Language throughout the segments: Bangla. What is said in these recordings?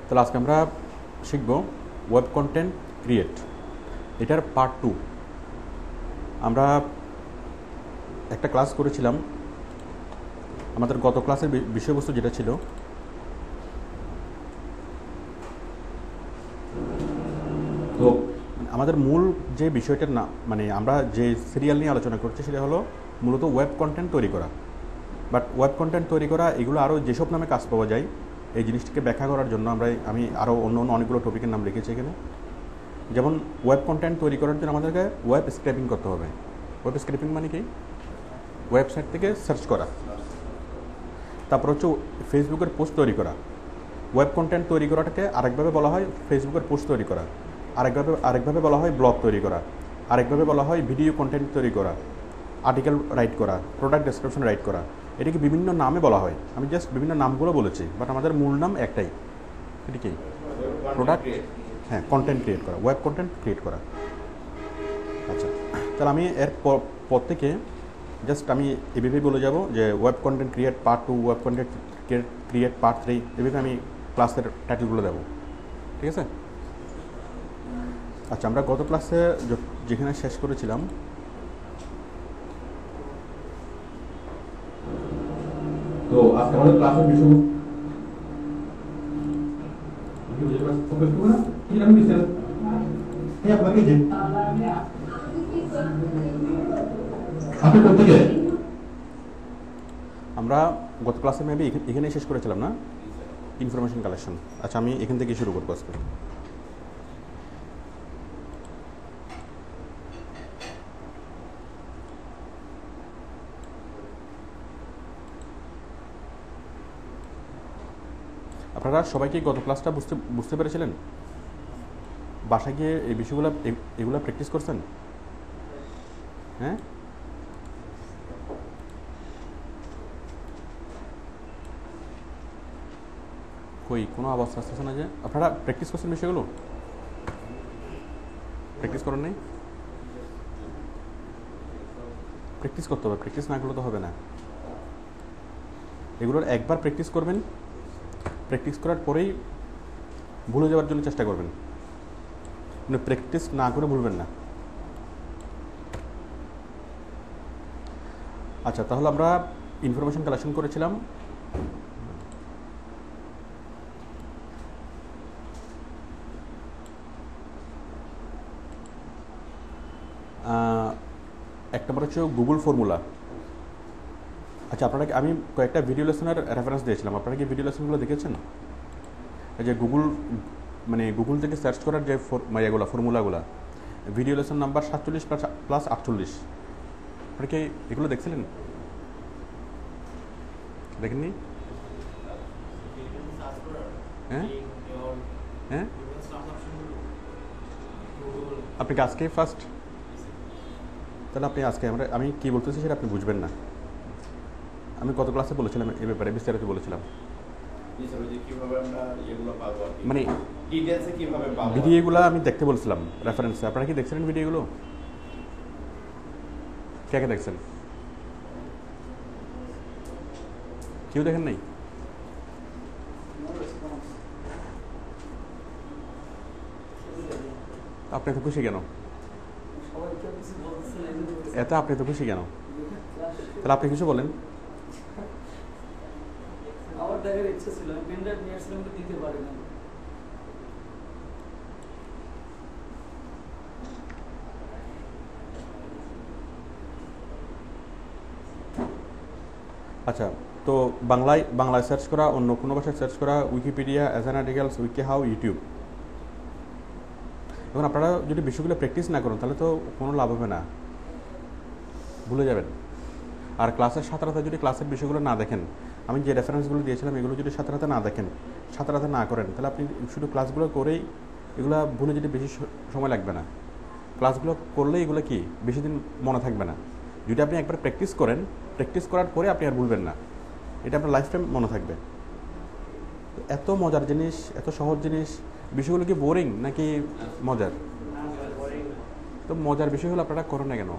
তাহলে আজকে আমরা শিখব ওয়েব কন্টেন্ট ক্রিয়েট, এটার পার্ট 2। আমরা একটা ক্লাস করেছিলাম, আমাদের গত ক্লাসের বিষয়বস্তু যেটা ছিল তো আমাদের মূল যে বিষয়টার না মানে আমরা যে সিরিয়াল নিয়ে আলোচনা করছি সেটা হলো মূলত ওয়েব কন্টেন্ট তৈরি করা। বাট ওয়েব কন্টেন্ট তৈরি করা এগুলো আরও যেসব নামে কাজ পাওয়া যায়, এই জিনিসটিকে ব্যাখ্যা করার জন্য আমি আরও অন্য অনেকগুলো টপিকের নাম লিখেছি এখানে। যেমন ওয়েব কন্টেন্ট তৈরি করার জন্য আমাদেরকে ওয়েব স্ক্র্যাপিং করতে হবে। ওয়েব স্ক্র্যাপিং মানে কি? ওয়েবসাইট থেকে সার্চ করা। তারপর হচ্ছে ফেসবুকের পোস্ট তৈরি করা। ওয়েব কন্টেন্ট তৈরি করাটাকে আরেকভাবে বলা হয় ফেসবুকের পোস্ট তৈরি করা, আরেকভাবে বলা হয় ব্লগ তৈরি করা, আরেকভাবে বলা হয় ভিডিও কন্টেন্ট তৈরি করা, আর্টিকেল রাইট করা, প্রোডাক্ট ডেসক্রিপশন রাইট করা। এটাকে বিভিন্ন নামে বলা হয়, আমি জাস্ট বিভিন্ন নামগুলো বলেছি, বাট আমাদের মূল নাম একটাই। এটি কি? প্রোডাক্ট, হ্যাঁ, কন্টেন্ট ক্রিয়েট করা, ওয়েব কন্টেন্ট ক্রিয়েট করা। আচ্ছা, তাহলে আমি এর পর থেকে জাস্ট আমি এভাবেই বলে যাব যে web content create part 2, web content create part 3, এভাবে আমি ক্লাসের টাইটেলগুলো দেবো, ঠিক আছে? আচ্ছা, আমরা গত ক্লাসে যেখানে শেষ করেছিলাম তো আজকে আমাদের ক্লাসের বিষয় আমরা গত ক্লাসে মেবি এখানেই শেষ করেছিলাম না, ইনফরমেশন কালেকশন। আচ্ছা, আমি এখান থেকে শুরু করবো আজকে। আপনারা সবাই কি গত ক্লাসটা বুঝতে পেরেছিলেন? বাসায় গিয়ে এই বিষয়গুলো এগুলো প্র্যাকটিস করছেন? হ্যাঁ, কই কোনো আওয়াজ আসতেছে না যে? আপনারা প্র্যাকটিস করছেন বিষয়গুলো? প্র্যাকটিস করেন নাই? প্র্যাকটিস করতে হবে, প্র্যাকটিস না করলে তো হবে না। এগুলোর একবার প্র্যাকটিস করবেন, প্র্যাকটিস করার পরেই ভুলে যাওয়ার জন্য চেষ্টা করবেন, মানে প্র্যাকটিস না করে ভুলবেন না। আচ্ছা, তাহলে আমরা ইনফরমেশন কালেকশন করেছিলাম। এক নম্বর হচ্ছে গুগল ফর্মুলা। আচ্ছা, আপনারা আমি কয়েকটা ভিডিও লেসনের রেফারেন্স দিয়েছিলাম, আপনারা কি ভিডিও লেসনগুলো দেখেছেন? এই যে গুগল থেকে সার্চ করার যে এগুলো ফর্মুলাগুলো, ভিডিও লেসন নাম্বার 47+48, আপনারা কি এগুলো দেখছিলেন? দেখেননি? হ্যাঁ হ্যাঁ, আপনি কি আজকে ফার্স্ট? তাহলে আপনি আজকে আমি কি বলতেছি সেটা আপনি বুঝবেন না। আমি কত ক্লাসে বলেছিলাম এ ব্যাপারে বিস্তারিত বলেছিলাম, মানে ভিডিওগুলো আমি দেখতে বলছিলাম রেফারেন্সে। আপনারা কি দেখছিলেন ভিডিওগুলো? কে কে দেখছেন? কেউ দেখেন নাই? আপনি এত খুশি কেন? আপনি এত খুশি কেন? তাহলে আপনি কিছু বলেন। আমার দেখার ইচ্ছা ছিল, আমি পেন ড্রাইভ নিয়ে আসলাম, দিতে পারি না। আচ্ছা, তো বাংলায় সার্চ করা, অন্য কোনো ভাষায় সার্চ করা, উইকিপিডিয়া, অ্যাজান আর্টিকেলস, উইকিহাউ, ইউটিউব। এখন আপনারা যদি বিষয়গুলো প্র্যাকটিস না করেন তাহলে তো কোনো লাভ হবে না, ভুলে যাবেন। আর ক্লাসের সাথে যদি ক্লাসের বিষয়গুলো না দেখেন, আমি যে রেফারেন্সগুলো দিয়েছিলাম এগুলো যদি সাথে না দেখেন, সাথে না করেন, তাহলে আপনি শুধু ক্লাসগুলো করেই এগুলো ভুলে যেতে বেশি সময় লাগবে না। ক্লাসগুলো করলে এগুলো কি বেশি দিন মনে থাকবে না। যদি আপনি একবার প্র্যাকটিস করেন, প্র্যাকটিস করার পরে আপনি আর ভুলবেন না, এটা আপনার লাইফ টাইম মনে থাকবে। এত মজার জিনিস, এত সহজ জিনিস, বিষয়গুলো কি বোরিং নাকি মজার? তো মজার বিষয় হলো আপনারা করেন না কেন?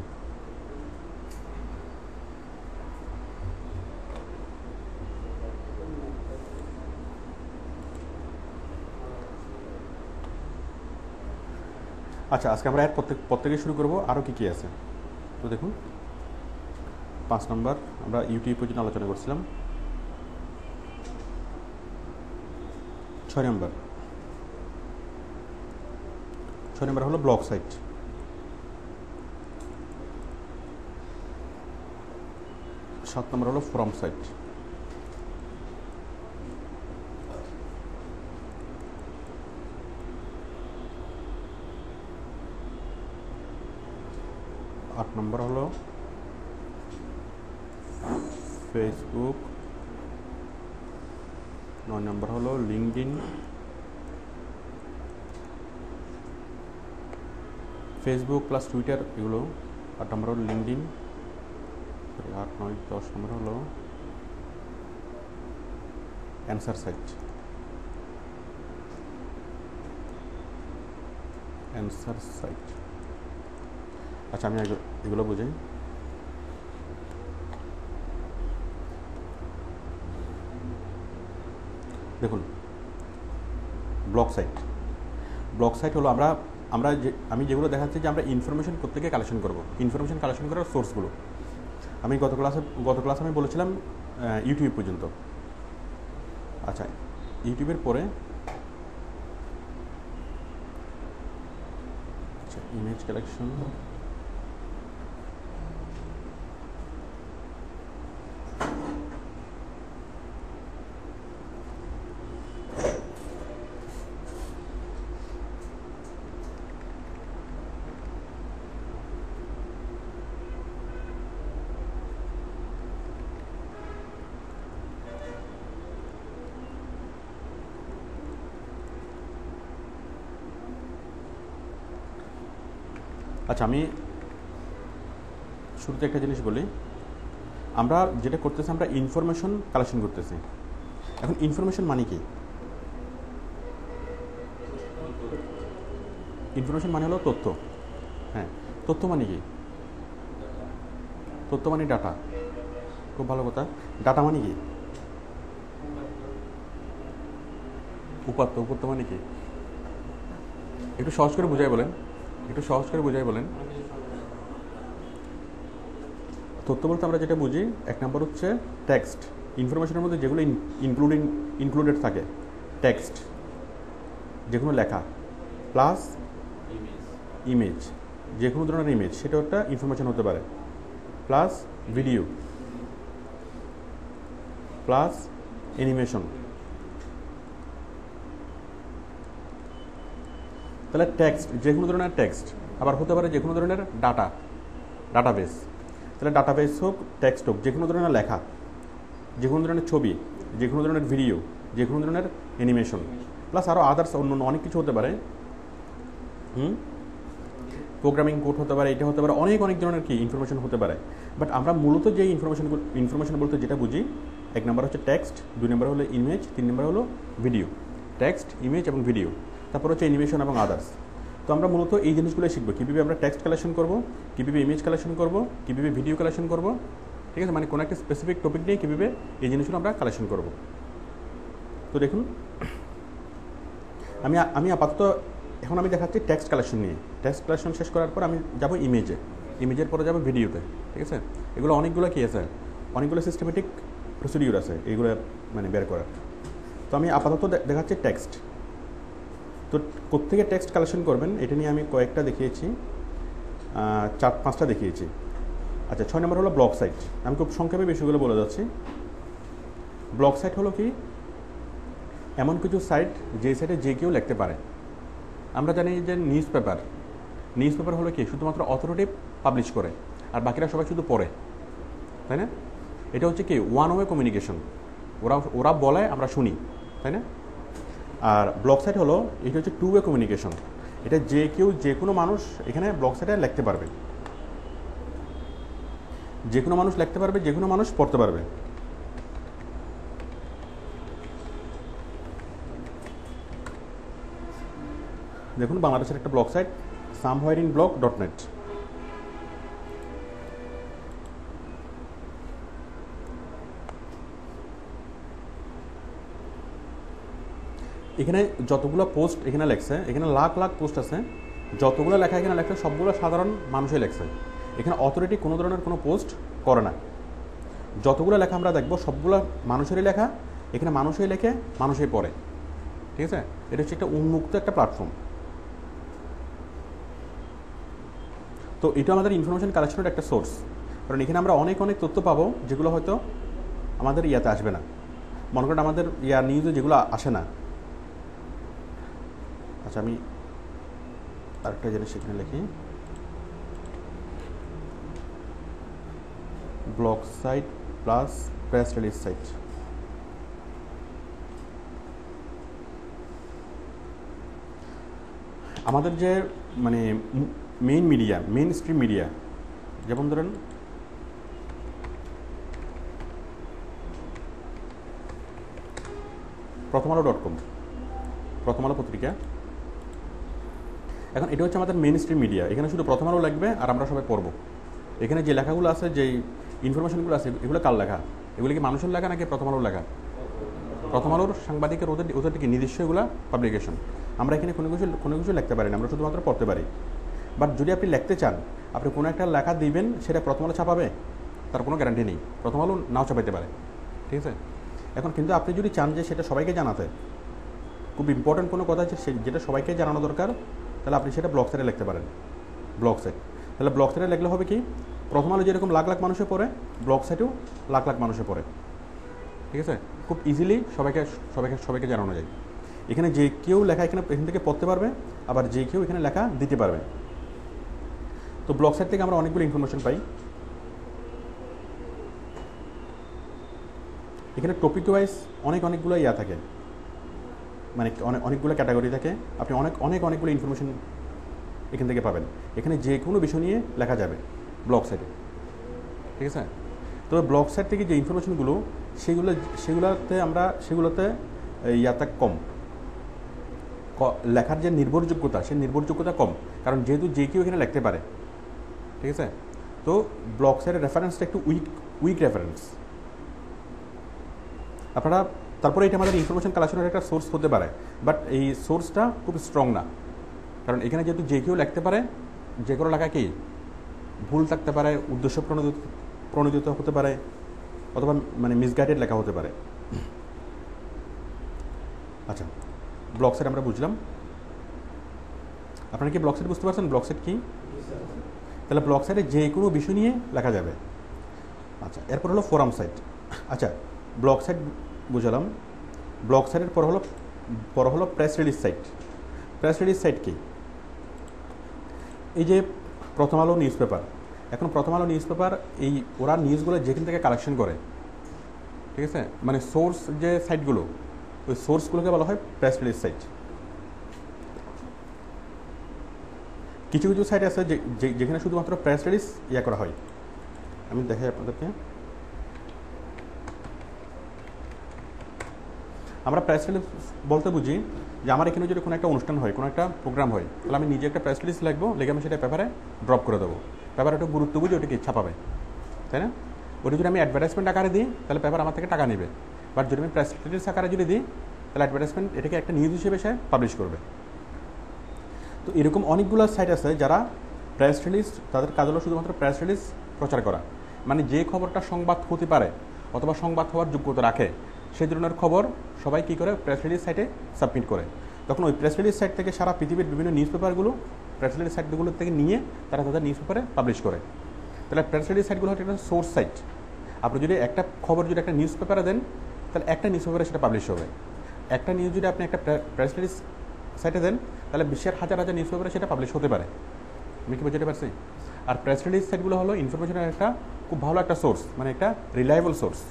আচ্ছা, আজকে আমরা প্রত্যেকে শুরু করব। আরও কী কী আছে তো দেখুন। 5 নম্বর আমরা ইউটিউব পর্যন্ত আলোচনা করছিলাম। 6 নম্বর হলো ব্লগ সাইট। 7 নম্বর হলো ফোরাম সাইট। 8 নম্বর হলো ফেসবুক। 9 নম্বর হলো লিঙ্কডইন। ফেসবুক প্লাস টুইটার এগুলো। 8 নম্বর হলো লিঙ্কডইন। 8, 9, 10 নম্বর হলো অ্যান্সার সাইট। আচ্ছা, আমি এগুলো বুঝাই। দেখুন, ব্লগ সাইট হলো আমি যেগুলো দেখাচ্ছি যে আমরা ইনফরমেশন প্রত্যেকে কালেকশন করব। ইনফরমেশন কালেকশন করার সোর্সগুলো আমি গত ক্লাসে আমি বলেছিলাম ইউটিউব পর্যন্ত। আচ্ছা, ইউটিউবের পরে আচ্ছা ইমেজ কালেকশন, আচ্ছা আমি শুরুতে একটা জিনিস বলি। আমরা যেটা করতেছি, আমরা ইনফরমেশন কালেকশন করতেছি। এখন ইনফরমেশন মানে কি? ইনফরমেশন মানে হলো তথ্য। হ্যাঁ, তথ্য মানে কি? তথ্য মানে ডাটা। খুব ভালো কথা। ডাটা মানে কি? উপাত্ত মানে কি? একটু সহজ করে বুঝাই বলেন। তথ্য বলতে আমরা যেটা বুঝি, 1 নম্বর হচ্ছে টেক্সট। ইনফরমেশনের মধ্যে যেগুলো ইনক্লুডেড থাকে, টেক্সট, যে কোনো লেখা, প্লাস ইমেজ, যে কোনো ধরনের ইমেজ, সেটা একটা ইনফরমেশন হতে পারে, প্লাস ভিডিও, প্লাস অ্যানিমেশন। তাহলে টেক্সট, যে কোনো ধরনের টেক্সট, আবার হতে পারে যে কোনো ধরনের ডাটাবেস। তাহলে ডাটাবেস হোক, টেক্সট হোক, যে কোনো ধরনের লেখা, যে কোনো ধরনের ছবি, যে কোনো ধরনের ভিডিও, যে কোনো ধরনের অ্যানিমেশন, প্লাস আরও আদার্স অন্য অনেক কিছু হতে পারে। প্রোগ্রামিং কোড হতে পারে, এটা হতে পারে, অনেক ধরনের কি ইনফরমেশন হতে পারে। বাট আমরা মূলত যে ইনফরমেশন বলতে যেটা বুঝি, 1 নম্বর হচ্ছে টেক্সট, 2 নম্বর হলো ইমেজ, 3 নম্বর হলো ভিডিও। টেক্সট, ইমেজ এবং ভিডিও, তারপর হচ্ছে অ্যানিমেশন এবং আদার্স। তো আমরা মূলত এই জিনিসগুলো শিখবো, কীভাবে আমরা টেক্সট কালেকশন করবো, কীভাবে ইমেজ কালেকশন করবো, কীভাবে ভিডিও কালেকশন করবো। ঠিক আছে, মানে কোনো একটা স্পেসিফিক টপিক নিয়ে কীভাবে এই জিনিসগুলো আমরা কালেকশন করবো। তো দেখুন, আমি আপাতত এখন আমি দেখাচ্ছি টেক্সট কালেকশন নিয়ে। টেক্সট কালেকশন শেষ করার পর আমি যাব ইমেজের পরে যাব ভিডিওতে। ঠিক আছে, এগুলো অনেকগুলো কি আছে, অনেকগুলো সিস্টেমেটিক প্রসিডিউর আছে এইগুলো মানে বের করার। তো আমি আপাতত দেখাচ্ছি টেক্সট। তো কোত্থেকে টেক্সট কালেকশন করবেন এটা নিয়ে আমি কয়েকটা দেখিয়েছি, 4-5টা দেখিয়েছি। আচ্ছা, 6 নম্বর হলো ব্লগ সাইট। আমি খুব সংক্ষেপে বিষয়গুলো বলে যাচ্ছি। ব্লগ সাইট হলো কি, এমন কিছু সাইট যে সাইটে যে কেউ লিখতে পারে। আমরা জানি যে নিউজ পেপার হলো কি, শুধুমাত্র অথরিটি পাবলিশ করে আর বাকিরা সবাই শুধু পড়ে, তাই না? এটা হচ্ছে কি ওয়ান ওয়ে কমিউনিকেশন, ওরা বলে আমরা শুনি, তাই না? আর ব্লগ সাইট হলো, এটা হচ্ছে 2 ওয়ে কমিউনিকেশন। এটা যে কেউ, যে কোনো মানুষ এখানে ব্লগ সাইটে লিখতে পারবে, যে কোনো মানুষ লিখতে পারবে, যে কোনো মানুষ পড়তে পারবে। দেখুন, বাংলাদেশের একটা ব্লগ সাইট samwhereinblog.net। এখানে যতগুলো পোস্ট এখানে লেখছে, এখানে লাখ পোস্ট আছে, যতগুলো লেখা এখানে লেখছে সবগুলো সাধারণ মানুষই লেখছে, এখানে অথরিটি কোনো ধরনের কোনো পোস্ট করে না। যতগুলো লেখা আমরা দেখবো সবগুলো মানুষেরই লেখা, এখানে মানুষই লেখে, মানুষই পড়ে। ঠিক আছে, এটা হচ্ছে একটা উন্মুক্ত একটা প্ল্যাটফর্ম। তো এটা আমাদের ইনফরমেশন কালেকশনের একটা সোর্স, কারণ এখানে আমরা অনেক অনেক তথ্য পাবো যেগুলো হয়তো আমাদের ইয়াতে আসবে না। মনে করেন আমাদের নিউজে যেগুলো আসে না। আচ্ছা, আমি আরেকটা জিনিস এখানে লিখি, blog site plus press release site. আমাদের যে মানে main media, main stream media, যেমন ধরেন প্রথমালো.com, প্রথম আলো পত্রিকা। এখন এটা হচ্ছে আমাদের মেইন স্ট্রিম মিডিয়া, এখানে শুধু প্রথম আলো লাগবে আর আমরা সবাই পড়বো। এখানে যে লেখাগুলো আছে, যে ইনফরমেশনগুলো আছে, এগুলো কার লেখা? এগুলো কি মানুষের লেখা নাকি প্রথম আলোর লেখা? প্রথম আলোর সাংবাদিকের, ওদের কি নিজস্ব এগুলো পাবলিকেশন। আমরা এখানে কোনো কিছু লিখতে পারি না, আমরা শুধুমাত্র পড়তে পারি। বাট যদি আপনি লিখতে চান, আপনি কোনো একটা লেখা দিবেন, সেটা প্রথম আলো ছাপাবে তার কোনো গ্যারান্টি নেই, প্রথম আলো নাও ছাপাইতে পারে। ঠিক আছে, এখন কিন্তু আপনি যদি চান যে সেটা সবাইকে জানাতে, খুব ইম্পর্টেন্ট কোনো কথা আছে যেটা সবাইকে জানানো দরকার, তাহলে আপনি সেটা ব্লগ সাইটে লিখতে পারেন। ব্লগ সাইট, তাহলে ব্লগ সাইটে লিখলে হবে কি, প্রথম আলো যেরকম লাখ লাখ মানুষে পড়ে, ব্লগ সাইটেও লাখ লাখ মানুষে পড়ে। ঠিক আছে, খুব ইজিলি সবাইকে জানানো যায়। এখানে যে কেউ লেখা এখান থেকে পড়তে পারবে, আবার যে কেউ এখানে লেখা দিতে পারবে। তো ব্লগ সাইট থেকে আমরা অনেকগুলো ইনফরমেশন পাই। এখানে টপিক ওয়াইজ অনেকগুলো ইয়া থাকে, মানে অনেকগুলো ক্যাটাগরি থাকে, আপনি অনেকগুলো ইনফরমেশন এখান থেকে পাবেন। এখানে যে কোনো বিষয় নিয়ে লেখা যাবে ব্লগ সাইটে। ঠিক আছে, তবে ব্লগ সাইট থেকে যে ইনফরমেশনগুলো, সেগুলোতে ইয়াটা কম, লেখার যে নির্ভরযোগ্যতা, সেই নির্ভরযোগ্যতা কম, কারণ যেহেতু যে কেউ এখানে লিখতে পারে। ঠিক আছে, তো ব্লগ সাইটের রেফারেন্সটা একটু উইক রেফারেন্স। আপনারা তারপরে এটা আমাদের ইনফরমেশন কালেকশনের একটা সোর্স হতে পারে, বাট এই সোর্সটা খুব স্ট্রং না, কারণ এখানে যেহেতু যে কেউ লিখতে পারে, যে কোনো লেখা কি ভুল থাকতে পারে, উদ্দেশ্য প্রণোদিত হতে পারে, অথবা মানে মিসগাইডেড লেখা হতে পারে। আচ্ছা, ব্লগ সাইট আমরা বুঝলাম। আপনারা কি ব্লগ সাইট বুঝতে পারছেন? ব্লগ সাইট কি? তাহলে ব্লগ সাইটে যে কোনো বিষয় নিয়ে লেখা যাবে। আচ্ছা, এরপর হলো ফোরাম সাইট। আচ্ছা, ব্লগ সাইট বুঝলাম। ব্লগ সাইটের পর হলো press release site. Press release site কি? এই যে প্রথম আলো নিউজ পেপার, এখন প্রথম আলো নিউজ পেপার, এই ওরা নিউজগুলো যেখান থেকে কালেকশন করে, ঠিক আছে, মানে সোর্স যে সাইটগুলো, ওই সোর্সগুলোকে বলা হয় প্রেস রিলিজ সাইট। কিছু কিছু সাইট আছে যেখানে শুধুমাত্র প্রেস রিলিজ ইয়া করা হয়। আমি দেখাই আপনাদেরকে। আমরা প্রেস রিলিজ বলতে বুঝি যে আমার এখানে যদি কোনো একটা অনুষ্ঠান হয়, কোনো একটা প্রোগ্রাম হয়, তাহলে আমি নিজে একটা প্রেস রিলিজ লিখবো, লিখে আমি সেটা পেপারে ড্রপ করে দেবো। পেপার একটু গুরুত্ব বুঝে ওটাকে ছাপাবে, তাই না? ওটা যদি আমি অ্যাডভার্টাইজমেন্ট আকারে দিই, তাহলে পেপার আমার থেকে টাকা নেবে। বাট যদি আমি প্রেস রিলিজ আকারে যদি দিই, তাহলে অ্যাডভার্টাইজমেন্ট এটাকে একটা নিউজ হিসেবে সে পাবলিশ করবে। তো এরকম অনেকগুলো সাইট আছে যারা প্রেস রিলিজ, তাদের কাজ হলো শুধুমাত্র প্রেস রিলিজ প্রচার করা, মানে যে খবরটা সংবাদ হতে পারে অথবা সংবাদ হওয়ার যোগ্যতা রাখে, সেই ধরনের খবর সবাই কী করে, প্রেস রিলিজ সাইটে সাবমিট করে। তখন ওই প্রেস রিলিজ সাইট থেকে সারা পৃথিবীর বিভিন্ন নিউজ পেপারগুলো প্রেস রিলিজ সাইটগুলো থেকে নিয়ে তারা তাদের নিউজ পেপারে পাবলিশ করে। তাহলে প্রেস রিলিজ সাইটগুলো হচ্ছে একটা সোর্স সাইট। আপনি যদি একটা খবর যদি একটা নিউজ পেপারে দেন, তাহলে একটা নিউজ পেপারে সেটা পাবলিশ হবে। একটা নিউজ যদি আপনি একটা প্রেস রিলিজ সাইটে দেন, তাহলে বিশ্বের হাজার হাজার নিউজ পেপারে সেটা পাবলিশ হতে পারে। আমি কি বুঝতে পারছি? আর প্রেস রিলিজ সাইটগুলো হলো ইনফরমেশনের একটা খুব ভালো একটা সোর্স, মানে একটা রিলায়েবল সোর্স।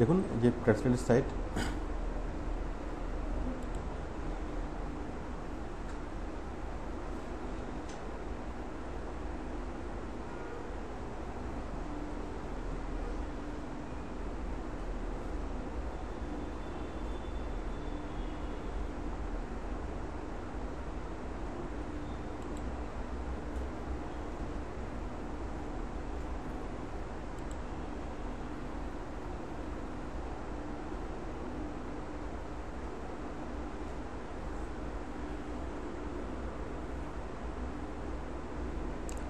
দেখুন যে প্রেস রিলিজ সাইট,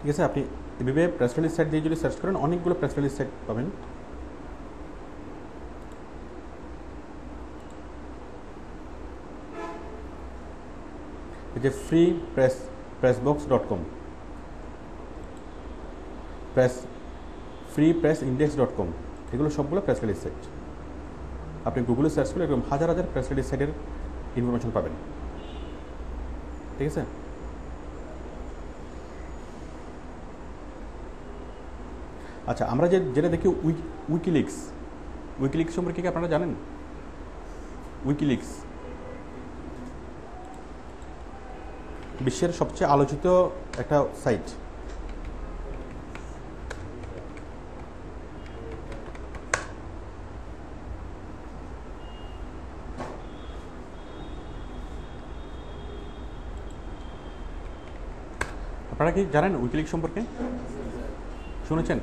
ঠিক আছে, আপনি এভাবে প্রেস রিলিজ সাইট দিয়ে যদি সার্চ করেন অনেকগুলো প্রেস রিলিজ সাইট পাবেন। এই যে ফ্রি প্রেসবক্স.com, freepressindex.com, এগুলো সবগুলো প্রেস রিলিজ সাইট। আপনি গুগলে সার্চ করলে এরকম হাজার হাজার প্রেস রিলিজ সাইটের ইনফরমেশন পাবেন। ঠিক আছে, আচ্ছা আমরা যেটা দেখি উইকিলিক্স সম্পর্কে কি আপনারা জানেন? উইকিলিক্স বিশ্বের সবচেয়ে আলোচিত একটা সাইট। আপনারা কি জানেন উইকিলিক্স সম্পর্কে? শুনেছেন?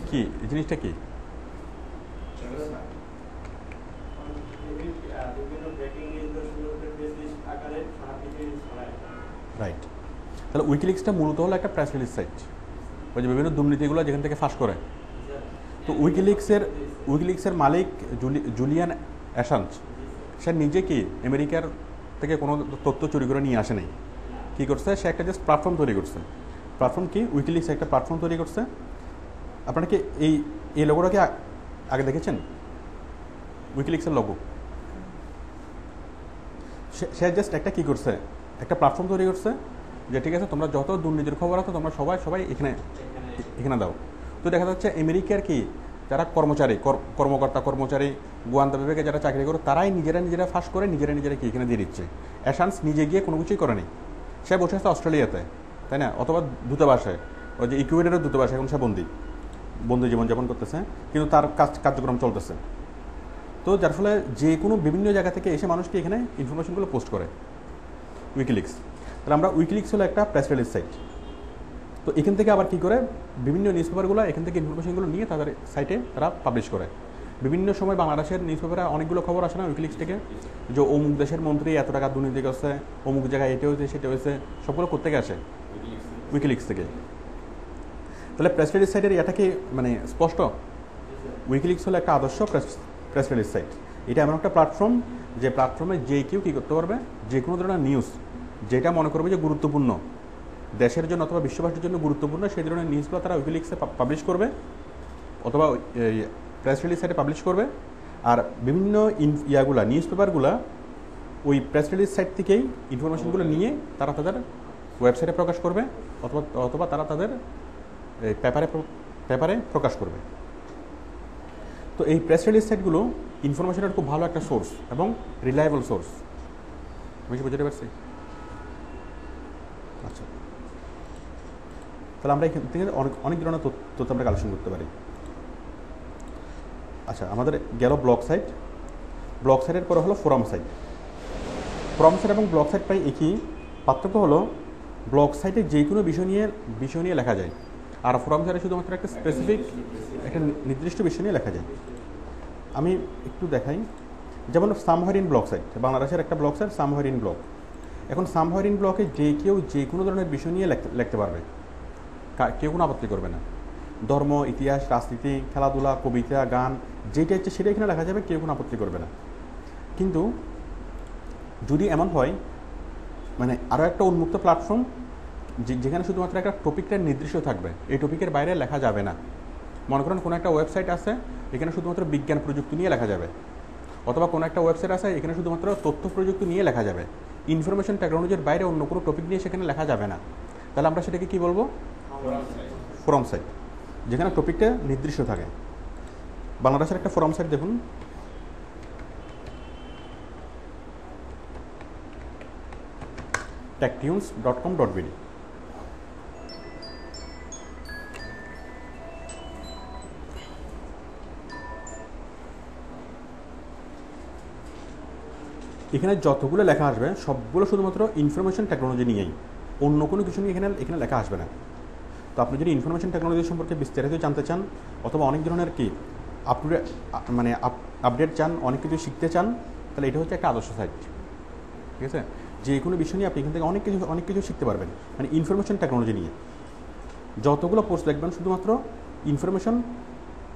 কি এই জিনিসটা কি? রাইট, তাহলে উইকিলিক্সটা মূলত হলো একটা প্রেস রিলিজ সাইট, ওই যে বিভিন্ন দুর্নীতিগুলো যেখান থেকে ফাঁস করে। তো উইকিলিক্সের মালিক জুলিয়ান অ্যাসাঞ্জ, সে নিজে কি আমেরিকার থেকে কোনো তথ্য চুরি করে নিয়ে আসে নাই। কী করছে? সে একটা জাস্ট প্ল্যাটফর্ম তৈরি করছে। প্ল্যাটফর্ম কি? উইকিলিক্স একটা প্ল্যাটফর্ম তৈরি করছে। আপনারা কি এই লোগোটা কি আগে দেখেছেন? উইকিলিক্সের লোগো। সে জাস্ট একটা কী করছে, একটা প্ল্যাটফর্ম তৈরি করছে যে ঠিক আছে তোমরা যত দুর্নীতির খবর আছে তোমরা সবাই এখানে দাও। তো দেখা যাচ্ছে আমেরিকার কি যারা কর্মকর্তা গোয়েন্দা বিভাগে যারা চাকরি করে তারাই নিজেরা ফাঁস করে নিজেরা কি এখানে দিয়ে দিচ্ছে। অ্যাসাঞ্জ নিজে গিয়ে কোনো কিছুই করেনি, সে বসে আছে অস্ট্রেলিয়াতে, তাই না? অথবা দূতাবাসে, ওই যে ইকুয়েডরের দূতাবাসে এখন সে বন্দি জীবনযাপন করতেছে, কিন্তু তার কার্যক্রম চলতেছে। তো যার ফলে যে কোনো বিভিন্ন জায়গা থেকে এসে মানুষকে এখানে ইনফরমেশনগুলো পোস্ট করে উইকিলিক্স। তাহলে আমরা উইকিলিক্স হলো একটা প্রেস রিলিজ সাইট। তো এখান থেকে আবার কী করে বিভিন্ন নিউজ পেপারগুলো এখান থেকে ইনফরমেশনগুলো নিয়ে তাদের সাইটে তারা পাবলিশ করে। বিভিন্ন সময় বাংলাদেশের নিউজ পেপারে অনেকগুলো খবর আসে না উইকিলিক্স থেকে, যে অমুক দেশের মন্ত্রী এত টাকা দুর্নীতি করছে, অমুক জায়গায় এটা হয়েছে সেটা হয়েছে, সবগুলো কোত্থেকে আসে? উইকিলিক্স থেকে। তাহলে প্রেস রিলিজ সাইটের এটা কি মানে স্পষ্ট? উইকিলিক্স হলো একটা আদর্শ প্রেস রিলিজ সাইট। এটা এমন একটা প্ল্যাটফর্ম যে প্ল্যাটফর্মে যে কেউ কী করতে পারবে, যে কোনো ধরনের নিউজ যেটা মনে করবে যে গুরুত্বপূর্ণ, দেশের জন্য অথবা বিশ্ববাসীর জন্য গুরুত্বপূর্ণ, সেই ধরনের নিউজগুলো তারা উইকিলিক্সে পাবলিশ করবে অথবা প্রেস রিলিজ সাইটে পাবলিশ করবে। আর বিভিন্ন নিউজ পেপারগুলা ওই প্রেস রিলিজ সাইট থেকেই ইনফরমেশনগুলো নিয়ে তারা তাদের ওয়েবসাইটে প্রকাশ করবে অথবা তারা তাদের পেপারে প্রকাশ করবে। তো এই প্রেস রিলিজ সাইটগুলো ইনফরমেশনের খুব ভালো একটা সোর্স এবং রিলায়েবল সোর্স। আমি কি বুঝতে পারছি? আচ্ছা, তাহলে আমরা এখান থেকে অনেক ধরনের তথ্য আমরা কালেকশন করতে পারি। আচ্ছা, আমাদের গেল ব্লগ সাইটের পরে হলো ফোরাম সাইট। ফোরাম সাইট এবং ব্লগ সাইট প্রায় একই, পার্থক্য হলো ব্লগ সাইটে যে কোনো বিষয় নিয়ে লেখা যায়, আর ফোরাম সাইটে শুধুমাত্র একটা স্পেসিফিক একটা নির্দিষ্ট বিষয় নিয়ে লেখা যায়। আমি একটু দেখাই, যেমন সামহারিন ব্লগ সাইট, বাংলাদেশের একটা ব্লগ সাইট সামহারিন ব্লগ। এখন সামহারিন ব্লগে কেউ যে কোনো ধরনের বিষয় নিয়ে লিখতে পারবে, কেউ কোনো আপত্তি করবে না। ধর্ম, ইতিহাস, রাজনীতি, খেলাধুলা, কবিতা, গান যেটা ইচ্ছে সেটা এখানে লেখা যাবে, কেউ কোনো আপত্তি করবে না। কিন্তু যদি এমন হয় মানে আরও একটা উন্মুক্ত প্ল্যাটফর্ম যেখানে শুধুমাত্র একটা টপিকটা নির্দিষ্ট থাকবে, এই টপিকের বাইরে লেখা যাবে না। মনে করেন কোনো একটা ওয়েবসাইট আছে, এখানে শুধুমাত্র বিজ্ঞান প্রযুক্তি নিয়ে লেখা যাবে, অথবা কোনো একটা ওয়েবসাইট আছে এখানে শুধুমাত্র তথ্য প্রযুক্তি নিয়ে লেখা যাবে, ইনফরমেশন টেকনোলজির বাইরে অন্য কোনো টপিক নিয়ে সেখানে লেখা যাবে না। তাহলে আমরা সেটাকে কী বলবো? ফোরাম সাইট, যেখানে টপিকটা নির্দিষ্ট থাকে। বাংলাদেশের একটা ফোরাম সাইট দেখুন, techtunes.com.bd। এখানে যতগুলো লেখা আসবে সবগুলো শুধুমাত্র ইনফরমেশন টেকনোলজি নিয়েই, অন্য কোনো কিছু নিয়ে এখানে লেখা আসবে না। তো আপনি যদি ইনফরমেশন টেকনোলজি সম্পর্কে বিস্তারিত জানতে চান অথবা অনেক ধরনের কি আপডেট চান, অনেক কিছু শিখতে চান, তাহলে এটা হচ্ছে একটা আদর্শ সাইট। ঠিক আছে, যে কোনো বিষয় নিয়ে আপনি এখান থেকে অনেক কিছু শিখতে পারবেন, মানে ইনফরমেশন টেকনোলজি নিয়ে। যতগুলো পোস্ট দেখবেন শুধুমাত্র ইনফরমেশন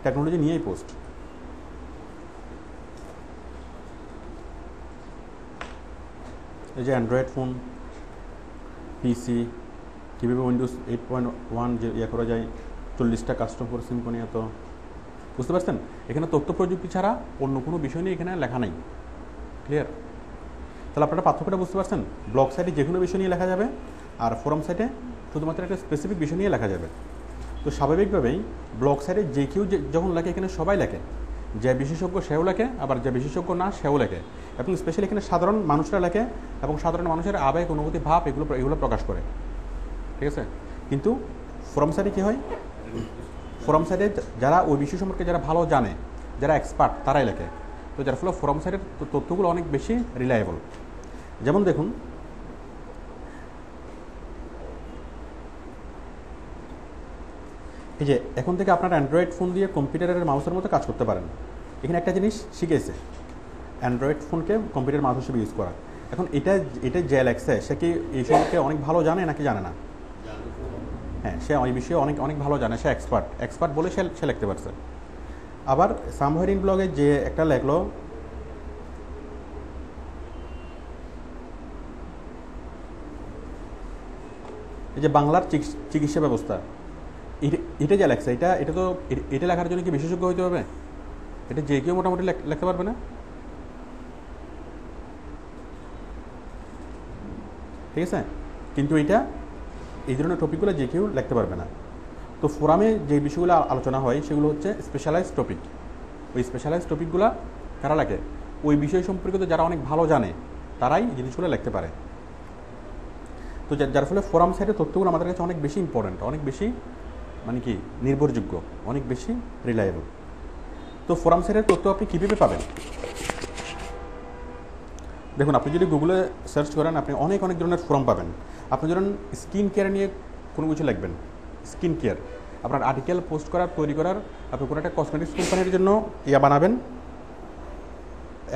টেকনোলজি নিয়েই পোস্ট। এই যে অ্যান্ড্রয়েড ফোন, পিসি, কীভাবে উইন্ডোজ 8.1 যে ইয়ে করা যায়, 40টা কাস্টম ফর সিম্ফনি, এত বুঝতে পারছেন? এখানে তথ্য প্রযুক্তি ছাড়া অন্য কোনো বিষয় নিয়ে এখানে লেখা নেই। ক্লিয়ার? তাহলে আপনারা পার্থক্যটা বুঝতে পারছেন? ব্লগ সাইটে যে কোনো বিষয় নিয়ে লেখা যাবে, আর ফোরাম সাইটে শুধুমাত্র একটা স্পেসিফিক বিষয় নিয়ে লেখা যাবে। তো স্বাভাবিকভাবেই ব্লগ সাইটে যে কেউ যখন লেখে, এখানে সবাই লেখে, যে বিশেষজ্ঞ সেও লেখে, আবার যে বিশেষজ্ঞ না সেও লেখে, এবং স্পেশালি এখানে সাধারণ মানুষরা লেখে এবং সাধারণ মানুষের আবেগ, অনুভূতি, ভাব এগুলো প্রকাশ করে। ঠিক আছে? কিন্তু ফোরাম সাইটে কী হয়? ফোরাম সাইটে যারা ওই বিষয় সম্পর্কে যারা ভালো জানে, যারা এক্সপার্ট, তারাই লেখে। তো যার ফলে ফোরাম সাইটের তথ্যগুলো অনেক বেশি রিলায়েবল। যেমন দেখুন, এই যে এখন থেকে আপনার অ্যান্ড্রয়েড ফোন দিয়ে কম্পিউটারের মাউসের মতো কাজ করতে পারেন। এখানে একটা জিনিস শিখেছে, অ্যান্ড্রয়েড ফোনকে কম্পিউটার মাউস হিসেবে ইউজ করা। এখন এটা যে লেখছে, সে কি এই সম্পর্কে অনেক ভালো জানে নাকি জানে না? হ্যাঁ, সে ওই বিষয়ে অনেক ভালো জানে, সে এক্সপার্ট বলে সে লিখতে পারছে। আবার সামহার ইন ব্লগে যে একটা লেখলো, এই যে বাংলার চিকিৎসা ব্যবস্থা, এটা যে লেখছে, এটা লেখার জন্য কি বিশেষজ্ঞ হইতে হবে? এটা যে কেউ মোটামুটি লিখতে পারবে না? ঠিক আছে? কিন্তু এই ধরনের টপিকগুলো যে কেউ লিখতে পারবে না। তো ফোরামে যে বিষয়গুলো আলোচনা হয় সেগুলো হচ্ছে স্পেশালাইজ টপিক। ওই স্পেশালাইজ টপিকগুলো কারা লেখে? ওই বিষয় সম্পর্কিত যারা অনেক ভালো জানে, তারাই জিনিসগুলো লিখতে পারে। তো যার ফলে ফোরাম সাইটের তথ্যগুলো আমাদের কাছে অনেক বেশি ইম্পর্ট্যান্ট, অনেক বেশি মানে কি নির্ভরযোগ্য, অনেক বেশি রিলায়েবল। তো ফোরাম সাইটের তথ্য আপনি কীভাবে পাবেন? দেখুন, আপনি যদি গুগলে সার্চ করেন, আপনি অনেক ধরনের ফোরাম পাবেন। আপনি ধরুন স্কিন কেয়ার নিয়ে কোনো কিছু লিখবেন, স্কিন কেয়ার, আপনার আর্টিকেল পোস্ট করার, তৈরি করার, আপনি কোনো একটা কসমেটিক্স কোম্পানির জন্য বানাবেন।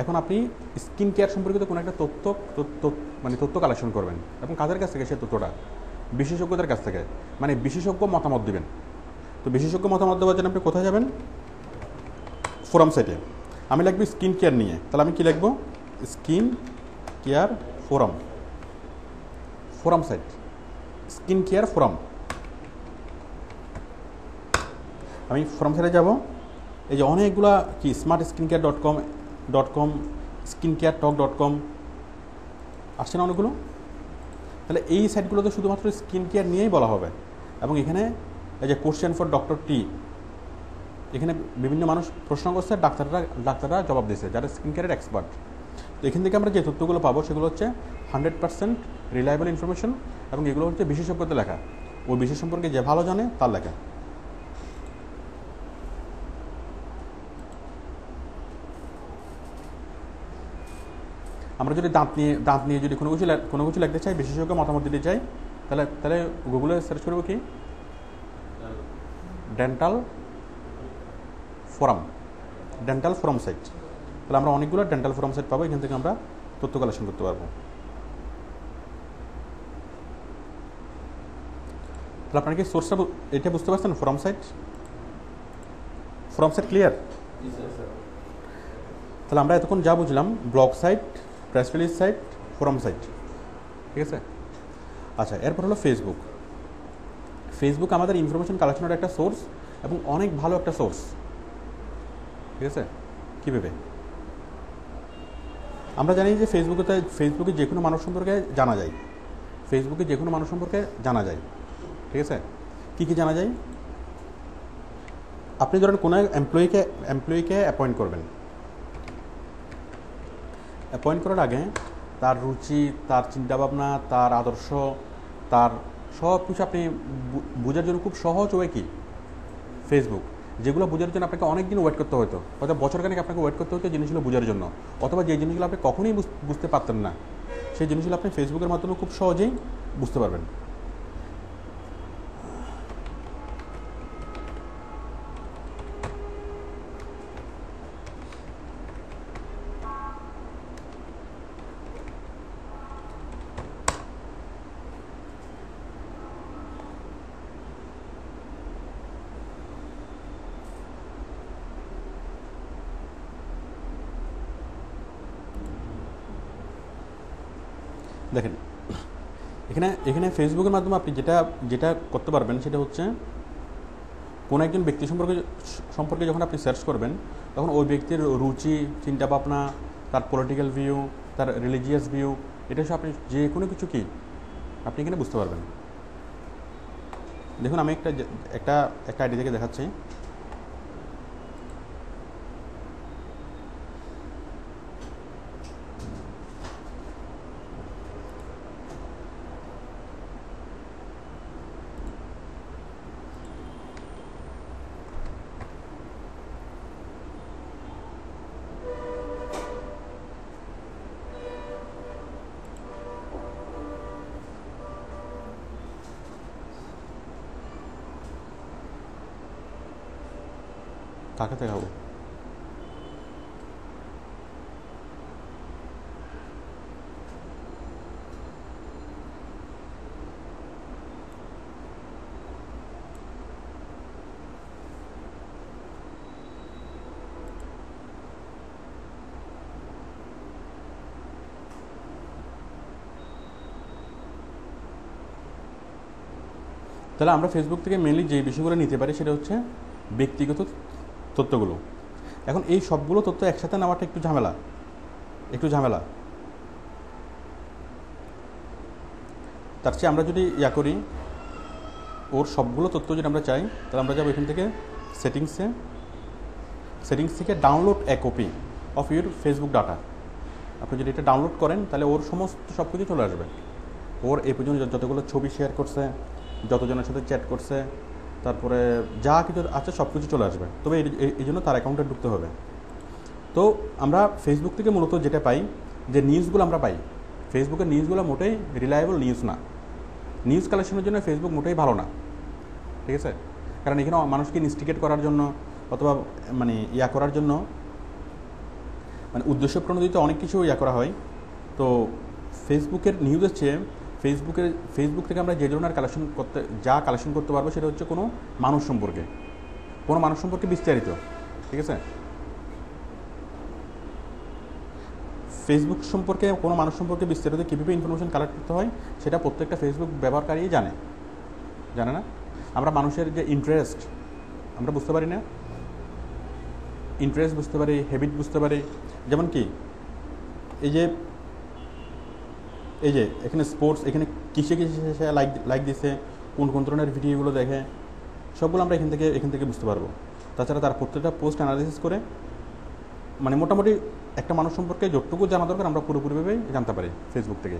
এখন আপনি স্কিন কেয়ার সম্পর্কিত কোনো একটা তথ্য কালেকশন করবেন, এবং কাদের কাছ থেকে সে তথ্যটা? বিশেষজ্ঞদের কাছ থেকে, মানে বিশেষজ্ঞ মতামত দিবেন। তো বিশেষজ্ঞ মতামত দেওয়ার জন্য আপনি কোথায় যাবেন? ফোরাম সাইটে। আমি লিখবো স্কিন কেয়ার নিয়ে, তাহলে আমি কি লিখবো? Skin care forum site, skin care forum. আমি ফোরাম সাইটে যাব, এই যে অনেকগুলা কি smart skin care .com, skin care টক.com আসছে না অনেকগুলো? তাহলে এই সাইটগুলোতে শুধুমাত্র স্কিন কেয়ার নিয়েই বলা হবে। এবং এখানে এই যে কোশ্চেন ফর ডক্টর টি, এখানে বিভিন্ন মানুষ প্রশ্ন করছে, ডাক্তাররা জবাব দিয়েছে, যারা স্কিন কেয়ারের এক্সপার্ট। তো এখান থেকে আমরা যে তথ্যগুলো পাবো সেগুলো হচ্ছে 100% রিলায়েবল ইনফরমেশন, এবং এগুলো হচ্ছে বিশেষজ্ঞদের লেখা, ওই বিষয় সম্পর্কে যে ভালো জানে তার লেখা। আমরা যদি দাঁত নিয়ে যদি কোনো কিছু লিখতে চাই, বিশেষজ্ঞ মতামত দিতে চাই, তাহলে গুগলে সার্চ করবো কি? Dental forum site. তাহলে আমরা অনেকগুলো ডেন্টাল ফোরাম সাইট পাবো, এখান থেকে আমরা তথ্য কালেকশন করতে পারবো। তাহলে আপনারা কি সোর্সটা এটা বুঝতে পারছেন? Forum site clear? তাহলে আমরা এতক্ষণ যা বুঝলাম, blog site, press release site, forum site, ঠিক আছে? আচ্ছা, এরপর হলো ফেসবুক আমাদের ইনফরমেশন কালেকশনের একটা সোর্স, এবং অনেক ভালো একটা সোর্স। ঠিক আছে? কীভাবে? আমরা জানি যে ফেসবুকে যে কোনো মানুষ সম্পর্কে জানা যায়। ঠিক আছে? কী জানা যায়? আপনি ধরেন কোনো এমপ্লয়িকে অ্যাপয়েন্ট করবেন। অ্যাপয়েন্ট করার আগে তার রুচি, তার চিন্তাভাবনা, তার আদর্শ, তার সব কিছু আপনি বোঝার জন্য খুব সহজ ওয়ে কি? ফেসবুক। যেগুলো বোঝার জন্য আপনাকে অনেক দিন ওয়েট করতে হতো, হয়তো বছরখানেক আপনাকে ওয়েট করতে হতো জিনিসগুলো বোঝার জন্য, অথবা যে জিনিসগুলো আপনি কখনোই বুঝতে পারতেন না, সেই জিনিসগুলো আপনি ফেসবুকের মাধ্যমে খুব সহজেই বুঝতে পারবেন। দেখেন, এখানে এখানে ফেসবুকের মাধ্যমে আপনি যেটা যেটা করতে পারবেন সেটা হচ্ছে কোনো একজন ব্যক্তি সম্পর্কে যখন আপনি সার্চ করবেন তখন ওই ব্যক্তির রুচি, চিন্তাভাবনা, তার পলিটিক্যাল ভিউ, তার রিলিজিয়াস ভিউ, এটা হচ্ছে আপনি যে কোনো কিছু কি আপনি এখানে বুঝতে পারবেন। দেখুন আমি একটা একটা আইডি থেকে দেখাচ্ছি। কাকে দেখাবো? তাহলে আমরা ফেসবুক থেকে মেনলি যে বিষয়গুলো নিতে পারি সেটা হচ্ছে ব্যক্তিগত তথ্যগুলো। এখন এই সবগুলো তথ্য একসাথে নেওয়াটা একটু ঝামেলা। তার চেয়ে আমরা যদি করি, ওর সবগুলো তথ্য যদি আমরা চাই তাহলে আমরা যাবো এখান থেকে সেটিংস থেকে download A copy of your Facebook data. আপনি যদি এটা ডাউনলোড করেন তাহলে ওর সমস্ত সব কিছু চলে আসবে। ওর এই পর্যন্ত যতগুলো ছবি শেয়ার করছে, যতজনের সাথে চ্যাট করছে, তারপরে যা কিছু আছে সব কিছু চলে আসবে। তবে এই জন্য তার অ্যাকাউন্টে ঢুকতে হবে। তো আমরা ফেসবুক থেকে মূলত যেটা পাই, যে নিউজগুলো আমরা পাই, ফেসবুকের নিউজগুলো মোটেই রিলায়েবল নিউজ না। নিউজ কালেকশনের জন্য ফেসবুক মোটেই ভালো না, ঠিক আছে? কারণ এখানে মানুষকে ইনস্টিগেট করার জন্য অথবা মানে করার জন্য, মানে উদ্দেশ্য প্রণোদিত অনেক কিছু করা হয়। তো ফেসবুকের নিউজের চেয়ে ফেসবুক থেকে আমরা যে ধরনের কালেকশন করতে পারবো সেটা হচ্ছে কোনো মানুষ সম্পর্কে বিস্তারিত, ঠিক আছে? ফেসবুক সম্পর্কে কোনো মানুষ সম্পর্কে বিস্তারিত কীভাবে ইনফরমেশন কালেক্ট করতে হয় সেটা প্রত্যেকটা ফেসবুক ব্যবহারকারী জানে না। আমরা মানুষের যে ইন্টারেস্ট আমরা বুঝতে পারি না, ইন্টারেস্ট বুঝতে পারি, হ্যাবিট বুঝতে পারি। যেমন কি এই যে এখানে স্পোর্টস, এখানে কিসে সে লাইক দিছে, কোন ধরনের ভিডিওগুলো দেখে, সবগুলো আমরা এখান থেকে বুঝতে পারবো। তাছাড়া তার প্রত্যেকটা পোস্ট অ্যানালিসিস করে মানে মোটামুটি একটা মানুষ সম্পর্কে যতটুকু জানা দরকার আমরা পুরোপুরিভাবে জানতে পারি ফেসবুক থেকে।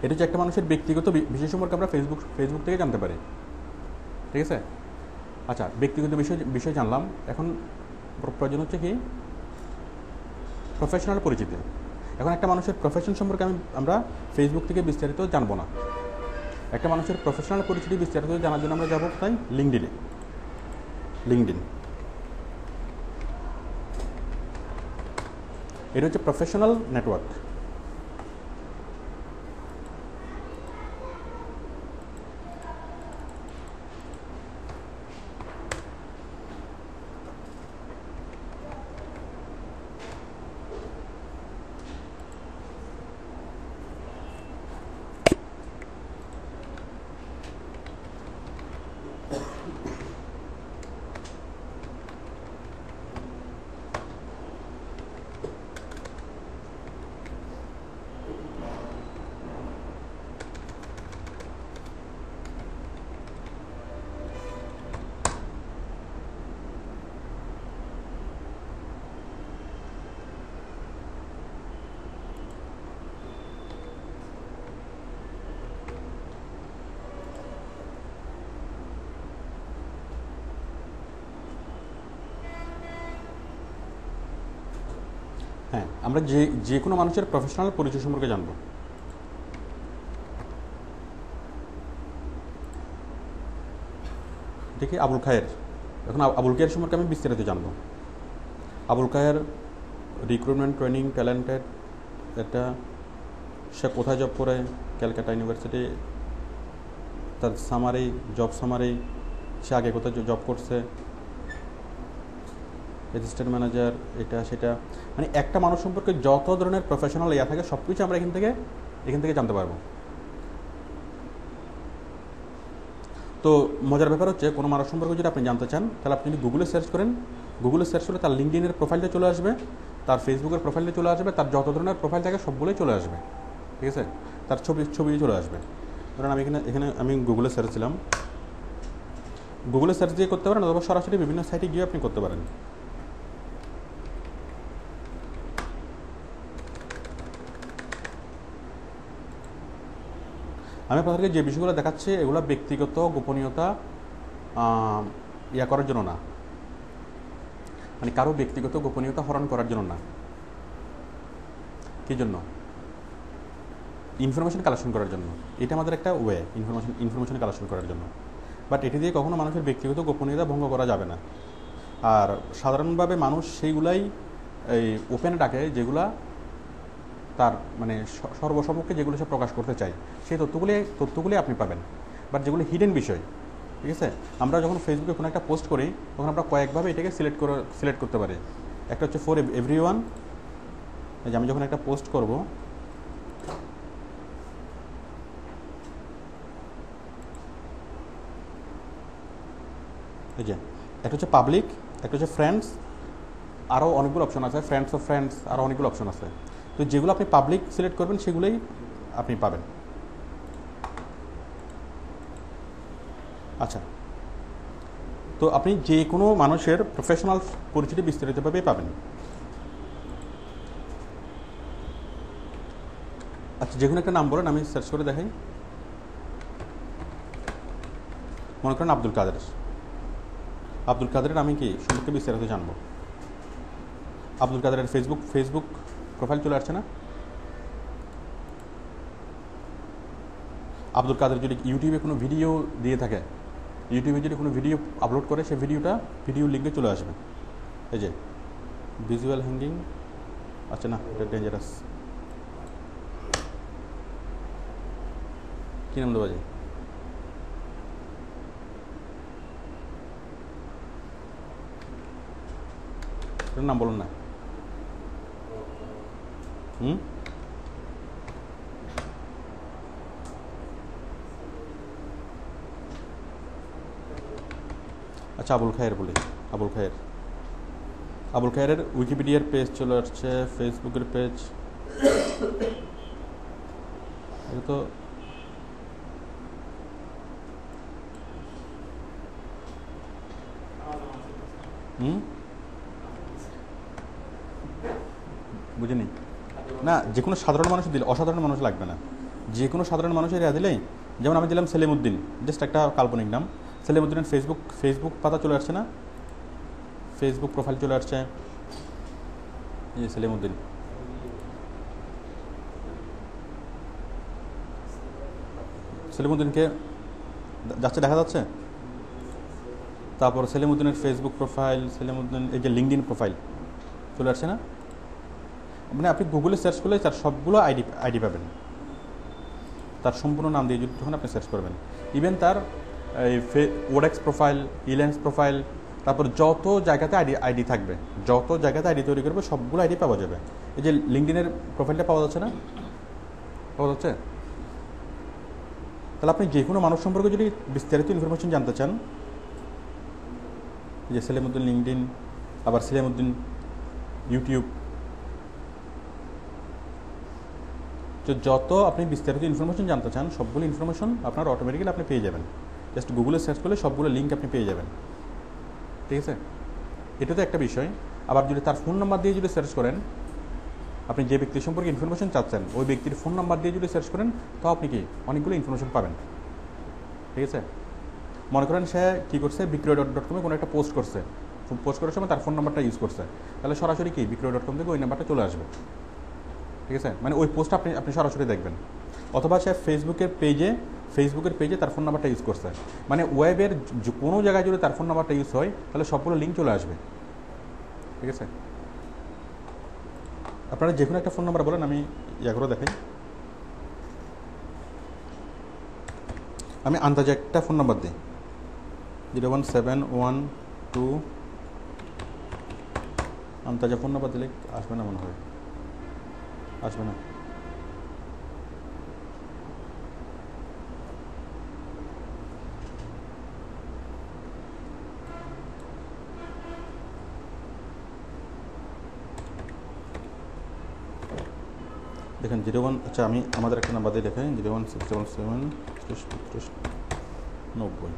এটা হচ্ছে একটা মানুষের ব্যক্তিগত বিষয় সম্পর্কে আমরা ফেসবুক থেকে জানতে পারি, ঠিক আছে? আচ্ছা, ব্যক্তিগত বিষয় জানলাম। এখন প্রয়োজন হচ্ছে কি প্রফেশনাল পরিচিতি। এখন একটা মানুষের প্রফেশন সম্পর্কে আমরা ফেসবুক থেকে বিস্তারিত জানবো না। একটা মানুষের প্রফেশনাল পরিচিতি বিস্তারিত জানার জন্য আমরা যাবো তাই লিঙ্কডিন। এটা হচ্ছে প্রফেশনাল নেটওয়ার্ক। হ্যাঁ, আমরা যে কোনো মানুষের প্রফেশনাল পরিচয় সম্পর্কে জানবো। দেখি আবুল খায়ের। এখন আবুল খায়ের সম্পর্কে আমি বিস্তারিত জানবো। আবুল খায়ের রিক্রুটমেন্ট, ট্রেনিং, ট্যালেন্টেড, এটা সে কোথায় জব করে, ক্যালকাটা ইউনিভার্সিটি, তার জব সামারি, সে আগে কোথায় জব করছে, অ্যাসিস্ট্যান্ট ম্যানেজার, এটা সেটা, মানে একটা মানুষ সম্পর্কে যত ধরনের প্রফেশনাল ইয়া থাকে সব কিছু আমরা এখান থেকে জানতে পারবো। তো মজার ব্যাপার হচ্ছে কোনো মানুষ সম্পর্কে যদি আপনি জানতে চান তাহলে আপনি যদি গুগলে সার্চ করেন, গুগলে সার্চ করলে তার লিঙ্কডইনের প্রোফাইলটা চলে আসবে, তার ফেসবুকের প্রোফাইলটা চলে আসবে, তার যত ধরনের প্রোফাইল থাকে সবগুলোই চলে আসবে, ঠিক আছে, তার ছবি চলে আসবে। ধরুন আমি এখানে আমি গুগলে সার্চ দিলাম, গুগলে সার্চ দিয়ে করতে পারেন অথবা সরাসরি বিভিন্ন সাইটে গিয়ে আপনি করতে পারেন। আমি আপনাদেরকে যে বিষয়গুলো দেখাচ্ছি এগুলো ব্যক্তিগত গোপনীয়তা ইয়া করার জন্য না, মানে কারো ব্যক্তিগত গোপনীয়তা হরণ করার জন্য না। কী জন্য? ইনফরমেশন কালেকশন করার জন্য। এটা আমাদের একটা ওয়ে, ইনফরমেশন কালেকশন করার জন্য। বাট এটি দিয়ে কখনো মানুষের ব্যক্তিগত গোপনীয়তা ভঙ্গ করা যাবে না। আর সাধারণভাবে মানুষ সেইগুলাই এই ওপেনে ডাকে যেগুলা তার মানে সর্বসমক্ষে যেগুলো সে প্রকাশ করতে চায়, সেই তথ্যগুলি আপনি পাবেন। বাট যেগুলো হিডেন বিষয়, ঠিক আছে, আমরা যখন ফেসবুকে কোনো একটা পোস্ট করি তখন আমরা কয়েকভাবে এটাকে সিলেক্ট করতে পারি। একটা হচ্ছে ফর এভরিওয়ান, যে আমি যখন একটা পোস্ট করব, এই যে একটা হচ্ছে পাবলিক, একটা হচ্ছে ফ্রেন্ডস, আরও অনেকগুলো অপশন আছে, ফ্রেন্ডস অফ ফ্রেন্ডস, আরও অনেকগুলো অপশন আছে। তো যেগুলো আপনি পাবলিক সিলেক্ট করবেন সেগুলোই আপনি পাবেন। আচ্ছা, তো আপনি যে কোনো মানুষের প্রফেশনাল পরিচিতি বিস্তারিতভাবেই পাবেন। আচ্ছা, যে কোনো একটা নাম বলেন, আমি সার্চ করে দেখাই। মনে করেন আব্দুল কাদেরের আমি কি সম্পর্কে বিস্তারিত জানবো। আব্দুল কাদেরের ফেসবুক প্রোফাইল চলে আসছে না? আব্দুল কাদের যদি ইউটিউবে কোনো ভিডিও দিয়ে থাকে, ইউটিউবে যদি কোনো ভিডিও আপলোড করে, সেই ভিডিও লিঙ্কে চলে আসবে। এই যে ভিজুয়াল হ্যাঙ্গিং, আচ্ছা না, এটা ডেঞ্জারাস। কী নাম দেওয়া যায়? এটার নাম বলুন না। আচ্ছা, আবুল খায়েরের উইকিপিডিয়ার পেজ চলে আসছে, ফেসবুকের পেজ। এটা তো বুঝিনি না, যে কোনো সাধারণ মানুষ দিলে, অসাধারণ মানুষ লাগবে না, যে কোনো সাধারণ মানুষের দিলেই। যেমন আমি দিলাম সেলিমউদ্দিন, জাস্ট একটা কাল্পনিক নাম। সেলিমউদ্দিনের ফেসবুক পাতা চলে আসছে না, ফেসবুক প্রোফাইল চলে আসছে, এই যে সেলিমউদ্দিন। সেলিমউদ্দিনকে যাচ্ছে, দেখা যাচ্ছে। তারপর সেলিমউদ্দিনের ফেসবুক প্রোফাইল, সেলিমউদ্দিন, এই যে লিঙ্কডইন প্রোফাইল চলে আসছে না। মানে আপনি গুগলে সার্চ করলে তার সবগুলো আইডি পাবেন, তার সম্পূর্ণ নাম দিয়ে যখন আপনি সার্চ করবেন। ইভেন তার ওডেক্স প্রোফাইল, ইলেন্স প্রোফাইল, তারপর যত জায়গাতে আইডি থাকবে, যত জায়গাতে আইডি তৈরি করবে সবগুলো আইডি পাওয়া যাবে। এই যে লিঙ্কডইনের প্রোফাইলটা পাওয়া যাচ্ছে না, পাওয়া যাচ্ছে। তাহলে আপনি যে কোনো মানুষ সম্পর্কে যদি বিস্তারিত ইনফরমেশন জানতে চান, যে সেলিমউদ্দিন লিঙ্কডইন, আবার সেলিমউদ্দিন ইউটিউব, তো যত আপনি বিস্তারিত ইনফরমেশন জানতে চান সবগুলো ইনফরমেশন আপনার অটোমেটিক্যালি আপনি পেয়ে যাবেন। জাস্ট গুগলে সার্চ করলে সবগুলো লিঙ্ক আপনি পেয়ে যাবেন, ঠিক আছে। এটা তো একটা বিষয়। আবার যদি তার ফোন নাম্বার দিয়ে যদি সার্চ করেন, আপনি যে ব্যক্তির সম্পর্কে ইনফরমেশন চাচ্ছেন ওই ব্যক্তির ফোন নাম্বার দিয়ে যদি সার্চ করেন, তো আপনি কি অনেকগুলো ইনফরমেশন পাবেন, ঠিক আছে। মনে করেন সে কী করছে, বিক্রয়.com কোনো একটা পোস্ট করছে, পোস্ট করার সময় তার ফোন নাম্বারটা ইউজ করছে, তাহলে সরাসরি কি বিক্রয়.com থেকে ওই নাম্বারটা চলে আসবে, ঠিক আছে। মানে ওই পোস্টটা আপনি সরাসরি দেখবেন। অথবা সে ফেসবুকের পেজে তার ফোন নাম্বারটা ইউজ করছে, মানে ওয়েবের কোনো জায়গায় যদি তার ফোন নাম্বারটা ইউজ হয় তাহলে সবগুলো লিঙ্ক চলে আসবে, ঠিক আছে। আপনারা যে কোনো একটা ফোন নাম্বার বলেন, আমি করে দেখাই। আমি আন্দাজে একটা ফোন নাম্বার দিই, 01712 আন্তাজা ফোন নাম্বার দিলে আসবে না মনে হয়, আসবে না। দেখেন 01, আচ্ছা আমি আমাদের একটা নাম্বার দিয়ে দেখাই, 01677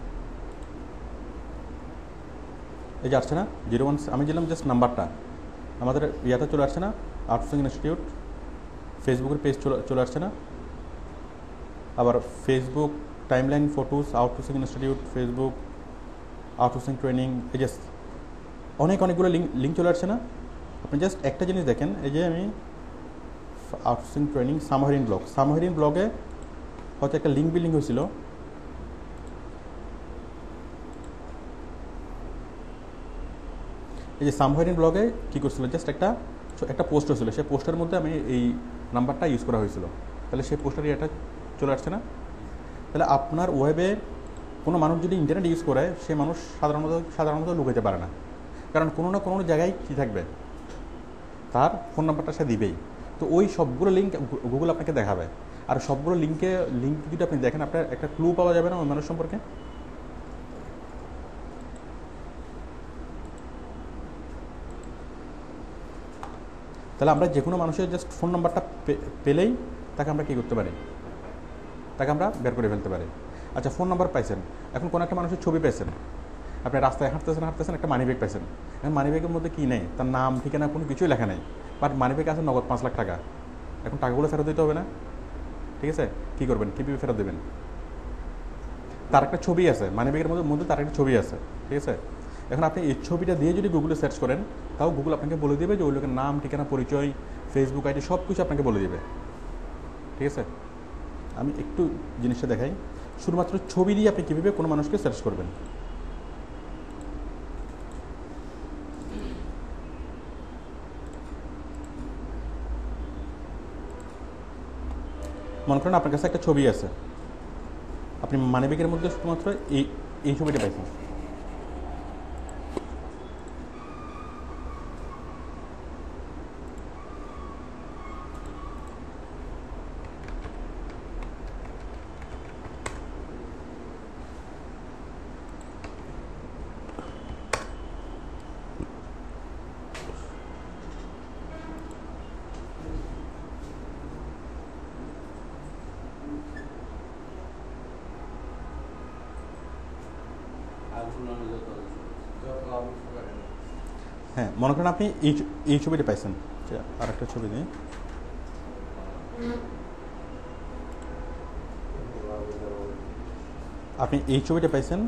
এই যে আসছে না 01, আমি দিলাম জাস্ট নাম্বারটা, আমাদের ইয়াতে চলে আসছে না, আউটসোর্সিং ইনস্টিটিউট ফেসবুকের পেজ চলে আসছে না, আবার Facebook timeline photos outsourcing institute Facebook outsourcing training, এই যে অনেকগুলো লিঙ্ক চলে আসছে না। আপনি জাস্ট একটা জিনিস দেখেন, এই যে আমি আউটসোর্সিং ট্রেনিং সামহারিন ব্লগে হয়তো একটা লিঙ্ক বিল্ডিং হয়েছিল, এই যে সামহারিন ব্লগে কী করছিল, জাস্ট একটা পোস্ট হয়েছিল, সেই পোস্টের মধ্যে আমি এই নাম্বারটা ইউজ করা হয়েছিল, তাহলে সেই পোস্টারই এটা চলে আসছে না। তাহলে আপনার ওয়েবে কোনো মানুষ যদি ইন্টারনেট ইউজ করে, সে মানুষ সাধারণত লুকাইতে পারে না, কারণ কোনো না কোনো জায়গায় কী থাকবে, তার ফোন নাম্বারটা সে দিবেই। তো ওই সবগুলো লিঙ্ক গুগল আপনাকে দেখাবে, আর সবগুলো লিঙ্ক যদি আপনি দেখেন, আপনার একটা ক্লু পাওয়া যাবে না ওই মানুষ সম্পর্কে। তাহলে আমরা যে কোনো মানুষের জাস্ট ফোন নাম্বারটা পেলেই তাকে আমরা কী করতে পারি, তাকে আমরা বের করে ফেলতে পারি। আচ্ছা ফোন নাম্বার পাইছেন, এখন কোনো একটা মানুষের ছবি পেয়েছেন, আপনি রাস্তায় হাঁটতেছেন একটা মানি ব্যাগ পাইছেন, এখন মানি ব্যাগের মধ্যে কী নেই, তার নাম ঠিকানা কোনো কিছুই লেখা নেই, বাট মানি ব্যাগে আছে নগদ 5 লাখ টাকা, এখন টাকাগুলো ফেরত দিতে হবে না? ঠিক আছে, কী করবেন, কীভাবে ফেরত দেবেন? তার একটা ছবি আছে, মানি ব্যাগের মধ্যে তার একটা ছবি আছে, ঠিক আছে। এখন আপনি এই ছবিটা দিয়ে যদি গুগলে সার্চ করেন, তাও গুগল আপনাকে বলে দেবে যে ওই লোকের নাম ঠিকানা পরিচয় ফেসবুক আইডি সব কিছু আপনাকে বলে দেবে, ঠিক আছে। আমি একটু জিনিসটা দেখাই, শুধুমাত্র ছবি দিয়ে আপনি কীভাবে কোনো মানুষকে সার্চ করবেন। মনে করেন আপনার কাছে একটা ছবি আছে, আপনি মানিব্যাগের মধ্যে শুধুমাত্র এই ছবিটা পাইছেন, হ্যাঁ মনে করেন আপনি এই ছবিটা পাইছেন, আর একটা ছবি নিয়ে আপনি এই ছবিটা পাইছেন,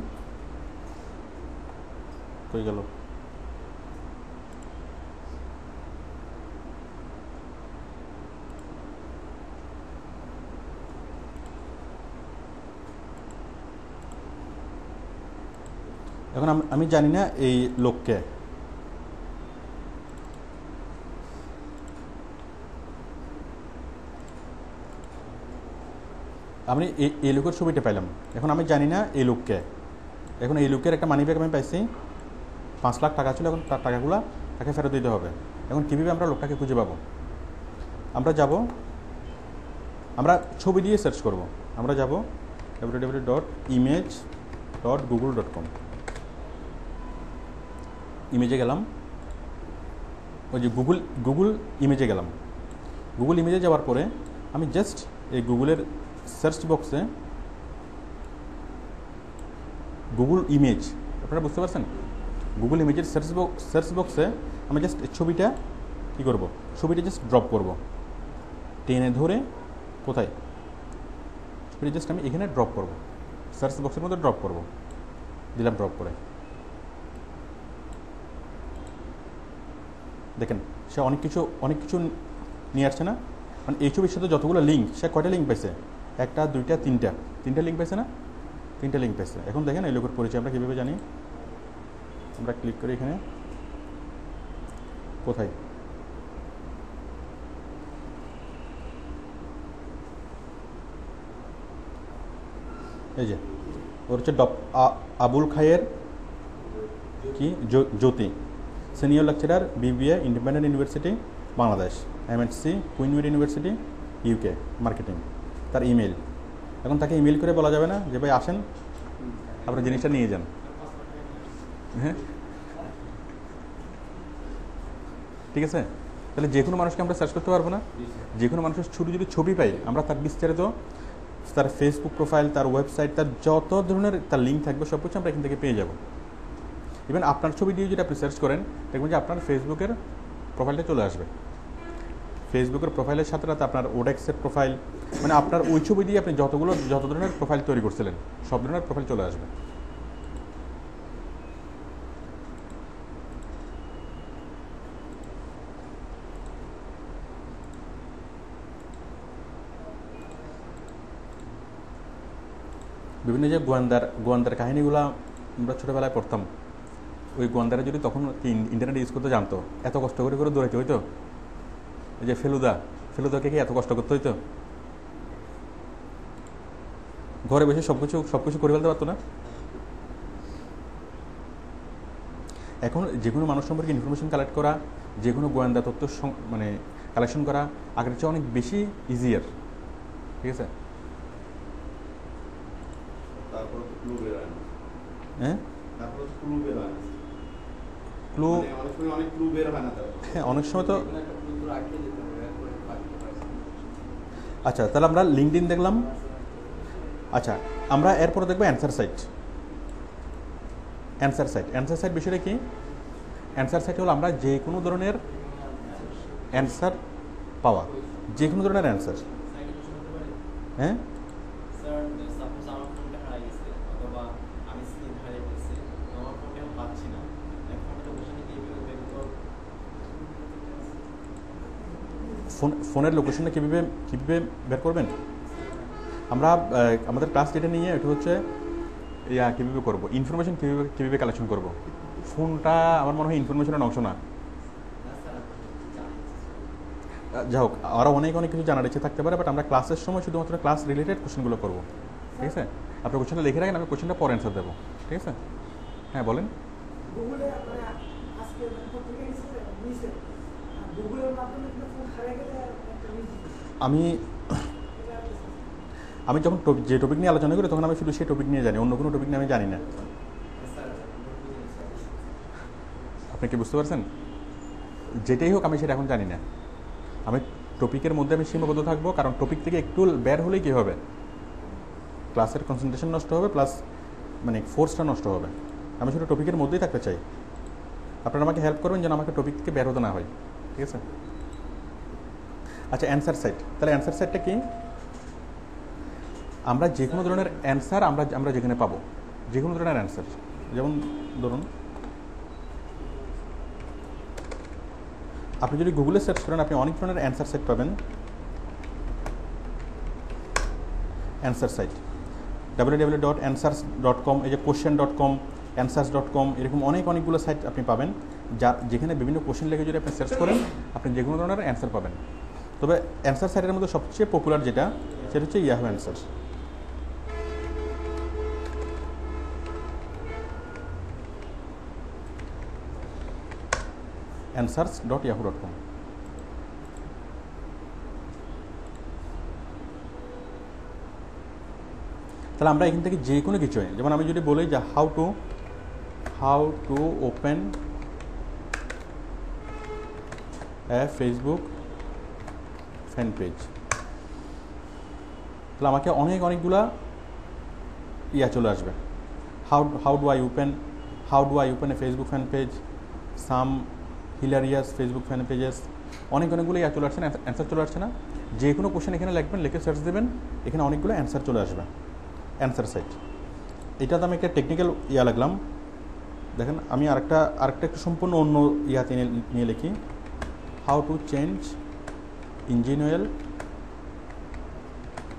কই গেল, এখন আমি জানি না এই লোককে, আমি এই লোকের ছবিটা পাইলাম, এখন আমি জানি না এই লোককে, এখন এই লোকের একটা মানি ব্যাগ আমি পাইছি, 5 লাখ টাকা ছিল, এখন তার টাকাগুলো তাকে ফেরত দিতে হবে। এখন কীভাবে আমরা লোকটাকে খুঁজে পাবো? আমরা ছবি দিয়ে সার্চ করব, আমরা যাব www.image.google.com, ইমেজে গেলাম, ওই যে গুগল ইমেজে গেলাম, গুগল ইমেজে যাওয়ার পরে আমি জাস্ট এই গুগলের সার্চ বক্সে গুগল ইমেজ, আপনারা বুঝতে পারছেন, গুগল ইমেজের সার্চ বক্সে আমি জাস্ট ছবিটা কী করব, ছবিটা জাস্ট ড্রপ করব, টেনে ধরে কোথায়, ছবিটা জাস্ট আমি এখানে ড্রপ করব, সার্চ বক্সের মধ্যে ড্রপ করব, দিলাম ড্রপ করে, দেখেন সে অনেক কিছু নিয়ে আসছে না। মানে এই ছবির সাথে যতগুলো লিঙ্ক, সে কয়টা লিঙ্ক পাইছে, 1 2 3টা লিঙ্ক পাইছে না, 3টা লিঙ্ক পাইছে। এখন দেখেন এই লোকের পরিচয় আমরা কীভাবে জানি, আমরা ক্লিক করি এখানে, কোথায়, এই যে ওর হচ্ছে আবুল খায়ের কি Jyoti, senior lecturer, BBA, independent university Bangladesh, MSc Queenwood university UK marketing. তার ইমেল, এখন তাকে ইমেল করে বলা যাবে না যে ভাই আসেন আপনার জিনিসটা নিয়ে যান। হ্যাঁ, ঠিক আছে। তাহলে যে কোনো মানুষকে আমরা সার্চ করতে পারবো না? যে কোনো মানুষের ছোটো যদি ছবি পাই আমরা তার বিস্তারিত, তার ফেসবুক প্রোফাইল, তার ওয়েবসাইট, তার যত ধরনের তার লিঙ্ক থাকবে সব কিছু আমরা এখান থেকে পেয়ে যাব। ইভেন আপনার ছবি দিয়ে যদি আপনি সার্চ করেন দেখবেন যে আপনার ফেসবুকের প্রোফাইলটা চলে আসবে। ফেসবুকের প্রোফাইলের সাথে সাথে আপনার ওডেক্সের প্রোফাইল, মানে আপনার ওই ছবি দিয়ে আপনি যত ধরনের প্রোফাইল তৈরি করছিলেন সব ধরনের প্রোফাইল চলে আসবে। বিভিন্ন যে গোয়েন্দার কাহিনীগুলো আমরা ছোটোবেলায় পড়তাম, ওই গোয়েন্দারা যদি তখন ইন্টারনেট ইউজ করতে জানতো এত কষ্ট করে দৌড়াইতে হইতো? এই যে ফেলুদাকে কি এত কষ্ট করতে হইতো? ঘরে বসে সবকিছু করে ফেলতে পারতো না? এখন যে কোনো মানুষ সম্পর্কে ইনফরমেশন কালেক্ট করা, যে কোনো গোয়েন্দা তথ্য মানে কালেকশন করা আগের চেয়ে অনেক বেশি ইজিয়ার। ঠিক আছে। হ্যাঁ, অনেক সময় তো। আচ্ছা, তাহলে আমরা লিঙ্কডইন দেখলাম। আচ্ছা, আমরা এরপরে দেখবো অ্যান্সার সাইট বিষয়টা কি? অ্যান্সার সাইট হলো আমরা যে কোনো ধরনের অ্যান্সার পাওয়া, যে কোনো ধরনের অ্যান্সার। হ্যাঁ, ফোনের লোকেশনটা কীভাবে বের করবেন? আমরা আমাদের ক্লাস যেটা নিয়ে এটা হচ্ছে কীভাবে করবো, ইনফরমেশন কীভাবে কালেকশন করবো। ফোনটা আমার মনে হয় ইনফরমেশনের অংশ না। যাই হোক, আরও অনেক কিছু জানার ইচ্ছে থাকতে পারে, বাট আমরা ক্লাসের সময় শুধুমাত্র ক্লাস রিলেটেড কোশ্চেনগুলো করবো। ঠিক আছে, আপনি কোশ্চেনটা লিখে রাখেন, আমি কোশ্চেনটা পরে অ্যান্সার দেবো। ঠিক আছে, হ্যাঁ বলেন। আমি যখন যে টপিক নিয়ে আলোচনা করি তখন আমি শুধু সেই টপিক নিয়ে জানি, অন্য কোনো টপিক নিয়ে আমি জানি না। আপনি কি বুঝতে পারছেন? যেটাই হোক আমি সেটা এখন জানি না। আমি টপিকের মধ্যে আমি সীমাবদ্ধ থাকবো, কারণ টপিক থেকে একটু বের হলেই কী হবে, ক্লাসের কনসেন্ট্রেশন নষ্ট হবে, প্লাস মানে ফোর্সটা নষ্ট হবে। আমি শুধু টপিকের মধ্যেই থাকতে চাই। আপনারা আমাকে হেল্প করবেন যেন আমাকে টপিক থেকে বের হতে না হয়। ঠিক আছে। আচ্ছা, অ্যান্সার সাইট। তাহলে অ্যান্সার সাইটটা কি? আমরা যে কোনো ধরনের অ্যান্সার আমরা যেখানে পাবো, যে কোনো ধরনের অ্যান্সার, যেমন ধরুন আপনি যদি গুগলে সার্চ করেন আপনি অনেক ধরনের অ্যান্সার সাইট পাবেন। অ্যান্সার সাইট www.answers.com, এই যে question.com, answers.com, এরকম অনেকগুলো সাইট আপনি পাবেন, যেখানে বিভিন্ন কোশ্চেন লিখে যদি আপনি সার্চ করেন আপনি যে কোনো ধরনের অ্যান্সার পাবেন। তবে অ্যান্সার সাইটের মধ্যে সবচেয়ে পপুলার যেটা, সেটা হচ্ছে ইয়াহু অ্যান্সার। answers.yahoo.com। তাহলে আমরা এখান থেকে যে কোনো কিছু, যেমন আমি যদি বলি যে how to open A Facebook fan page, তাহলে আমাকে অনেকগুলা চলে আসবে। How do I open A Facebook fan page, some hilarious Facebook fan pages, অনেকগুলো চলে আসছে না, অ্যান্সার চলে আসছে না। যে কোনো কোশ্চেন এখানে লিখবেন, লিখে সার্চ দেবেন, এখানে অনেকগুলো অ্যান্সার চলে আসবে। অ্যান্সার সাইট, এটাতে আমি একটা টেকনিক্যাল লাগলাম। দেখেন, আমি আরেকটা একটু সম্পূর্ণ অন্য ইয়াতে নিয়ে লিখি, how to change engine oil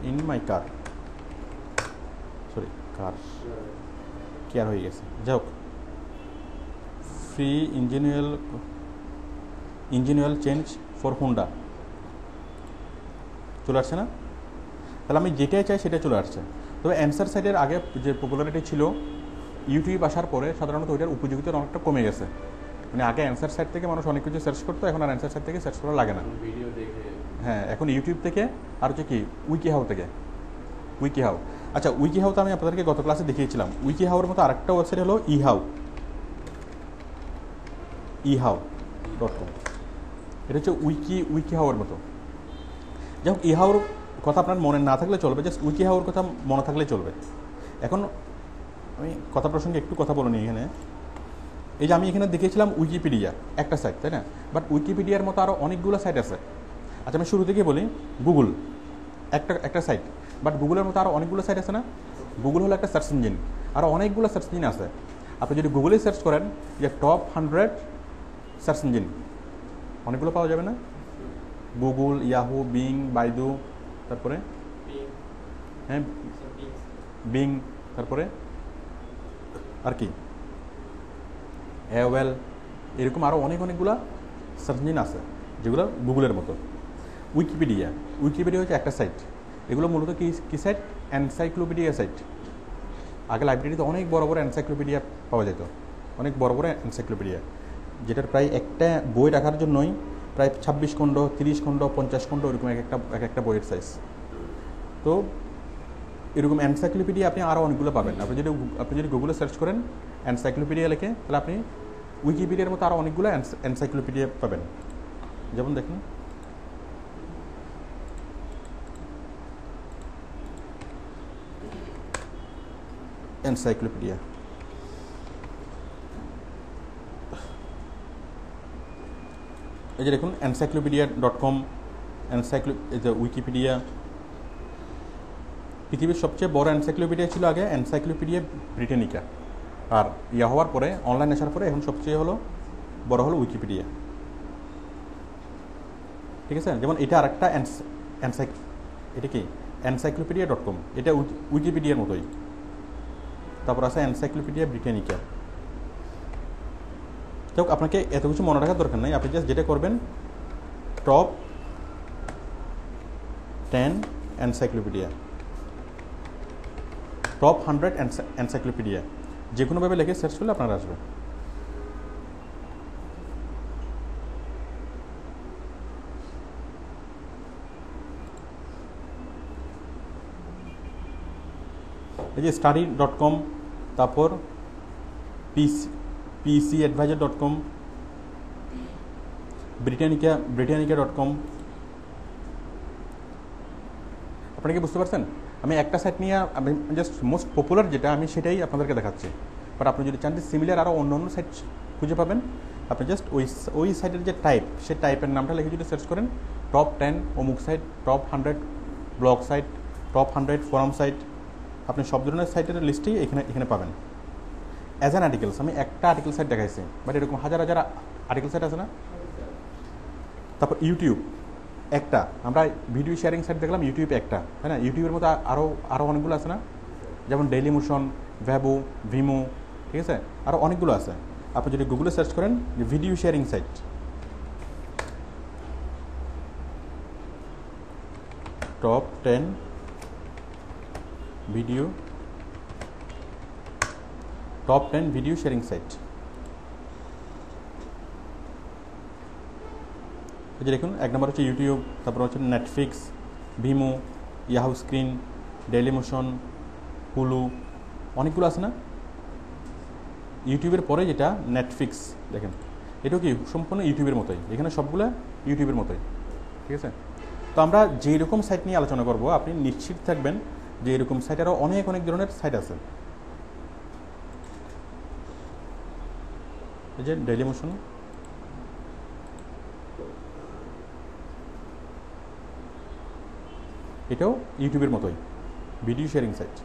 in my car, care হয়ে গেছে, যাই হোক, free engine oil change for Honda, চলে আসছে না? তাহলে আমি যেটাই চাই সেটা চলে আসছে। তবে অ্যান্সার সাইটের আগে যে পপুলারিটি ছিল, ইউটিউব আসার পরে সাধারণত ওইটার উপযোগিতা অনেকটা কমে গেছে। মানে আগে অ্যান্সার সাইট থেকে মানুষ অনেক কিছু সার্চ করতো, এখন আর অ্যান্সার সাইট থেকে সার্চ করা লাগে না। ভিডিও দেখে হ্যাঁ, এখন ইউটিউব থেকে আর হচ্ছে কি উইকিহাউ থেকে। উইকিহাউ, আচ্ছা উইকিহাউ তো আমি আপনাদেরকে গত ক্লাসে দেখিয়েছিলাম। উইকিহাউর মতো আরেকটা ওয়েবসাইট হলো ইহাউ, ইহাউ.com। এটা হচ্ছে উইকিহাউর মতো। যাই হোক, ইহাউর কথা আপনার মনে না থাকলে চলবে, জাস্ট উইকিহাউর কথা মনে থাকলে চলবে। এখন আমি কথা প্রসঙ্গে একটু কথা বলে নিই এখানে। এই যে আমি এখানে দেখিয়েছিলাম উইকিপিডিয়া একটা সাইট, তাই না? বাট উইকিপিডিয়ার মতো আরও অনেকগুলো সাইট আছে। আচ্ছা আমি শুরু থেকে বলি, গুগল একটা সাইট, বাট গুগলের মতো আরও অনেকগুলো সাইট আছে না? গুগল হলো একটা সার্চ ইঞ্জিন, আরও অনেকগুলো সার্চ ইঞ্জিন আছে। আপনি যদি গুগলে সার্চ করেন যে টপ 100 সার্চ ইঞ্জিন, অনেকগুলো পাওয়া যাবে না? গুগল, ইয়াহু, বিং, বাইদু, তারপরে হ্যাঁ বিং, তারপরে আর কি এওয়েল, এরকম আরও অনেকগুলো সার্চ ইঞ্জিন আছে যেগুলো গুগলের মতো। উইকিপিডিয়া হচ্ছে একটা সাইট। এগুলো মূলত কি সাইট? Encyclopedia site. আগে লাইব্রেরিতে অনেক বড় বড় এনসাইক্লোপিডিয়া পাওয়া যেত, অনেক বড় বড় এনসাইক্লোপিডিয়া, যেটার প্রায় একটা বই রাখার জন্যই প্রায় 26 খণ্ড, 30 খণ্ড, 50 খণ্ড, এরকম এক একটা বইয়ের সাইজ। তো এরকম এনসাইক্লোপিডিয়া আপনি আরও অনেকগুলো পাবেন। আপনি যদি গুগলে সার্চ করেন এনসাইক্লোপিডিয়া লেখে, তাহলে আপনি উইকিপিডিয়ার মতো আরও অনেকগুলো এনসাইক্লোপিডিয়া পাবেন। যেমন দেখুন, এনসাইক্লোপিডিয়া, এই যে দেখুন encyclopedia.com, উইকিপিডিয়া। পৃথিবীর সবচেয়ে বড় এনসাইক্লোপিডিয়া ছিল আগে এনসাইক্লোপিডিয়া ব্রিটানিকা, আর ইয়া হওয়ার পরে, অনলাইন আসার পরে এখন সবচেয়ে বড় হলো উইকিপিডিয়া। ঠিক আছে, যেমন এটা আর একটা এটা কি encyclopedia.com, এটা উইকিপিডিয়ার মতোই। তারপর আছে এনসাইক্লোপিডিয়া ব্রিটানিকা। যাই হোক, আপনাকে এত কিছু মনে রাখার দরকার নেই। আপনি জাস্ট যেটা করবেন, টপ 10 এনসাইক্লোপিডিয়া, টপ 100 এনসাইক্লোপিডিয়া, যে কোনোভাবে লিখে সার্চ করলে আপনারা আসবে। এই যে study.com, তারপর pcadvisor.com, britannica.com। আপনারা কি বুঝতে পারছেন? আমি একটা সাইট নিয়ে, আমি জাস্ট মোস্ট পপুলার যেটা আমি সেটাই আপনাদেরকে দেখাচ্ছি। বাট আপনি যদি চান যে সিমিলার আরও অন্য সাইট খুঁজে পাবেন, আপনি জাস্ট ওই সাইটের যে টাইপ, সেই টাইপের নামটা লিখে যদি সার্চ করেন, টপ 10 অমুক site, top 100 blog site, top 100 forum site, আপনি সব ধরনের সাইটের লিস্টেই এখানে পাবেন। অ্যাজ অ্যান আর্টিকেলস আমি একটা আর্টিকেল সাইট দেখাইছি, বাট এরকম হাজার হাজার আর্টিকেল সাইট আছে না? তারপর ইউটিউব একটা, আমরা ভিডিও শেয়ারিং সাইট দেখলাম, ইউটিউব একটা, তাই না? ইউটিউবের মতো আরও অনেকগুলো আছে না? যেমন ডেইলি মোশন, ভ্যাবো, ভিমো, ঠিক আছে, আরও অনেকগুলো আছে। আপনি যদি গুগলে সার্চ করেন যে video sharing site, top 10 video sharing site, এই যে দেখুন, এক নম্বর হচ্ছে ইউটিউব, তারপর হচ্ছে Netflix, Vimeo, Yahoo screen, Dailymotion, Hulu, অনেকগুলো আছে না? ইউটিউবের পরে যেটা নেটফ্লিক্স, দেখেন এটাও কি সম্পূর্ণ ইউটিউবের মতোই, এখানে সবগুলো ইউটিউবের মতোই। ঠিক আছে, তো আমরা যেই রকম সাইট নিয়ে আলোচনা করব, আপনি নিশ্চিত থাকবেন যে এরকম সাইট আরও অনেক ধরনের সাইট আছে। এই যে ডেইলি মোশন, এটাও ইউটিউবের মতোই ভিডিও শেয়ারিং সাইট।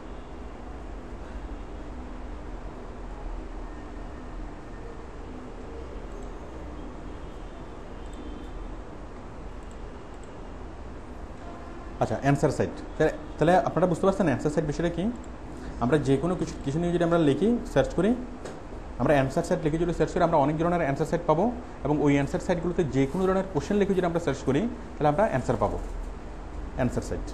আচ্ছা, অ্যান্সার সাইট, তাহলে আপনারা বুঝতে পারছেন অ্যান্সার সাইট বিষয়টা কি? আমরা যে কোনো কিছু নিয়ে যদি আমরা লিখি, সার্চ করি, আমরা অ্যান্সার সাইট লিখে যদি সার্চ করি, আমরা অনেক ধরনের অ্যান্সার সাইট পাবো, এবং ওই অ্যান্সার সাইটগুলোতে যে কোনো ধরনের কোশ্চেন লিখে যদি আমরা সার্চ করি, তাহলে আমরা অ্যান্সার পাবো। অ্যান্সার সাইট,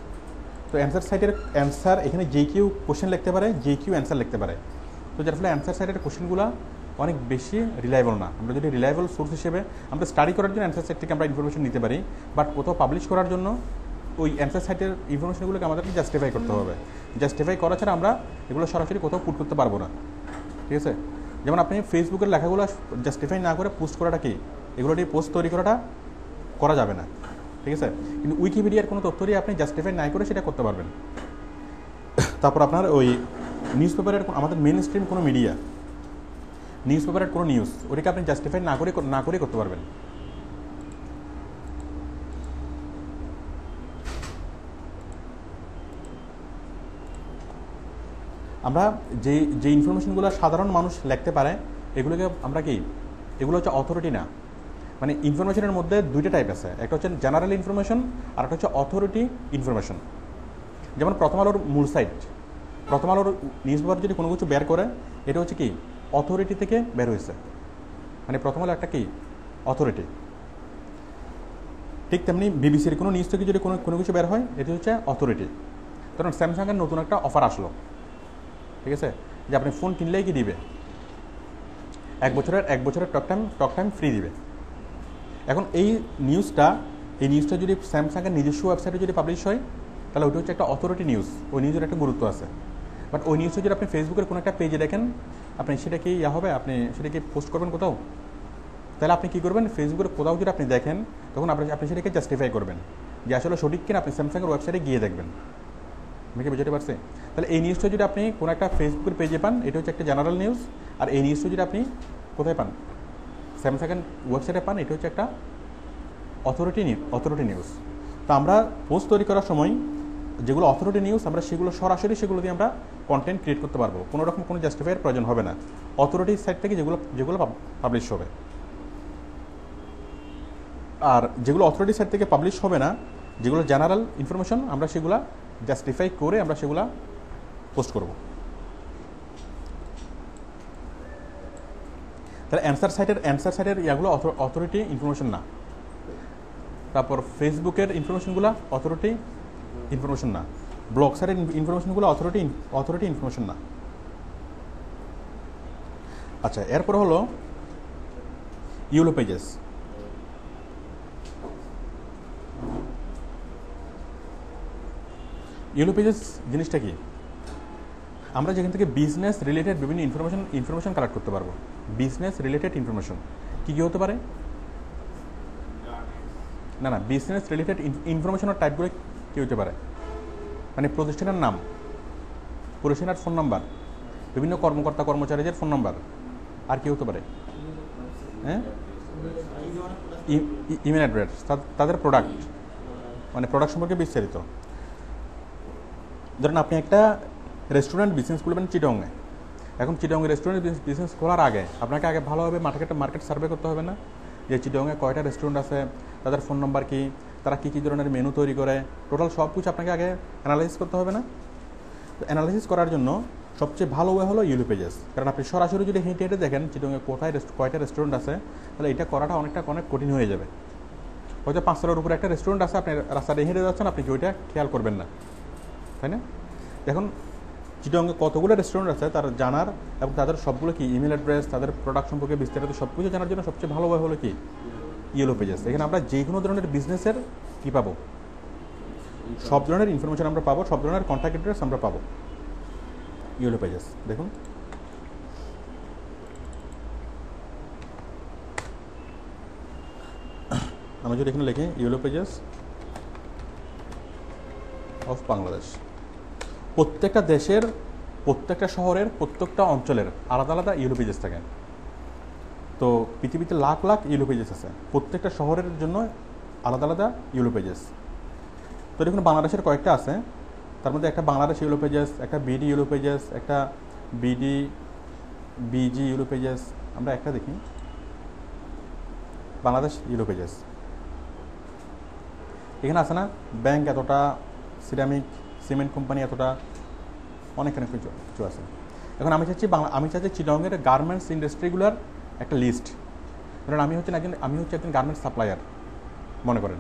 তো অ্যান্সার সাইটের অ্যান্সার, এখানে যে কেউ কোশ্চেন লিখতে পারে, যে কেউ অ্যান্সার লিখতে পারে। তো যার ফলে অ্যান্সার সাইটের কোশ্চেনগুলো অনেক বেশি রিলায়েবল না। আমরা যদি রিলায়েবল সোর্স হিসেবে আমরা স্টাডি করার জন্য অ্যান্সার সাইট থেকে আমরা ইনফরমেশন নিতে পারি, বাট কোথাও পাবলিশ করার জন্য ওই অ্যান্সার সাইটের ইনফরমেশনগুলোকে আমাদেরকে জাস্টিফাই করতে হবে। জাস্টিফাই করা ছাড়া আমরা এগুলো সরাসরি কোথাও পুট করতে পারবো না, ঠিক আছে? যেমন আপনি ফেসবুকের লেখাগুলো জাস্টিফাই না করে পোস্ট করাটা কি, এগুলো দিয়ে পোস্ট তৈরি করাটা করা যাবে না, ঠিক আছে? কিন্তু উইকিপিডিয়ার কোনো তথ্য দিয়ে আপনি জাস্টিফাই না করে সেটা করতে পারবেন। তারপর আপনার ওই নিউজ পেপারের আমাদের মেন স্ট্রিম কোনো মিডিয়া, নিউজ পেপারের কোনো নিউজ, ওটাকে আপনি জাস্টিফাই না করে করতে পারবেন। আমরা যে ইনফরমেশনগুলো সাধারণ মানুষ লিখতে পারে এগুলোকে আমরা কি, এগুলো হচ্ছে অথরিটি না। মানে ইনফরমেশনের মধ্যে দুইটা টাইপ আছে, একটা হচ্ছে জেনারেল ইনফরমেশন আর একটা হচ্ছে অথরিটি ইনফরমেশন। যেমন প্রথম আলোর মূল সাইট, প্রথম আলোর নিউজ পেপার যদি কোনো কিছু বের করে এটা হচ্ছে কি অথরিটি থেকে বের হয়েছে, মানে প্রথম আলো একটা কি অথরিটি। ঠিক তেমনি বিবিসির কোনো নিউজ থেকে যদি কোনো কিছু বের হয় এটা হচ্ছে অথরিটি। কারণ স্যামসাংয়ের নতুন একটা অফার আসলো, ঠিক আছে, যে আপনি ফোন কিনলেই কি দিবে, এক বছরের টক টাইম ফ্রি দিবে। এখন এই নিউজটা যদি স্যামসাংয়ের নিজস্ব ওয়েবসাইটে যদি পাবলিশ হয় তাহলে ওটা হচ্ছে একটা অথরিটি নিউজ, ওই নিউজের একটা গুরুত্ব আছে। বাট ওই নিউজটা যদি আপনি ফেসবুকের কোনো একটা পেজে দেখেন, আপনি সেটা কি হবে, আপনি সেটাকে পোস্ট করবেন কোথাও, তাহলে আপনি কী করবেন, ফেসবুকের কোথাও যদি আপনি দেখেন তখন আপনি সেটাকে জাস্টিফাই করবেন যে আসলে সঠিক কিনা, আপনি স্যামসাংয়ের ওয়েবসাইটে গিয়ে দেখবেন। আমি কি বুঝতে পারছি? তাহলে এই নিউজটা যদি আপনি কোনো একটা ফেসবুকের পেজে পান এটা হচ্ছে একটা জেনারেল নিউজ, আর এই নিউজটা যদি আপনি কোথায় পান, স্যামসাংয়ের ওয়েবসাইটে পান, এটা হচ্ছে একটা অথরিটি নিউজ। তো আমরা পোস্ট তৈরি করার সময় যেগুলো অথরিটি নিউজ আমরা সেগুলো সরাসরি সেগুলো দিয়ে আমরা কন্টেন্ট ক্রিয়েট করতে পারবো, কোনো রকম কোনো জাস্টিফাইয়ের প্রয়োজন হবে না, অথরিটি সাইট থেকে যেগুলো পাবলিশ হবে। আর যেগুলো অথরিটি সাইট থেকে পাবলিশ হবে না, যেগুলো জেনারেল ইনফরমেশন, আমরা সেগুলো জাস্টিফাই করে আমরা সেগুলো পোস্ট করব। তাহলে অ্যান্সার সাইটের ইয়াগুলো অথরিটি ইনফরমেশন না। তারপর ফেসবুকের ইনফরমেশনগুলো অথরিটি ইনফরমেশন না, ব্লগ সাইটের ইনফরমেশনগুলো অথরিটি ইনফরমেশন না। আচ্ছা, এরপর হলো ইউলো পেজেস। ইউলো পেজেস জিনিসটা কি, আমরা যেখান থেকে বিজনেস রিলেটেড বিভিন্ন ইনফরমেশন কালেক্ট করতে পারবো। বিজনেস রিলেটেড ইনফরমেশন কী হতে পারে, না বিজনেস রিলেটেড ইনফরমেশনের টাইপগুলো কী হতে পারে, মানে প্রতিষ্ঠানের নাম, প্রতিষ্ঠানের ফোন নাম্বার, বিভিন্ন কর্মকর্তা কর্মচারীদের ফোন নাম্বার, আর কি হতে পারে, হ্যাঁ, ইমেল অ্যাড্রেস, তাদের প্রোডাক্ট, মানে প্রোডাক্ট সম্পর্কে বিস্তারিত। ধরেন আপনি একটা রেস্টুরেন্ট বিজনেস করবেন চিটংয়ে, এখন চিটংয়ে রেস্টুরেন্ট বিজনেস খোলার আগে আপনাকে আগে ভালোভাবে মার্কেট সার্ভে করতে হবে না, যে চিটংয়ে কয়টা রেস্টুরেন্ট আছে, তাদের ফোন নাম্বার কি, তারা কী ধরনের মেনু তৈরি করে, টোটাল সব কিছু আপনাকে আগে অ্যানালাইসিস করতে হবে না? তো অ্যানালাইসিস করার জন্য সবচেয়ে ভালো ওয়ে হলো ইউলো পেজেস। কারণ আপনি সরাসরি যদি হেঁটে দেখেন চিটংয়ে কয়টা রেস্টুরেন্ট আছে, তাহলে এটা করাটা অনেক কঠিন হয়ে যাবে। হয়তো 5টার উপরে একটা রেস্টুরেন্ট আছে, আপনি রাস্তাটা হেঁটে যাচ্ছেন, আপনি কি ওইটা খেয়াল করবেন না, তাই না? এখন চিটংয়ে কতগুলো রেস্টুরেন্ট আছে তার জানার এবং তাদের সবগুলো কি ইমেল অ্যাড্রেস, তাদের প্রোডাক্ট সম্পর্কে বিস্তারিত সব কিছু জানার জন্য সবচেয়ে ভালো ওয়ে হলো কি ইয়েলো পেজেস। এখানে আমরা যে কোনো ধরনের বিজনেসের কী পাবো, সব ধরনের ইনফরমেশন আমরা পাবো, সব ধরনের কন্ট্যাক্ট অ্যাড্রেস আমরা পাবো ইয়েলো পেজেস। দেখুন, আমি যদি এখানে লিখি ইয়েলো পেজেস অফ বাংলাদেশ, প্রত্যেকটা দেশের, প্রত্যেকটা শহরের, প্রত্যেকটা অঞ্চলের আলাদা আলাদা ইয়েলো পেজেস থাকে। তো পৃথিবীতে লাখ লাখ ইয়েলো পেজেস আছে, প্রত্যেকটা শহরের জন্য আলাদা আলাদা ইয়েলো পেজেস। তো দেখুন বাংলাদেশের কয়েকটা আছে, তার মধ্যে একটা বাংলাদেশ ইয়েলো পেজেস, একটা বিডি ইয়েলো পেজেস, একটা বিজি ইয়েলো পেজেস। আমরা একটা দেখি বাংলাদেশ ইয়েলো পেজেস, এখানে আছে না, ব্যাংক এতটা, সিমেন্ট কোম্পানি এতটা, অনেকখানে কিছু আছে। এখন আমি চাচ্ছি চিটংয়ের গার্মেন্টস ইন্ডাস্ট্রিগুলোর একটা লিস্ট। ধরুন আমি হচ্ছে একজন গার্মেন্টস সাপ্লায়ার মনে করেন।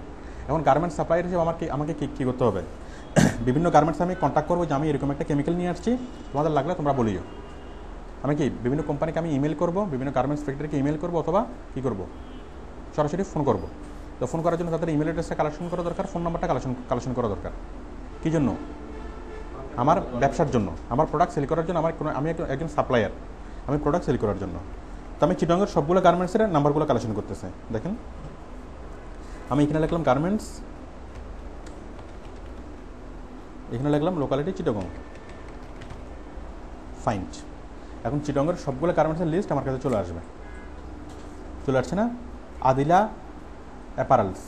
এখন গার্মেন্টস সাপ্লায়ার হিসেবে আমাকে কী করতে হবে, বিভিন্ন গার্মেন্টস আমি কন্ট্যাক্ট করবো যে আমি এরকম একটা কেমিক্যাল নিয়ে আসছি, তোমাদের লাগলে তোমরা বলিও। আমি কি বিভিন্ন কোম্পানিকে আমি ইমেল করব, বিভিন্ন গার্মেন্টস ফ্যাক্টরিকে ইমেল করব, অথবা কী করব, সরাসরি ফোন করব। তো ফোন করার জন্য তাদের ইমেল অ্যাড্রেসটা কালেকশন করা দরকার, ফোন নাম্বারটা কালেকশন করা দরকার। কী জন্য? আমার ব্যবসার জন্য, আমার প্রোডাক্ট সেল করার জন্য, আমি একজন সাপ্লায়ার, আমি প্রোডাক্ট সেল করার জন্য। তো আমি চিটাগংয়ের সবগুলো গার্মেন্টসের নাম্বারগুলো কালেকশন করতেছে। দেখেন আমি এখানে লিখলাম গার্মেন্টস, এখানে লিখলাম লোকালিটি চিটাগং, ফাইন্ড। এখন চিটাগংয়ের সবগুলো গার্মেন্টসের লিস্ট আমার কাছে চলে আসবে, চলে আসছে না? আদিলা অ্যাপারেলস,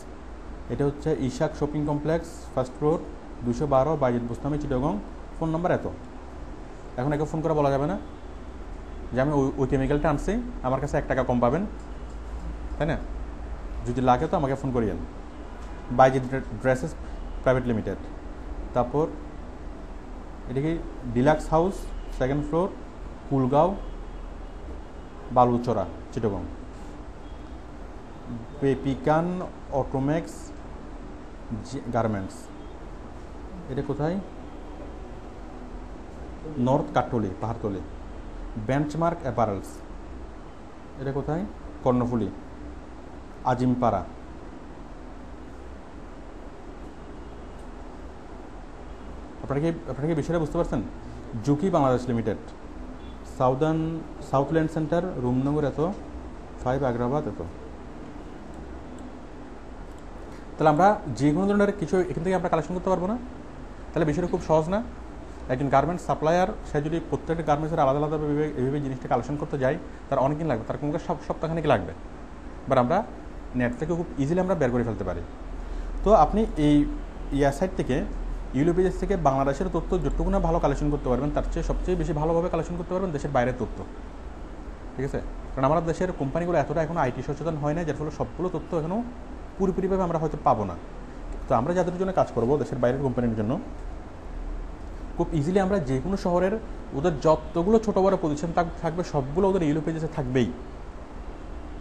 এটা হচ্ছে Ishaq shopping complex, first floor, 212 Bayazid Bostami, Chittagong, phone number এত। এখন একে ফোন করে বলা যাবে না যে আমি ওই কেমিক্যালটা আনছি, আমার কাছে 1 টাকা কম পাবেন, তাই না? যদি লাগে তো আমাকে ফোন করিয়েন। বাইজিদ ড্রেসেস প্রাইভেট লিমিটেড, তারপর এটা কি deluxe house, 2nd floor, Kulgaon, Baluchara, Chittagong. পেপিকান অটোমেক্স গার্মেন্টস, এটা কোথায়? North Kattali, Pahartali. Benchmark apparels, এটা কোথায়? কর্ণফুলি, আজিমপাড়া। আপনারা কি বিষয়টা বুঝতে পারছেন? Juki Bangladesh limited, Southland centre, room number এত, 5 আগ্রাবাদ এত। তাহলে আমরা যে কোনো ধরনের কিছু এখান থেকে আমরা কালেকশন করতে পারবো না? তাহলে বিষয়টা খুব সহজ না? একজন গার্মেন্টস সাপ্লায়ার, সে যদি প্রত্যেকটা গার্মেন্টসের আলাদা আলাদাভাবে এইভাবে জিনিসটা কালেকশন করতে যায়, তার অনেক দিন লাগবে, তার কোনো সপ্তাহখানেক লাগবে। বাট আমরা নেট থেকে খুব ইজিলি আমরা বের করে ফেলতে পারি। তো আপনি এই সাইট থেকে, ইউলোপেজেস থেকে বাংলাদেশের তথ্য যতটুকু না ভালো কালেকশন করতে পারবেন, তার চেয়ে সবচেয়ে বেশি ভালোভাবে কালেকশন করতে পারবেন দেশের বাইরের তথ্য। ঠিক আছে? কারণ আমাদের দেশের কোম্পানিগুলো এতটা এখনও আইটি সচেতন হয় না, যার ফলে সবগুলো তথ্য এখনও পুরোপুরিভাবে আমরা হয়তো পাবো না। তো আমরা যাদের জন্য কাজ করবো, দেশের বাইরের কোম্পানির জন্য, খুব ইজিলি আমরা যে কোনো শহরের ওদের যতগুলো ছোটো বড়ো পজিশন থাকবে সবগুলো ওদের ইউলোপেজেসে থাকবেই।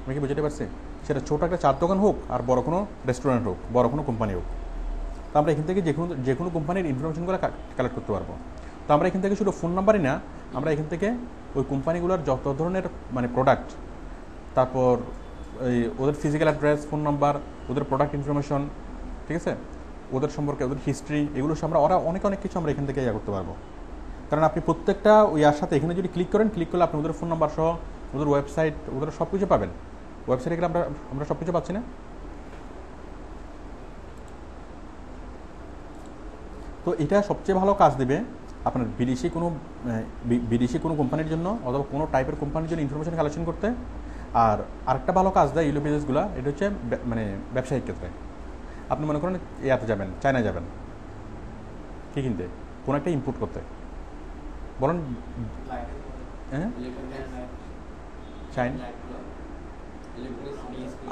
আমি কি বুঝতে পারছি? সেটা ছোটো একটা চার দোকান হোক আর বড় কোনো রেস্টুরেন্ট হোক, বড় কোনো কোম্পানি হোক, তো আমরা এখান থেকে যে কোনো কোম্পানির ইনফরমেশনগুলো কালেক্ট করতে পারবো। তো আমরা এখান থেকে শুধু ফোন নাম্বারই না, আমরা এখান থেকে ওই কোম্পানিগুলোর যত ধরনের মানে প্রোডাক্ট, তারপর এই ওদের ফিজিক্যাল অ্যাড্রেস, ফোন নাম্বার, ওদের প্রোডাক্ট ইনফরমেশন, ঠিক আছে, ওদের সম্পর্কে, ওদের হিস্ট্রি, এগুলো আমরা অনেক কিছু আমরা এখান থেকে করতে পারবো। কারণ আপনি প্রত্যেকটা সাথে এখানে যদি ক্লিক করলে আপনি ওদের ফোন নাম্বার সহ, ওদের ওয়েবসাইট, ওদের সব কিছু পাবেন। ওয়েবসাইটে গেলে আমরা সব কিছু পাচ্ছি না? তো এটা সবচেয়ে ভালো কাজ দেবে আপনার বিদেশি কোনো কোম্পানির জন্য, অথবা কোনো টাইপের কোম্পানির জন্য ইনফরমেশন কালেকশন করতে। আর আরেকটা ভালো কাজ দেয় ইউলোপেজেসগুলো, এটা হচ্ছে মানে ব্যবসায়িক ক্ষেত্রে। আপনি মনে করেন ইয়াতে যাবেন, চায়না যাবেন, কি কিনতে, কোনো একটা ইম্পোর্ট করতে, বলেন হ্যাঁ চায়না,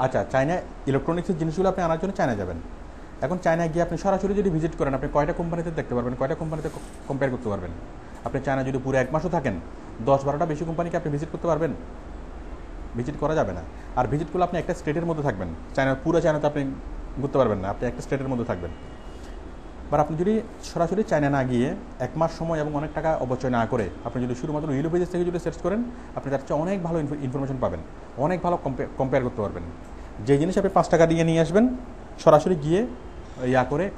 আচ্ছা চায়না ইলেকট্রনিক্সের জিনিসগুলো আপনি আনার জন্য চায়না যাবেন। এখন চায়না গিয়ে আপনি সরাসরি যদি ভিজিট করেন, আপনি কয়টা কোম্পানিতে দেখতে পারবেন, কয়টা কোম্পানিতে কম্পেয়ার করতে পারবেন? আপনি চায়না যদি পুরো 1 মাসও থাকেন, 10-12টা বেশি কোম্পানিকে আপনি ভিজিট করতে পারবেন? ভিজিট করা যাবে না। আর ভিজিট করলে আপনি একটা স্টেটের মধ্যে থাকবেন, পুরো চায়নাতে আপনি ঘুরতে পারবেন না, আপনি একটা স্টেটের মধ্যে থাকবেন। বা আপনি যদি সরাসরি চায়না না গিয়ে 1 মাস সময় এবং অনেক টাকা অপচয় না করে আপনি যদি শুধুমাত্র ইউলোপেজেস থেকে যদি সার্চ করেন, আপনি তার চেয়ে অনেক ভালো ইনফরমেশন পাবেন, অনেক ভালো কম্পেয়ার করতে পারবেন। যে জিনিস আপনি 5 টাকা দিয়ে নিয়ে আসবেন, সরাসরি গিয়ে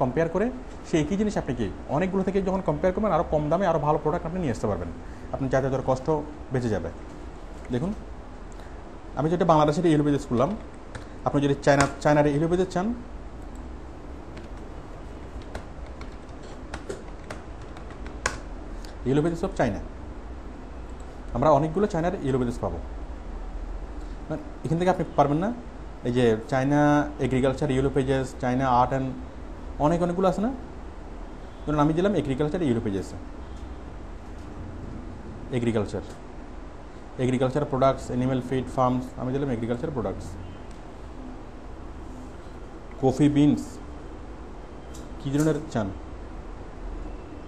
কম্পেয়ার করে সেই একই জিনিস আপনি কি অনেকগুলো থেকে যখন কম্পেয়ার করবেন, আরও কম দামে আরও ভালো প্রোডাক্ট আপনি নিয়ে আসতে পারবেন। আপনি যাতে ধর কষ্ট বেঁচে যাবে। দেখুন আমি যেটা বাংলাদেশের ইউলোপেজেস করলাম, আপনি যদি চায়নার ইউলোপেজেস চান, ইউলোপেজেস অফ চায়না, আমরা অনেকগুলো চায়নার ইউলোপেজেস পাবো। এখান থেকে আপনি পারবেন না, এই যে China agriculture yellow pages, China art and অনেকগুলো আছে না? ধরুন আমি দিলাম agriculture yellow pages, agriculture products, animal feed farms, আমি দিলাম এগ্রিকালচার প্রোডাক্টস। কফি বিনস, কী ধরনের চান,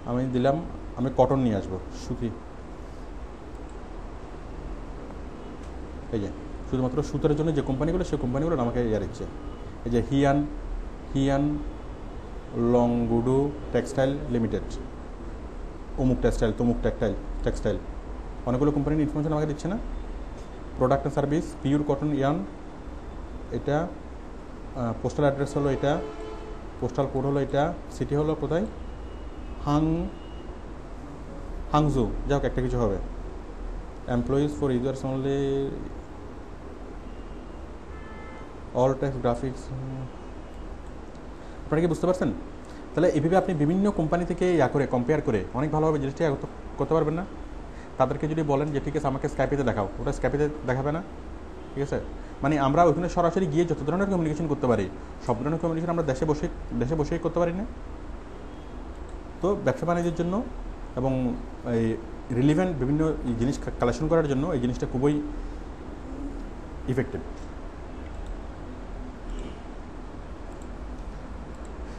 আমি দিলাম, আমি কটন নিয়ে আসবো, সুতি, এই যে শুধুমাত্র সুতার জন্য যে কোম্পানিগুলো, সেই কোম্পানিগুলো আমাকে দিচ্ছে। এই যে হিয়ান লংগুডু টেক্সটাইল লিমিটেড, অমুক টেক্সটাইল, তমুক টেক্সটাইল, অনেকগুলো কোম্পানির ইনফরমেশন আমাকে দিচ্ছে না? Product and service, pure cotton yarn, এটা পোস্টাল অ্যাড্রেস হলো এটা, পোস্টাল কোড হলো এটা, সিটি হলো কোথায়, হাংজু, যাই হোক একটা কিছু হবে। Employees for users only, all text graphics. আপনারা কি বুঝতে পারছেন? তাহলে এইভাবে আপনি বিভিন্ন কোম্পানি থেকে করে কম্পেয়ার করে অনেক ভালোভাবে জিনিসটা করতে পারবেন না? তাদেরকে যদি বলেন যে ঠিক আছে আমাকে স্কাইপেতে দেখাও, ওটা স্কাইপেতে দেখাবে না, ঠিক আছে? মানে আমরা ওইখানে সরাসরি গিয়ে যত ধরনের কমিউনিকেশন করতে পারি সব ধরনের কমিউনিকেশন আমরা দেশে বসেই করতে পারি না। তো ব্যবসা বাণিজ্যের জন্য এবং এই রিলিভেন্ট বিভিন্ন জিনিস কালেকশন করার জন্য এই জিনিসটা খুবই ইফেক্টিভ।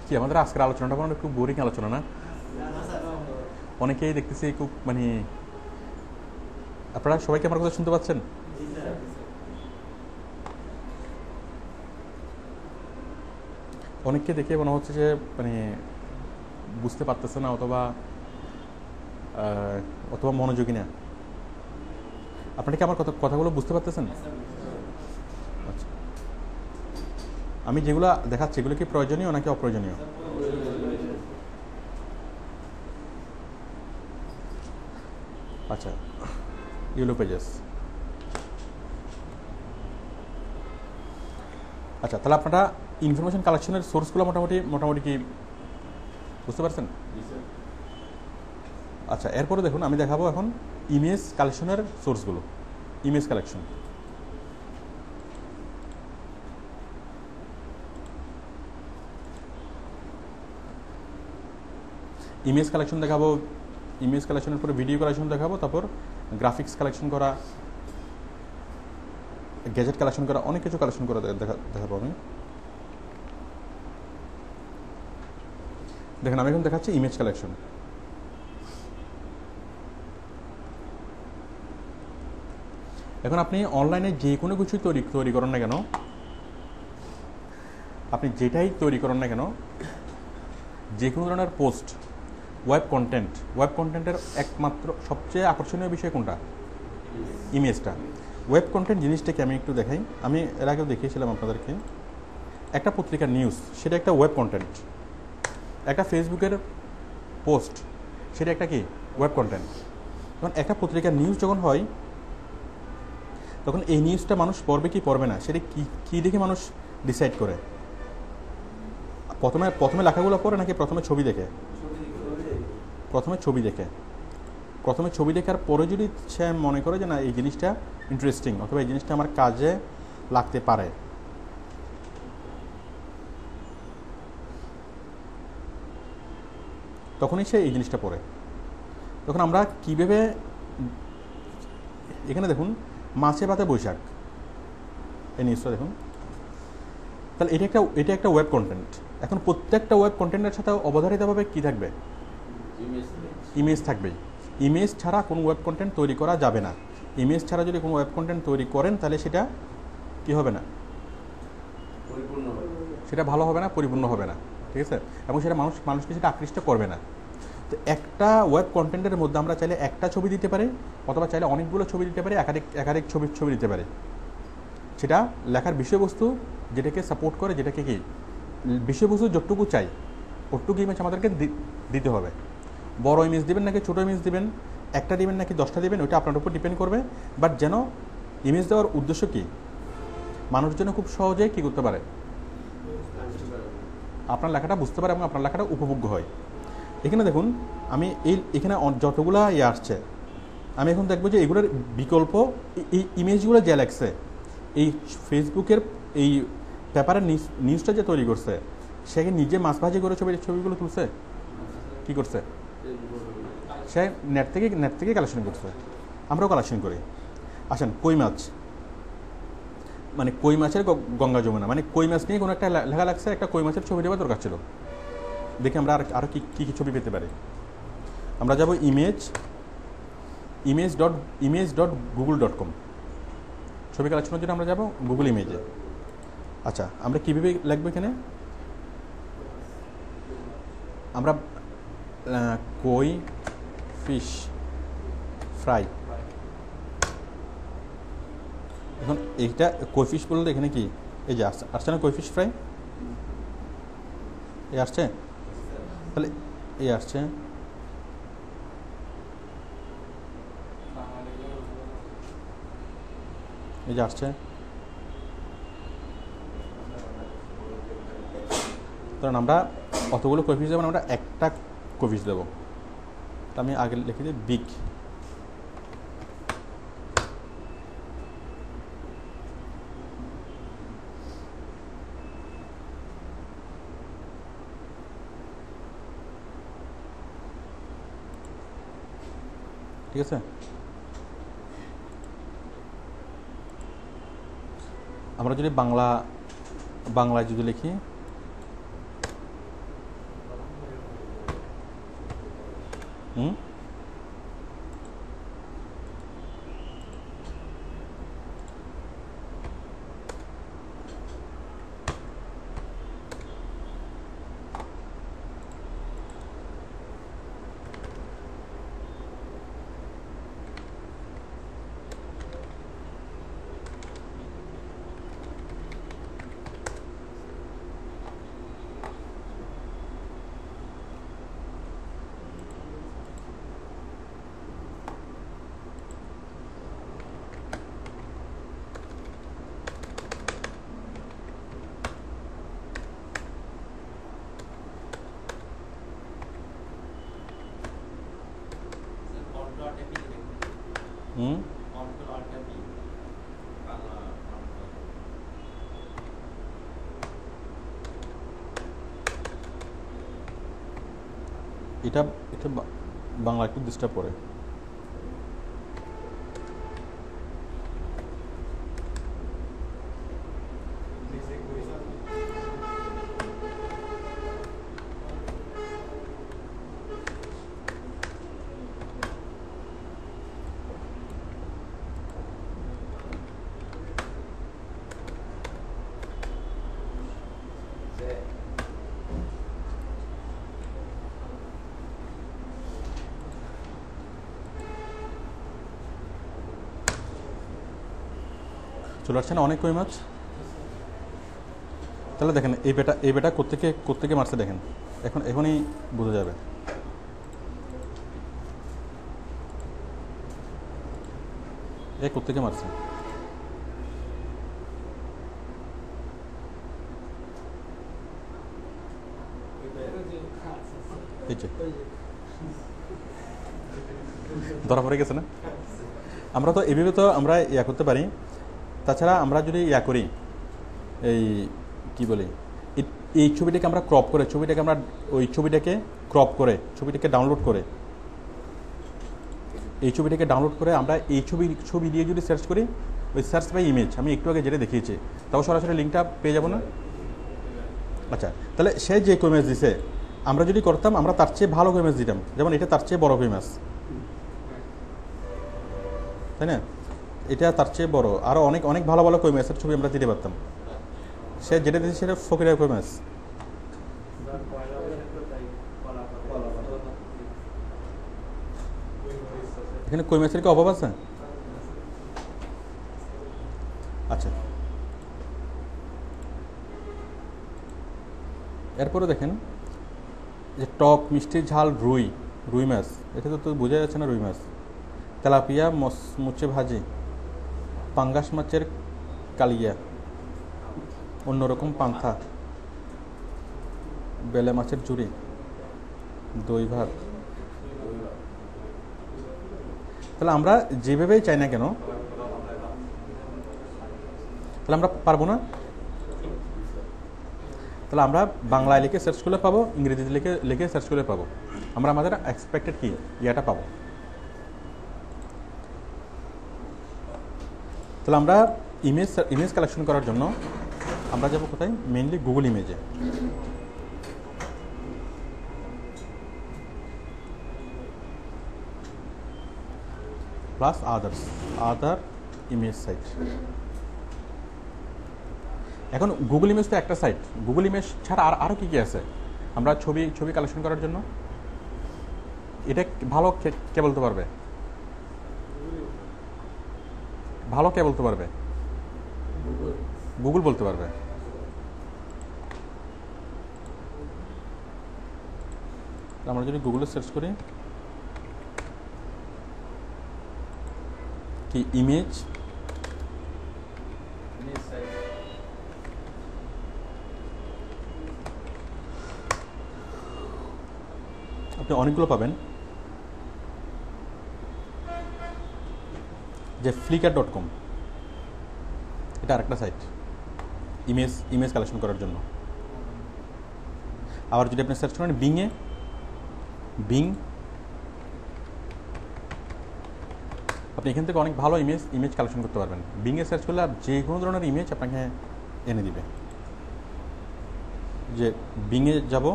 কি আমাদের আজকের আলোচনাটা মনে একটু বোরিং আলোচনা না? অনেকেই দেখতেছি খুব মানে, আপনারা সবাইকে আমার কথা শুনতে পাচ্ছেন? অনেককে দেখে মনে হচ্ছে যে মানে বুঝতে পারতেছে না অথবা মনোযোগী না। আপনারা কি আমার কথাগুলো বুঝতে পারতেছেন? আচ্ছা, আমি যেগুলো দেখাচ্ছি এগুলো কি প্রয়োজনীয় নাকি অপ্রয়োজনীয়? আচ্ছা, ইউলো পেজেস। আচ্ছা, তাহলে আপনারা ইনফরমেশন কালেকশনের সোর্সগুলো মোটামুটি কি বুঝতে পারছেন? আচ্ছা, এরপরে দেখুন আমি দেখাবো এখন ইমেজ কালেকশনের সোর্সগুলো। ইমেজ কালেকশন, ইমেজ কালেকশন দেখাবো, ইমেজ কালেকশনের পরে ভিডিও কালেকশন দেখাবো, তারপর গ্রাফিক্স কালেকশন করা, গ্যাজেট কালেকশন করা, অনেক কিছু কালেকশন করা দেখাবো আমি। দেখেন আমি এখন দেখাচ্ছি ইমেজ কালেকশন। এখন আপনি অনলাইনে যে কোনো কিছু তৈরি করেন না কেন, আপনি যেটাই তৈরি করেন না কেন, যে কোনো ধরনের পোস্ট, ওয়েব কন্টেন্টের একমাত্র সবচেয়ে আকর্ষণীয় বিষয় কোনটা? ইমেজটা। ওয়েব কন্টেন্ট জিনিসটাকে আমি একটু দেখাই। আমি এর আগেও দেখিয়েছিলাম আপনাদেরকে। একটা পত্রিকার নিউজ, সেটা একটা ওয়েব কন্টেন্ট। একটা ফেসবুকের পোস্ট, সেটা একটা কি? Web content. তখন একটা পত্রিকার নিউজ যখন হয় তখন এই নিউজটা মানুষ পড়বে কি পড়বে না সেটা কি দেখে মানুষ ডিসাইড করে? প্রথমে লেখাগুলো পড়ে নাকি প্রথমে ছবি দেখে? প্রথমে ছবি দেখার পরে যদি সে মনে করে যে না এই জিনিসটা ইন্টারেস্টিং অথবা এই জিনিসটা আমার কাজে লাগতে পারে, তখনই সে এই জিনিসটা পড়ে। তখন আমরা কীভাবে, এখানে দেখুন মাছে ভাতে বৈশাখ, এই নিউজটা দেখুন। তাহলে এটা একটা ওয়েব কন্টেন্ট। এখন প্রত্যেকটা ওয়েব কন্টেন্টের সাথে অবধারিতভাবে কী থাকবে? ইমেজ থাকবেই। ইমেজ ছাড়া কোনো ওয়েব কন্টেন্ট তৈরি করা যাবে না। ইমেজ ছাড়া যদি কোনো ওয়েব কন্টেন্ট তৈরি করেন তাহলে সেটা কি হবে না? সেটা ভালো হবে না, পরিপূর্ণ হবে না, ঠিক আছে? এবং সেটা মানুষকে সেটা আকৃষ্ট করবে না। তো একটা ওয়েব কন্টেন্টের মধ্যে আমরা চাইলে একটা ছবি দিতে পারি অথবা চাইলে অনেকগুলো ছবি দিতে পারি, একাধিক ছবি দিতে পারি। সেটা লেখার বিষয়বস্তু যেটাকে সাপোর্ট করে, যেটাকে কি বিষয়বস্তু যতটুকু চাই ওটুকু ইমেজ আমাদেরকে দিতে হবে। বড় ইমেজ দিবেন নাকি ছোটো ইমেজ দিবেন, একটা দিবেন নাকি 10টা দিবেন, ওইটা আপনার উপর ডিপেন্ড করবে। বাট যেন ইমেজ দেওয়ার উদ্দেশ্য কি? মানুষ যেন খুব সহজেই কী করতে পারে, আপনার লেখাটা বুঝতে পারে এবং আপনার লেখাটা উপভোগ্য হয়। এখানে দেখুন আমি এখানে যতগুলা আসছে, আমি এখন দেখবো যে এগুলোর বিকল্প এই ইমেজগুলো যে লাগছে, এই ফেসবুকের এই পেপারের নিউজটা যে তৈরি করছে সে নিজে মাছ ভাজি করে ছবিগুলো তুলছে, কি করছে? সে নেট থেকে কালেকশন করছে। আমরাও কালেকশন করি। আসেন কই মাছ, মানে কই মাছের গঙ্গা যমুনা, মানে কই মাছ নিয়ে কোনো একটা লেখা লাগছে, একটা কই মাছের ছবি দেওয়ার দরকার ছিল। দেখি আমরা আরও কী ছবি পেতে পারি। আমরা যাব image.google.com, ছবি কালেকশনের জন্য আমরা যাব গুগল ইমেজে। আচ্ছা, আমরা কীভাবে লিখব এখানে? আমরা কই ফিশ ফ্রাই এখন এইটা কৈফিশ বললে এখানে কি এই যে আসছে আসছে না কৈফিশ ফ্রাই এই আসছে তাহলে এই আসছে এই যে আসছে কারণ আমরা অতগুলো কৈফিশ দেবো না, আমরা একটা কৈফিশ দেবো। তা আমি আগে লিখে দিই বিগ। ঠিক আছে, আমরা যদি বাংলায় যদি লিখি এটা এটা বাংলা একটু ডিস্টার্ব করে। চলে আসছে না অনেক কই মাছ। তাহলে দেখেন এই বেটা কোত্থেকে মারছে দেখেন, এখনই বোঝা যাবে। এ কোত্থেকে মারছে, এই যে ধরা পড়ে গেছে না। আমরা তো এইভাবে তো আমরা ইয়া করতে পারি। তাছাড়া আমরা যদি ইয়া করি এই কি বলি এই ছবিটাকে আমরা ক্রপ করে ছবিটাকে ক্রপ করে ছবিটাকে ডাউনলোড করে আমরা এই ছবি দিয়ে যদি সার্চ করি, ওই সার্চ বাই ইমেজ আমি একটু আগে যেটা দেখিয়েছি, তাও সরাসরি লিঙ্কটা পেয়ে যাব না। আচ্ছা, তাহলে সে যে ইমেজ দিছে আমরা যদি করতাম আমরা তার চেয়ে ভালো ইমেজ দিতাম, যেমন এটা তার চেয়ে বড় ইমেজ, তাই না? এটা তার চেয়ে বড়, আরও অনেক অনেক ভালো ভালো কৈমাসের ছবি আমরা দিতে পারতাম। সে যেটা দিয়েছে সেটা ফকিরের কৈমাস। এখানে কৈমাসের কি অভাব আছে? আচ্ছা, এরপরে দেখেন যে টক মিষ্টি ঝাল রুই মাছ, এটা তো বোঝা যাচ্ছে না রুই মাছ। তেলাপিয়া মুচে ভাজি, পাঙ্গাস মাছের কালিয়া, অন্যরকম পান্থা, বেলে মাছের ঝুড়ি, দই ভাত। তাহলে আমরা যেভাবেই চাই না কেন, তাহলে আমরা পারবো না। তাহলে আমরা বাংলায় লিখে সার্চ করলে পাবো, ইংরেজিতে লিখে সার্চ করলে পাবো, আমরা আমাদের এক্সপেক্টেড কি ইয়াটা পাবো। তাহলে আমরা ইমেজ কালেকশন করার জন্য আমরা যাবো কোথায়? মেইনলি গুগল ইমেজে। Plus other image site. এখন গুগল ইমেজ তো একটা সাইট, গুগল ইমেজ ছাড়া আরও কি আছে আমরা ছবি কালেকশন করার জন্য? এটা ভালো কে বলতে পারবে? গুগল বলতে পারবে। আমরা যদি গুগলে সার্চ করি কি ইমেজ আপনি অনেকগুলো পাবেন, যে flickr.com, এটা আরেকটা সাইট ইমেজ কালেকশন করার জন্য। আবার যদি আপনি সার্চ করেন বিং, আপনি এখান থেকে অনেক ভালো ইমেজ কালেকশন করতে পারবেন। বিংয়ে সার্চ করলে যে কোনো ধরনের ইমেজ আপনাকে এনে দিবে। যে বিংয়ে যাব,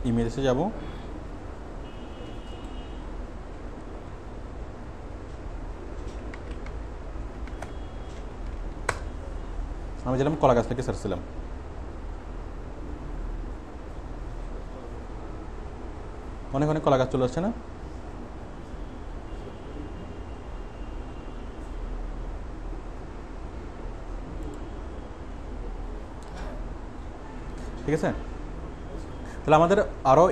ইমেজে যাব, আমি যেলাম কলা গাছ থেকে সার্চ ছিলাম, অনেক অনেক কলা গাছ চলে আসছে না? ঠিক আছে, তাহলে আমাদের আরও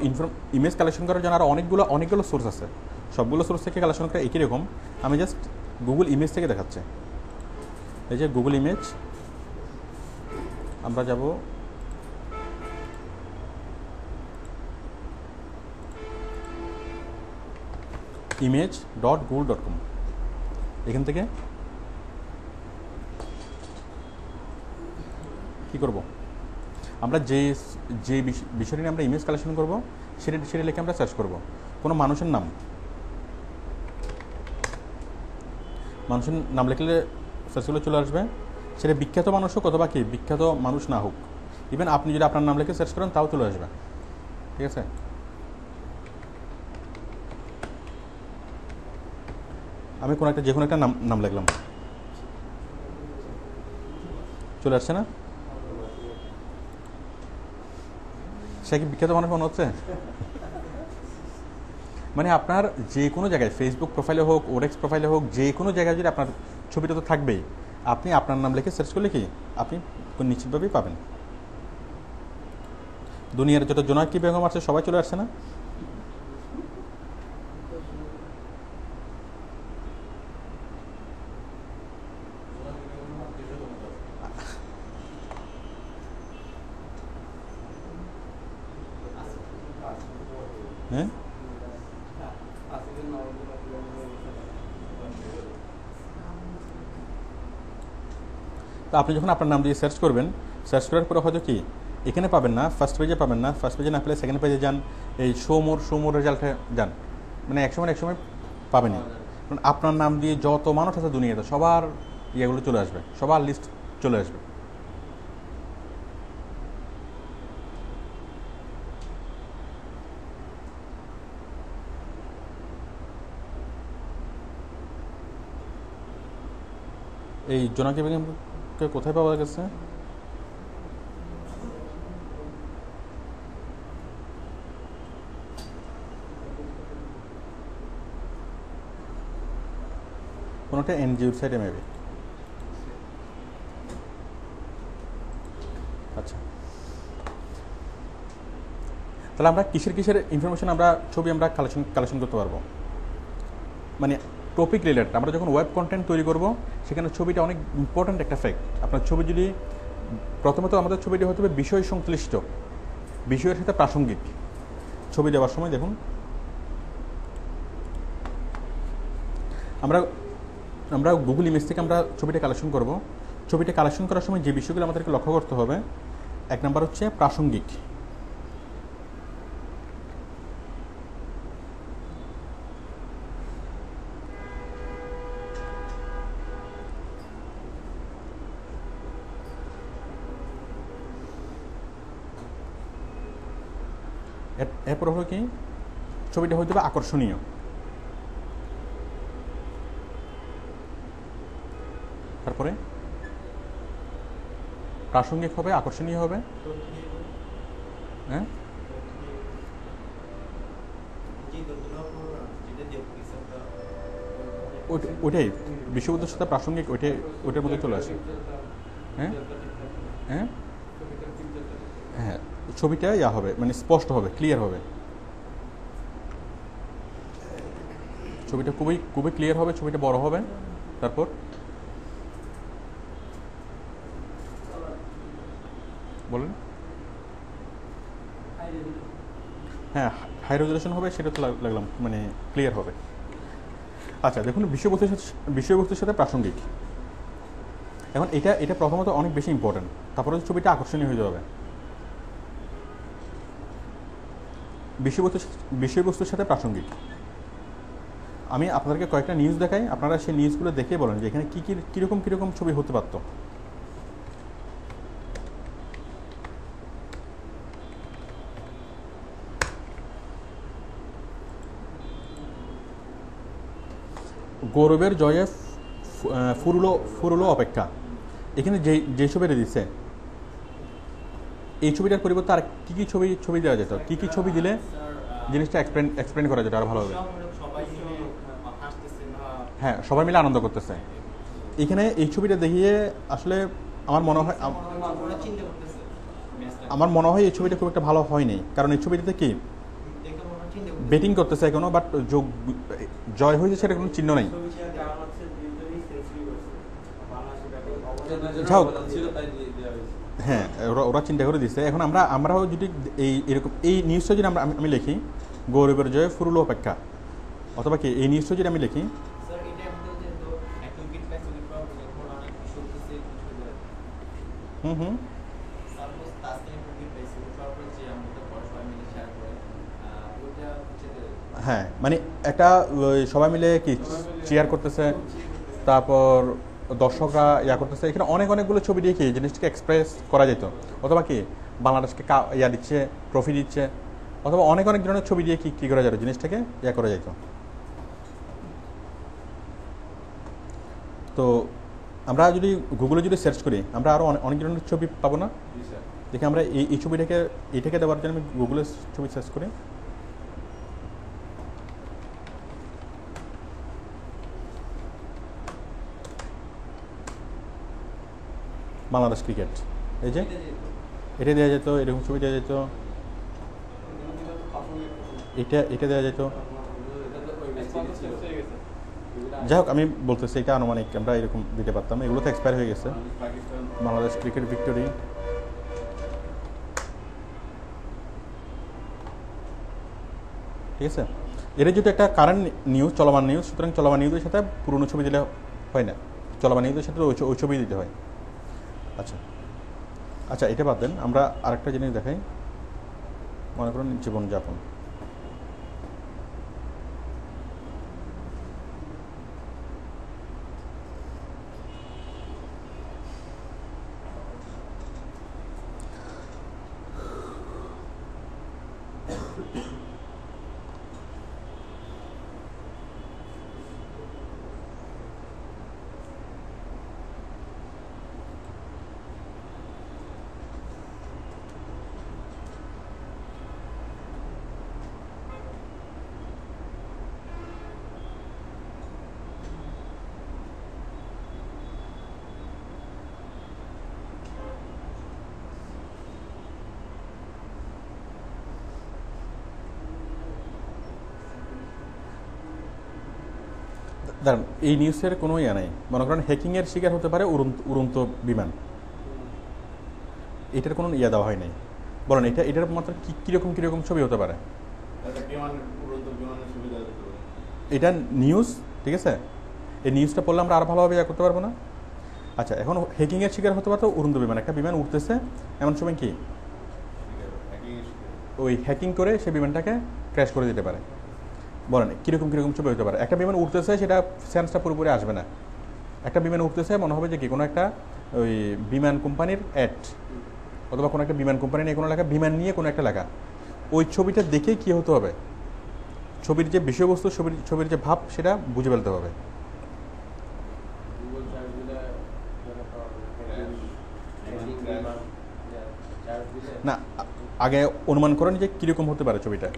ইমেজ কালেকশন করার জন্য আরও অনেকগুলো সোর্স আছে। সবগুলো সোর্স থেকে কালেকশন করা একই রকম। আমি জাস্ট গুগল ইমেজ থেকে দেখাচ্ছি। এই যে গুগল ইমেজ, আমরা যাব image.google.com, এখান থেকে কি করব, আমরা যে বিষয় নিয়ে আমরা ইমেজ কালেকশন করব সেটা লিখে আমরা সার্চ করব। কোনো মানুষের নাম লিখলে সার্চগুলো চলে আসবে। সেটা বিখ্যাত মানুষ হোক অথবা কি বিখ্যাত মানুষ না হোক, ইভেন আপনি যদি আপনার নাম লিখে সার্চ করেন তাও চলে আসবে। ঠিক আছে, আমি যে কোনো একটা নাম লিখলাম, চলে আসছে না? সে কি বিখ্যাত মানুষ মনে হচ্ছে? মানে আপনার যে কোনো জায়গায় ফেসবুক প্রোফাইলে হোক, ওরেক্স প্রোফাইলে হোক, যে কোনো জায়গায় যদি আপনার ছবিটা তো থাকবেই, আপনি আপনার নাম লিখে সার্চ করলে কি আপনি নিশ্চিতভাবেই পাবেন। দুনিয়ার যত জোনাকি বেগম আছে সবাই চলে আসছে না? হ্যাঁ, তো আপনি যখন আপনার নাম দিয়ে সার্চ করবেন, সার্চ করার পরে হয়তো কি এখানে পাবেন না, ফার্স্ট পেজে পাবেন না, ফার্স্ট পেজে না পেলে সেকেন্ড পেজে যান, এই শো মোর রেজাল্টে যান, মানে একসময় পাবেনই। কারণ আপনার নাম দিয়ে যত মানুষ আছে দুনিয়াতে সবার ইয়েগুলো চলে আসবে, সবার লিস্ট চলে আসবে। এই জোনাকি বেগমকে কোথায় পাওয়া গেছে? কোনোটা এনজি ওয়েবসাইটে মেবি। আচ্ছা, তাহলে আমরা কিসের ইনফরমেশন ছবি আমরা কালেকশন করতে পারবো? মানে টপিক রিলেটেড। আমরা যখন ওয়েব কন্টেন্ট তৈরি করব সেখানে ছবিটা অনেক ইম্পর্ট্যান্ট একটা ফ্যাক্ট। আপনার ছবি যদি প্রথমত আমাদের ছবিটি হতে হবে বিষয় সংশ্লিষ্ট, বিষয়ের সাথে প্রাসঙ্গিক। ছবি দেওয়ার সময় দেখুন আমরা গুগল ইমেজ থেকে আমরা ছবিটা কালেকশন করব। ছবিটা কালেকশন করার সময় যে বিষয়গুলো আমাদেরকে লক্ষ্য করতে হবে, এক নাম্বার হচ্ছে প্রাসঙ্গিক। এরপর হলো কি ছবিটা হইতে হবে আকর্ষণীয়। তারপরে প্রাসঙ্গিক হবে, আকর্ষণীয় হবে। হ্যাঁ, ওইটাই বিষয়বস্তুর সাথে প্রাসঙ্গিক, ওইটার মধ্যে চলে আসে। হ্যাঁ হ্যাঁ হ্যাঁ, ছবিটা ইয়া হবে, মানে স্পষ্ট হবে, ক্লিয়ার হবে, ছবিটা খুবই খুবই ক্লিয়ার হবে, ছবিটা বড় হবে। তারপর বলেন। হ্যাঁ, হাই রেজলিউশন হবে, সেটা তো লাগলাম, মানে ক্লিয়ার হবে। আচ্ছা দেখুন, বিষয়বস্তুর সাথে প্রাসঙ্গিক। এখন এটা এটা প্রথমত অনেক বেশি ইম্পর্টেন্ট, তারপরে ছবিটা আকর্ষণীয় হয়ে যাবে। বিষয়বস্তুর সাথে প্রাসঙ্গিক। আমি আপনাদেরকে কয়েকটা নিউজ দেখাই, আপনারা সেই নিউজগুলো দেখে বলেন যে এখানে কীরকম কীরকম ছবি হতে পারত। গৌরবের জয়ে ফুরুলো অপেক্ষা, এখানে যে ছবিটা দিচ্ছে, এই ছবিটার পরিবর্তে আর কী কী ছবি দেওয়া যেত, কী কী ছবি দিলে জিনিসটা এক্সপ্লেন করা যেত আরো ভালো হবে। হ্যাঁ, সবাই মিলে আনন্দ করতেছে। এখানে এই ছবিটা দেখিয়ে আসলে আমার মনে হয় এই ছবিটা খুব একটা ভালো হয়নি, কারণ এই ছবিটাতে কি বেটিং করতেছে এখনো, বাট জয় হয়েছে সেটা কোনো চিহ্ন নেই। হ্যাঁ, ওরা চিন্তা করে দিচ্ছে। এখন আমরাও যদি এরকম এই নিউজটা যদি আমি লিখি, গৌরবের জয় ফুরুলো অপেক্ষা, অথবা কি এই নিউজটা যদি আমি লিখি, হুম হুম, হ্যাঁ, মানে একটা সবাই মিলে কি চেয়ার করতেছে, তারপর দর্শকরা ইয়া করতেছে, এখানে অনেকগুলো ছবি দিয়ে কি জিনিসটাকে এক্সপ্রেস করা যেত, অথবা কি বাংলাদেশকে ইয়া দিচ্ছে, ট্রফি দিচ্ছে, অথবা অনেক ধরনের ছবি দিয়ে কি করা যেত, জিনিসটাকে ইয়া করা যেত। তো আমরা যদি গুগলে যদি সার্চ করি, আমরা আরও অনেক ধরনের ছবি পাবো না? দেখি আমরা এই এটাকে দেওয়ার জন্য আমি গুগলে ছবি সার্চ করি। বাংলাদেশ ক্রিকেট, এই যে এটা দেওয়া যেত, এরকম ছবি দেওয়া যেত, এটা দেওয়া যেত। যাই হোক, আমি বলতেছি এটা আনুমানিক, আমরা এরকম দিতে পারতাম, এগুলো তো এক্সপায়ার হয়ে গেছে। বাংলাদেশ ক্রিকেট ভিক্টোরি, ঠিক আছে। এটা যদি একটা কারেন্ট নিউজ, চলমান নিউজ, সুতরাং চলমান নিউজের সাথে পুরনো ছবি দিলে হয় না, চলমান নিউজের সাথে ওই ছবি দিতে হয়। আচ্ছা আচ্ছা, এটা বাদ দেন, আমরা আরেকটা জিনিস দেখাই, মনে করুন জীবনযাপন। দাঁড়ান, এই নিউজের কোনো ইয়া নেই, মনে করেন হ্যাকিংয়ের শিকার হতে পারে উড়ন্ত বিমান, এটার কোনো ইয়া দেওয়া হয় নাই। বলেন এটার মাত্র কীরকম ছবি হতে পারে? এটা নিউজ, ঠিক আছে, এই নিউজটা পড়লে আমরা আরও ভালোভাবে ইয়া করতে পারবো না? আচ্ছা, এখন হ্যাকিংয়ের শিকার হতে পারতো উড়ন্ত বিমান, একটা বিমান উঠতেছে, এমন সময় কি ওই হ্যাকিং করে সেই বিমানটাকে ক্র্যাশ করে দিতে পারে। বলেন কীরকম ছবি হতে পারে? একটা বিমান উঠতেছে, সেটা সেন্সটা পুরোপুরি আসবে না। একটা বিমান উঠতেছে, মনে হবে যে কি কোনো একটা ওই বিমান কোম্পানির অ্যাড, অথবা কোনো একটা বিমান কোম্পানি নিয়ে কোনো লেখা, বিমান নিয়ে কোনো একটা লেখা, ওই ছবিটা দেখে কী হতে হবে, ছবির যে বিষয়বস্তু, ছবির যে ভাব, সেটা বুঝে ফেলতে হবে। না, আগে অনুমান করেন যে কীরকম হতে পারে ছবিটা।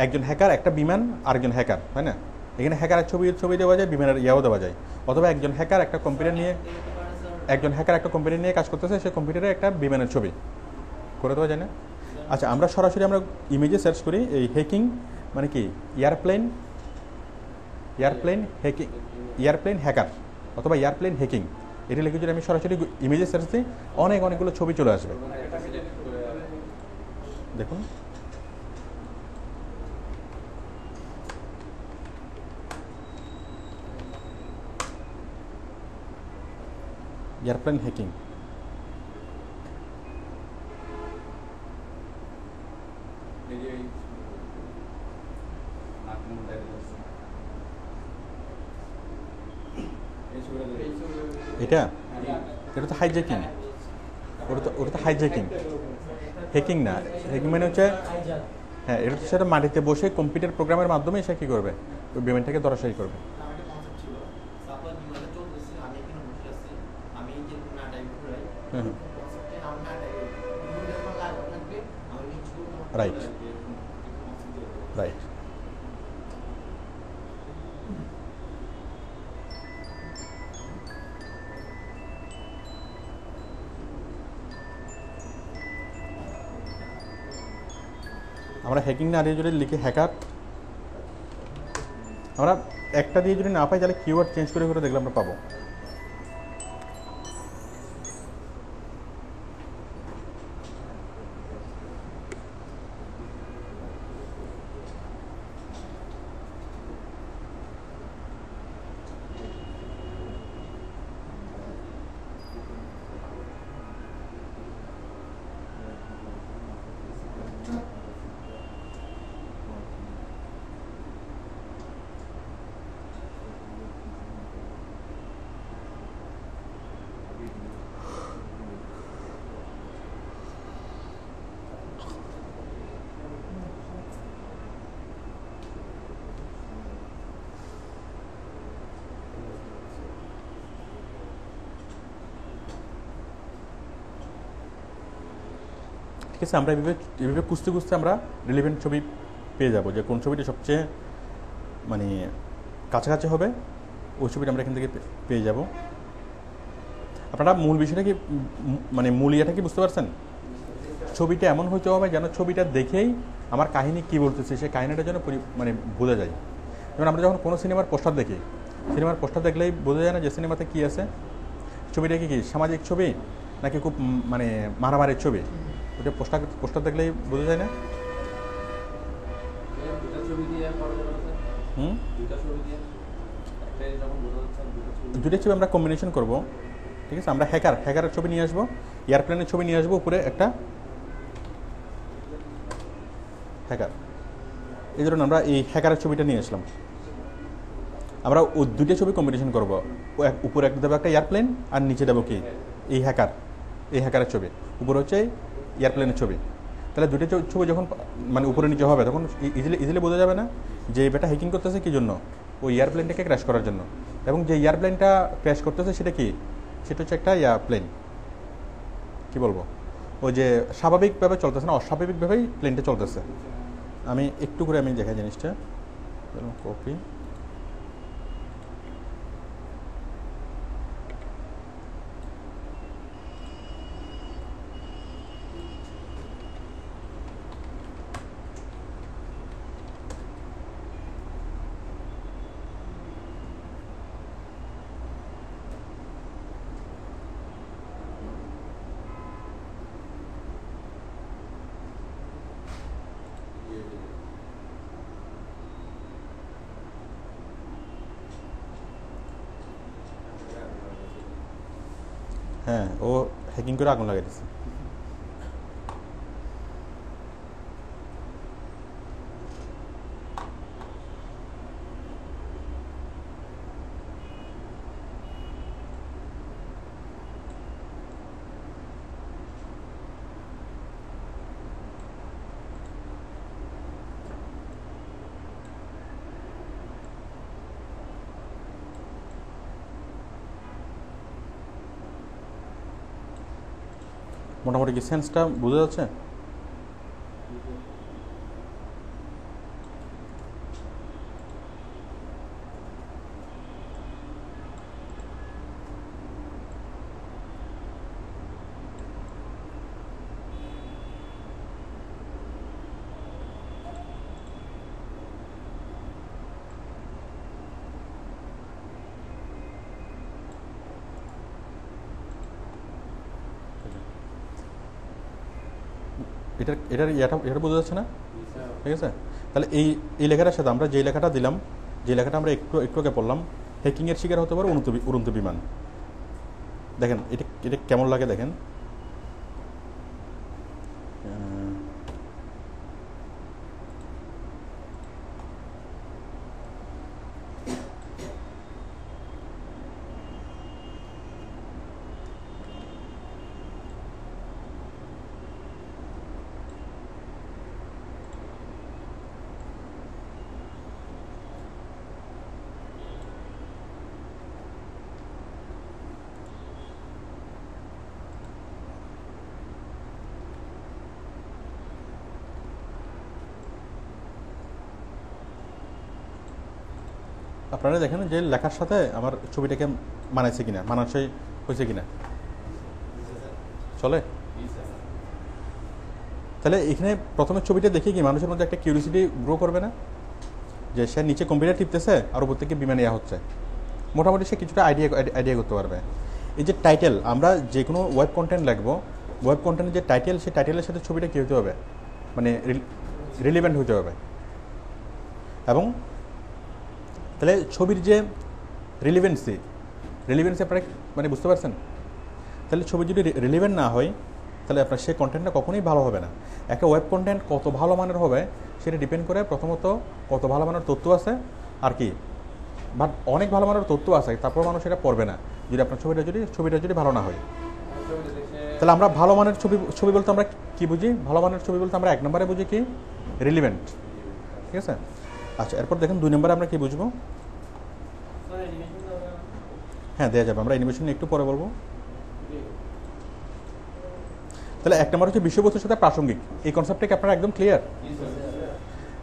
একজন হ্যাকার, একটা বিমান, আরেকজন হ্যাকার, তাই না? এখানে হ্যাকারের ছবি দেওয়া যায়, বিমানের ইয়াও দেওয়া যায়, অথবা একজন হ্যাকার একটা কম্পিউটার নিয়ে। একজন হ্যাকার একটা কোম্পানি নিয়ে কাজ করতেছে, সে কম্পিউটারে একটা বিমানের ছবি করে দেওয়া যায় না? আচ্ছা, আমরা সরাসরি আমরা ইমেজে সার্চ করি এই হ্যাকিং মানে কি এয়ারপ্লেন হ্যাকিং, এয়ারপ্লেন হ্যাকার অথবা এয়ারপ্লেন হ্যাকিং, এটা লিখে যদি আমি সরাসরি ইমেজে সার্চ দিই অনেকগুলো ছবি চলে আসবে। দেখুন এয়ারপ্লেন হ্যাকিং, এটা এটা তো হাইজ্যাকিং, ওটা তো হাইজ্যাকিং, হ্যাকিং না। হ্যাকিং মানে হচ্ছে, হ্যাঁ, এটা হচ্ছে সেটা মাটিতে বসে কম্পিউটার প্রোগ্রামের মাধ্যমে সে কী করবে, ওই বিমানটাকে ধরাশায়ী করবে। Right right. আমরা হ্যাকিং না দিয়ে যদি লিখে হ্যাকার, আমরা একটা দিয়ে যদি না পাই তাহলে কিওয়ার্ড চেঞ্জ করে করে দেখলে আমরা পাবো। ঠিক আছে, আমরা এভাবে খুঁজতে খুঁজতে আমরা রিলেভেন্ট ছবি পেয়ে যাব, যে কোন ছবিটি সবচেয়ে মানে কাছাকাছি হবে ওই ছবিটা আমরা এখান থেকে পেয়ে যাব। আপনারা মূল বিষয়টা কি মানে মূল ইয়েটা কি বুঝতে পারছেন? ছবিটা এমন হইতে হবে যেন ছবিটা দেখেই আমার কাহিনী কি বলতেছে সেই কাহিনীটা যেন মানে বোঝা যায়। যেমন আমরা যখন কোনো সিনেমার পোস্টার দেখি, সিনেমার পোস্টার দেখলেই বোঝা যায় না যে সিনেমাতে কী আছে, ছবিটা কি সামাজিক ছবি নাকি খুব মানে মারামারির ছবি, ওটা পোস্টার দেখলেই বোঝা যায় না। দুটো ছবি আমরা কম্বিনেশন করব, ঠিক আছে। আমরা হ্যাকারের ছবি নিয়ে আসবো, এয়ারপ্লেনের ছবি নিয়ে আসবো, উপরে একটা হ্যাকার, এই ধরুন আমরা এই হ্যাকারের ছবিটা নিয়ে আসলাম। আমরা ও দুটো ছবি কম্বিনেশন করবো, উপরে একটা দেবো একটা এয়ারপ্লেন আর নিচে দেবো কি এই হ্যাকারের ছবি, উপরে হচ্ছে এয়ারপ্লেনের ছবি। তাহলে দুটো ছবি যখন মানে উপরে নিচে হবে তখন ইজিলি বোঝা যাবে না যে বেটা হ্যাকিং করতেছে কী জন্য, ওই এয়ারপ্লেনটাকে ক্র্যাশ করার জন্য। এবং যে এয়ারপ্লেনটা ক্র্যাশ করতেছে সেটা কি, সেটা হচ্ছে একটা এয়ারপ্লেন, কী বলবো, ওই যে স্বাভাবিকভাবে চলতেছে না, অস্বাভাবিকভাবেই প্লেনটা চলতেছে। আমি একটু করে আমি দেখাই জিনিসটা, কপি, হ্যাঁ, ও হ্যাকিং করে আগুন লাগাই দিচ্ছে। মোটামুটি কি সেন্সটা বোঝা যাচ্ছে? এটা বোঝা যাচ্ছে না? ঠিক আছে, তাহলে এই লেখাটার সাথে আমরা যে লেখাটা দিলাম, যে লেখাটা আমরা একটু আগে পড়লাম, হ্যাকিংয়ের শিকার হতে পারে উড়ন্ত বিমান। দেখেন এটা কেমন লাগে দেখেন। আপনারা দেখেন যে লেখার সাথে আমার ছবিটাকে মানাইছে কিনা, মানানসই হয়েছে কিনা, চলে? তাহলে এখানে প্রথমে ছবিটা দেখে কি মানুষের মধ্যে একটা কিউরিয়াসিটি গ্রো করবে না, যে সে নিচে কম্পিউটার টিপতেছে আর উপর থেকে বিমান ইয়া হচ্ছে, মোটামুটি সে কিছুটা আইডিয়া করতে পারবে। এই যে টাইটেল, আমরা যে কোনো ওয়েব কন্টেন্ট লিখবো, ওয়েব কন্টেন্টের যে টাইটেল, সেই টাইটেলের সাথে ছবিটা কী হতে হবে, মানে রিলেভেন্ট হতে হবে। এবং তাহলে ছবির যে রিলেভেন্সি আপনারা মানে বুঝতে পারছেন? তাহলে ছবি যদি রিলেভেন্ট না হয়, তাহলে আপনার সেই কন্টেন্টটা কখনোই ভালো হবে না। একটা ওয়েব কন্টেন্ট কত ভালো মানের হবে সেটা ডিপেন্ড করে প্রথমত কত ভালো মানের তথ্য আছে আর কি, বাট অনেক ভালো মানের তথ্য আছে, তারপর মানুষ এটা পড়বে না যদি আপনার ছবিটা যদি ভালো না হয়। তাহলে আমরা ভালো মানের ছবি বলতে আমরা কি বুঝি? ভালো মানের ছবি বলতে আমরা 1 নম্বরে বুঝি কি, রিলেভেন্ট। ঠিক আছে, আচ্ছা এরপর দেখেন 2 নম্বরে আমরা কি বুঝবো? হ্যাঁ দেওয়া যাবে, আমরা অ্যানিমেশন একটু পরে বলবো। তাহলে 1 নম্বর হচ্ছে বিষয়বস্তুর সাথে প্রাসঙ্গিক, এই কনসেপ্টটা কি আপনারা একদম ক্লিয়ার?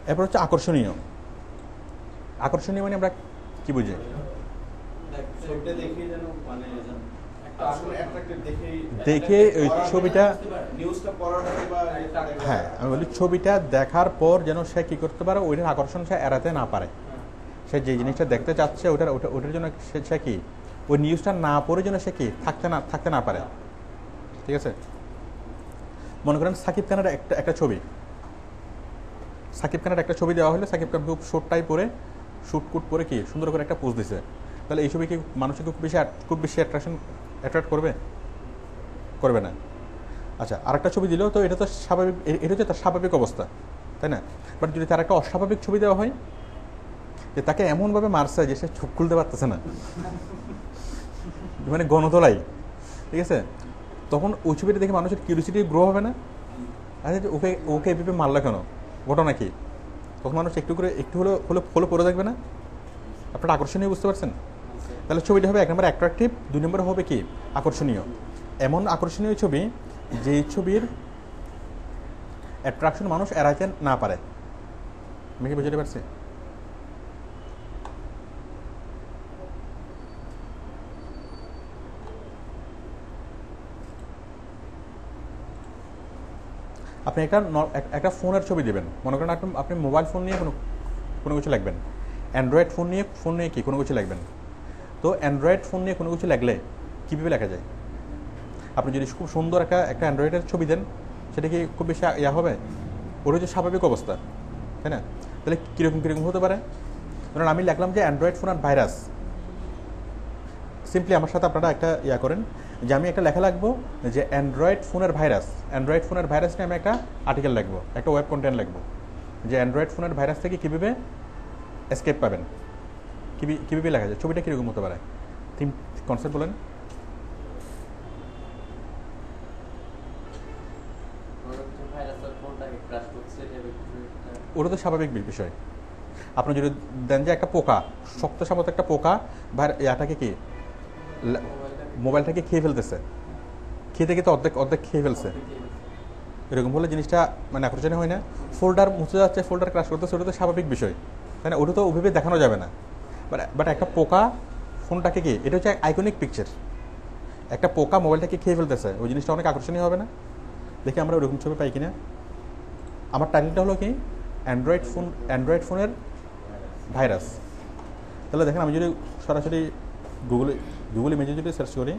এরপর হচ্ছে আকর্ষণীয়। আকর্ষণীয় মানে আমরা কি বুঝি? দেখে ওই ছবিটা, হ্যাঁ আমি বলি ছবিটা দেখার পর যেন সে কি করতে পারে, ওইটার আকর্ষণ সে এড়াতে না পারে। সে যে জিনিসটা দেখতে চাচ্ছে ওটার জন্য সে কি ওই নিউজটা না পড়ে যেন সে কি থাকতে না পারে। ঠিক আছে, মনে করেন সাকিব খানের একটা ছবি, সাকিব খানের একটা ছবি দেওয়া হলে সাকিব খান খুব শর্টটাই পরে শুটকুট করে কি সুন্দর করে একটা পোজ দিছে, তাহলে এই ছবি কি মানুষকে খুব বেশি অ্যাট্রাক্ট করবে না। আচ্ছা আরেকটা ছবি দিলেও তো এটা তো স্বাভাবিক, এটা হচ্ছে তার স্বাভাবিক অবস্থা, তাই না? বাট যদি তার একটা অস্বাভাবিক ছবি দেওয়া হয়, যে তাকে এমনভাবে মারছে যে সে চোখ খুলতে পারতেছে না, মানে গণতলাই, ঠিক আছে, তখন ওই ছবিটা দেখে মানুষের কিউরিয়াসিটি গ্রো হবে না? আচ্ছা ওকে এভাবে মারলো কেন, ঘটনা কি? তখন মানুষ একটু হলে পড়ে দেখবে না? আপনারা আকর্ষণীয় বুঝতে পারছেন? তাহলে ছবিটা হবে 1 নম্বর অ্যাট্রাকটিভ, 2 নম্বর হবে কি আকর্ষণীয়। এমন আকর্ষণীয় ছবি যে ছবির অ্যাট্রাকশন মানুষ এড়াইতে না পারে। আমি কি বুঝতে পারছি? আপনি একটা ফোনের ছবি দেবেন, মনে করেন আপনি মোবাইল ফোন নিয়ে কোনো কিছু লিখবেন, অ্যান্ড্রয়েড ফোন নিয়ে কি কোনো কিছু লিখবেন। তো অ্যান্ড্রয়েড ফোন নিয়ে কোনো কিছু লিখলে কীভাবে লেখা যায়? আপনি যদি খুব সুন্দর একটা অ্যান্ড্রয়েডের ছবি দেন, সেটা কি খুব বেশি ইয়া হবে? ওর হচ্ছে স্বাভাবিক অবস্থা, তাই না? তাহলে কীরকম হতে পারে? ধরুন আমি লিখলাম যে অ্যান্ড্রয়েড ফোন আর ভাইরাস। সিম্পলি আমার সাথে আপনারা একটা ইয়া করেন, যে আমি একটা লেখা লিখবো যে অ্যান্ড্রয়েড ফোনের ভাইরাস নিয়ে আমি একটা আর্টিকেল লিখবো, একটা ওয়েব কন্টেন্ট লিখবো, যে অ্যান্ড্রয়েড ফোনের ভাইরাস থেকে কীভাবে এসকেপ পাবেন, কীভাবে লেখা যায়, ছবিটা কীরকম হতে পারে? থিম কনসেপ্ট বলেন। ওটা তো স্বাভাবিক বিষয়। আপনি যদি দেন যে একটা পোকা, শক্ত সামত একটা পোকা ইয়াটাকে কি মোবাইলটাকে খেয়ে ফেলতেছে, খেতে খেতে অর্ধেক খেয়ে ফেলছে, এরকম হলে জিনিসটা মানে আকর্ষণীয় হয় না? ফোল্ডার মুছে যাচ্ছে, ফোল্ডার ক্রাশ করতেছে, ওটা তো স্বাভাবিক বিষয়, তাই না? ওটা তো ওইভাবে দেখানো যাবে না। বাট একটা পোকা ফোনটাকে কি, এটা হচ্ছে আইকনিক পিকচার, একটা পোকা মোবাইলটাকে খেয়ে ফেলতেছে, ওই জিনিসটা অনেক আকর্ষণীয় হবে না? দেখি আমরা ওরকম ছবি পাই কিনা। আমার টাইটেলটা হলো কি অ্যান্ড্রয়েড ফোনের ভাইরাস। তাহলে দেখেন আমি যদি সরাসরি গুগল ইমেজে যদি সার্চ করি,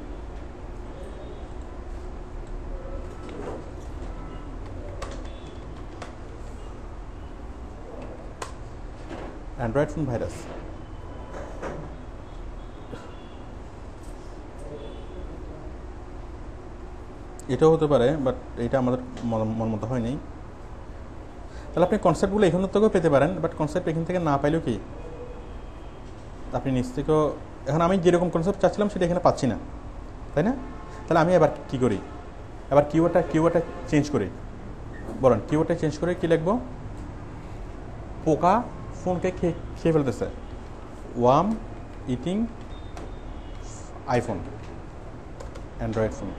অ্যান্ড্রয়েড ফোন ভাইরাস, এটাও হতে পারে, বাট এটা আমাদের মন মতো হয়নি। তাহলে আপনি কনসেপ্টগুলো এখান থেকেও পেতে পারেন, বাট কনসেপ্ট এখান থেকে না পাইলেও কি আপনি নিজ থেকেও, এখন আমি যেরকম কনসেপ্ট চাচ্ছিলাম সেটা এখানে পাচ্ছি না, তাই না? তাহলে আমি এবার কী করি, এবার কিওয়ার্ডটা চেঞ্জ করি, বলেন কিওয়ার্ডটা চেঞ্জ করে কী লিখবো? পোকা ফোনকে খেয়ে ফেলতেছে, worm eating iPhone, Android phone.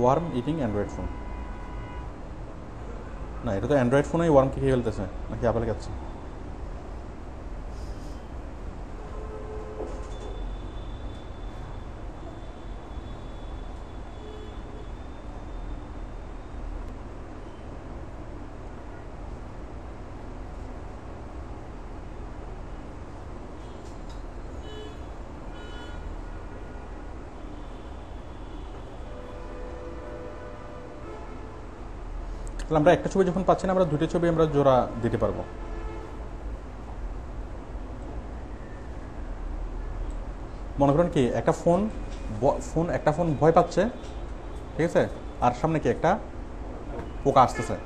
Worm eating Android phone, না এটা তো অ্যান্ড্রয়েড ফোনেই ওয়ার্মকে খেয়ে ফেলতেছে, নাকি আপেল খাচ্ছে? তাহলে আমরা একটা ছবি যখন পাচ্ছি না, আমরা দুটো ছবি আমরা জোড়া দিতে পারবো। মনে করেন কি একটা ফোন ভয় পাচ্ছে, ঠিক আছে, আর সামনে কি একটা পোকা আসতেছে,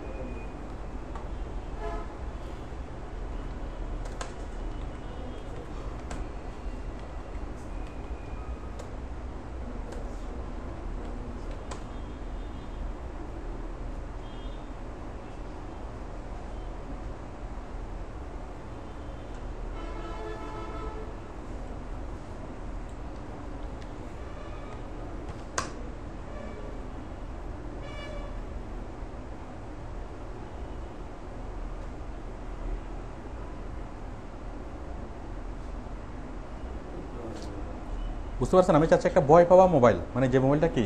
বুঝতে পারছেন? আমি চাচ্ছি একটা ভয় পাওয়া মোবাইল, মানে যে মোবাইলটা কি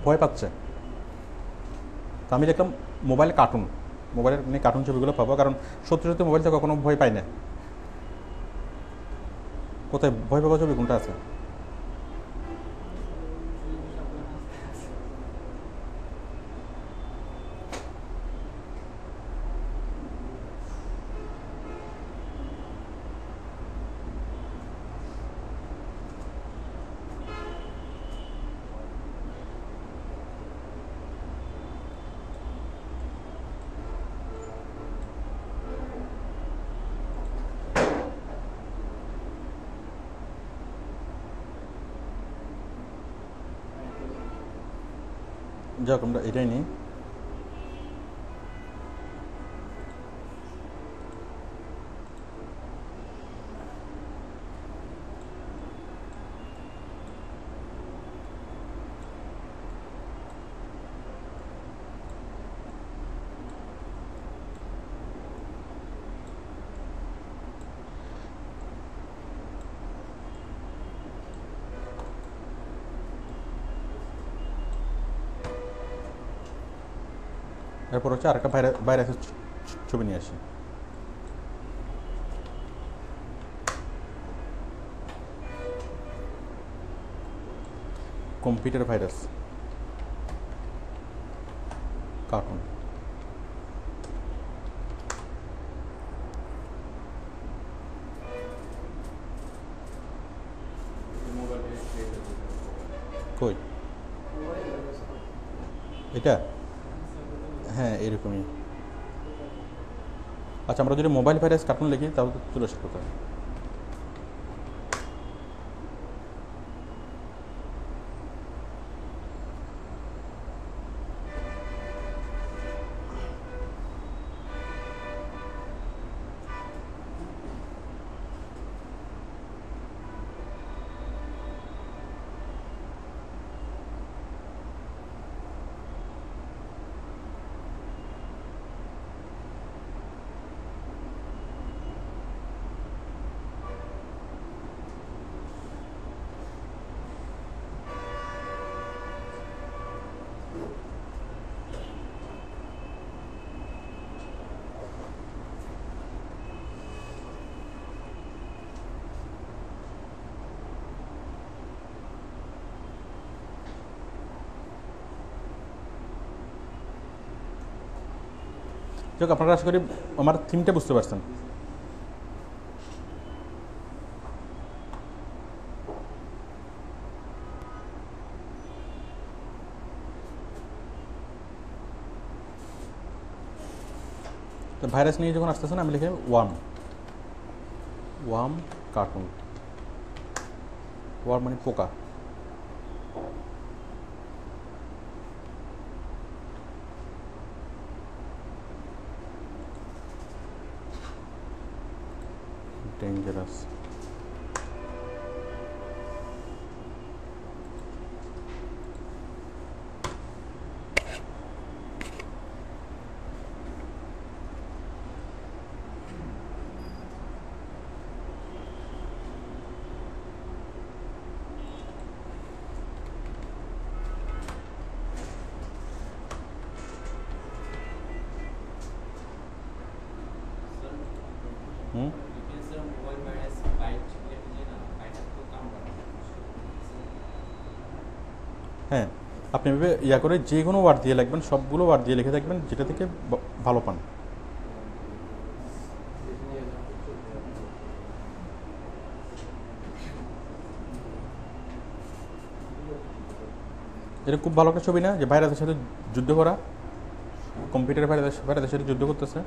ভয় পাচ্ছে। তো আমি দেখলাম মোবাইলের নিয়ে কার্টুন ছবিগুলো পাবো, কারণ সত্যি সত্যি মোবাইল থেকে কখনো ভয় পাই না। কোথায় ভয় পাওয়া ছবি কোনটা আছে? যাক আমরা এটাই নিই। এরপর হচ্ছে আরেকটা ভাইরাসের ছবি নিয়ে আসি। Computer virus, cartoon. কই এটা? হ্যাঁ এরকমই। আচ্ছা আমরা যদি মোবাইল ভাইরাস কার্টুন লিখি তাহলে তো চলে আসে কোথায়? যাক, আপনারা আশা করি আমার থিমটা বুঝতে পারছেন। তো ভাইরাস নিয়ে যখন আসতেছে না, আমি লিখে ওয়ার্ম কার্টুন। ওয়ার্ম মানে পোকা। ডেঞ্জারাস। হুম, হ্যাঁ, আপনি এভাবে ইয়া করে যে কোনো ওয়ার্ড দিয়ে লিখবেন, সবগুলো ওয়ার্ড দিয়ে লিখে থাকবেন যেটা থেকে ভালো পান। এটা খুব ভালো একটা ছবি না, যে ভাইরাসের সাথে যুদ্ধ করা, কম্পিউটার ভাইরাসের সাথে যুদ্ধ করতেছে।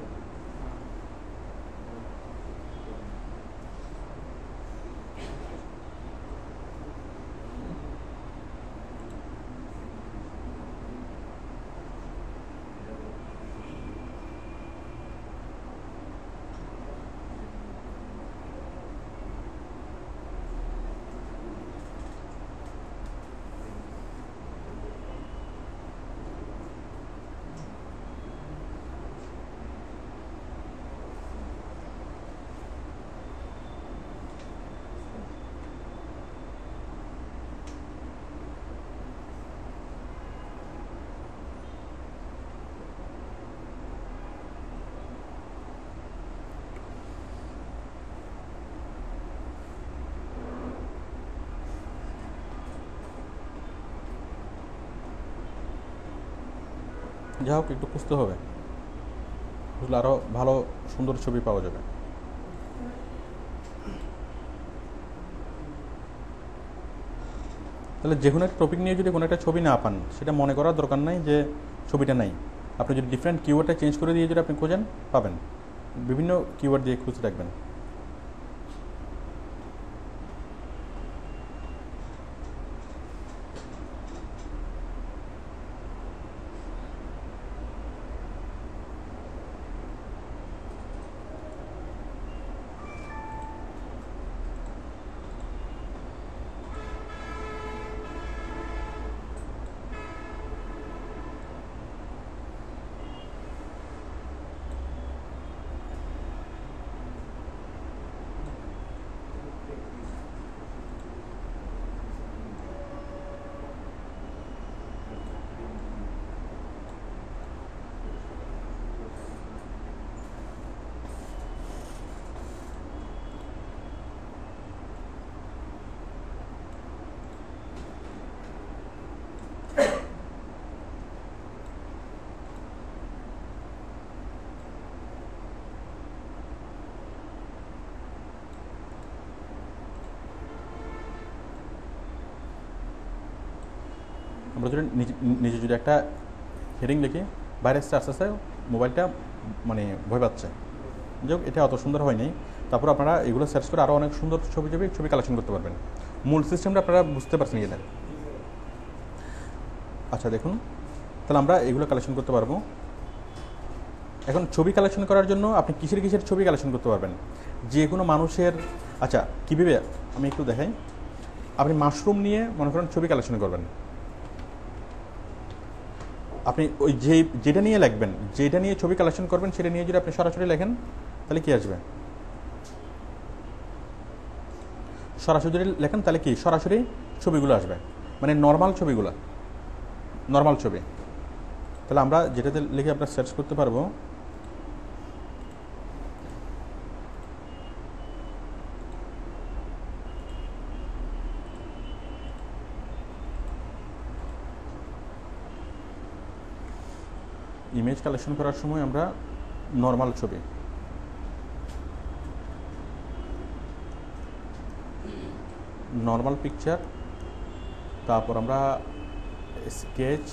যাই হোক, একটু খুঁজতে হবে, বুঝলে আরও ভালো সুন্দর ছবি পাওয়া যাবে। তাহলে যে কোনো একটা টপিক নিয়ে যদি কোনো একটা ছবি না পান, সেটা মনে করার দরকার নাই যে ছবিটা নাই। আপনি যদি ডিফারেন্ট কিওয়ার্ডটা চেঞ্জ করে দিয়ে যদি আপনি খোঁজেন, পাবেন। বিভিন্ন কিওয়ার্ড দিয়ে খুঁজতে থাকবেন। আমরা যদি নিজে যদি একটা হেডিং লিখি, বাইরে আসতে আস্তে আস্তে মোবাইলটা মানে ভয় পাচ্ছে। যাই হোক, এটা অত সুন্দর হয়নি। তারপর আপনারা এগুলো সার্চ করে আরও অনেক সুন্দর ছবি কালেকশন করতে পারবেন। মূল সিস্টেমটা আপনারা বুঝতে পারছেন কিনা? আচ্ছা দেখুন, তাহলে আমরা এগুলো কালেকশন করতে পারবো। এখন ছবি কালেকশন করার জন্য আপনি কিসের ছবি কালেকশন করতে পারবেন? যে কোনো মানুষের। আচ্ছা, কীভাবে আমি একটু দেখাই। আপনি মাশরুম নিয়ে মনে করেন ছবি কালেকশন করবেন। আপনি ওই যেটা নিয়ে লিখবেন, যেটা নিয়ে ছবি কালেকশন করবেন, সেটা নিয়ে যদি আপনি সরাসরি লেখেন, তাহলে কি আসবে? সরাসরি যদি লেখেন তাহলে কি সরাসরি ছবিগুলো আসবে, মানে নর্মাল ছবি। তাহলে আমরা যেটাতে লিখে আমরা সার্চ করতে পারবো। ইমেজ কালেকশন করার সময় আমরা নর্মাল ছবি, নর্মাল পিকচার, তারপর আমরা স্কেচ,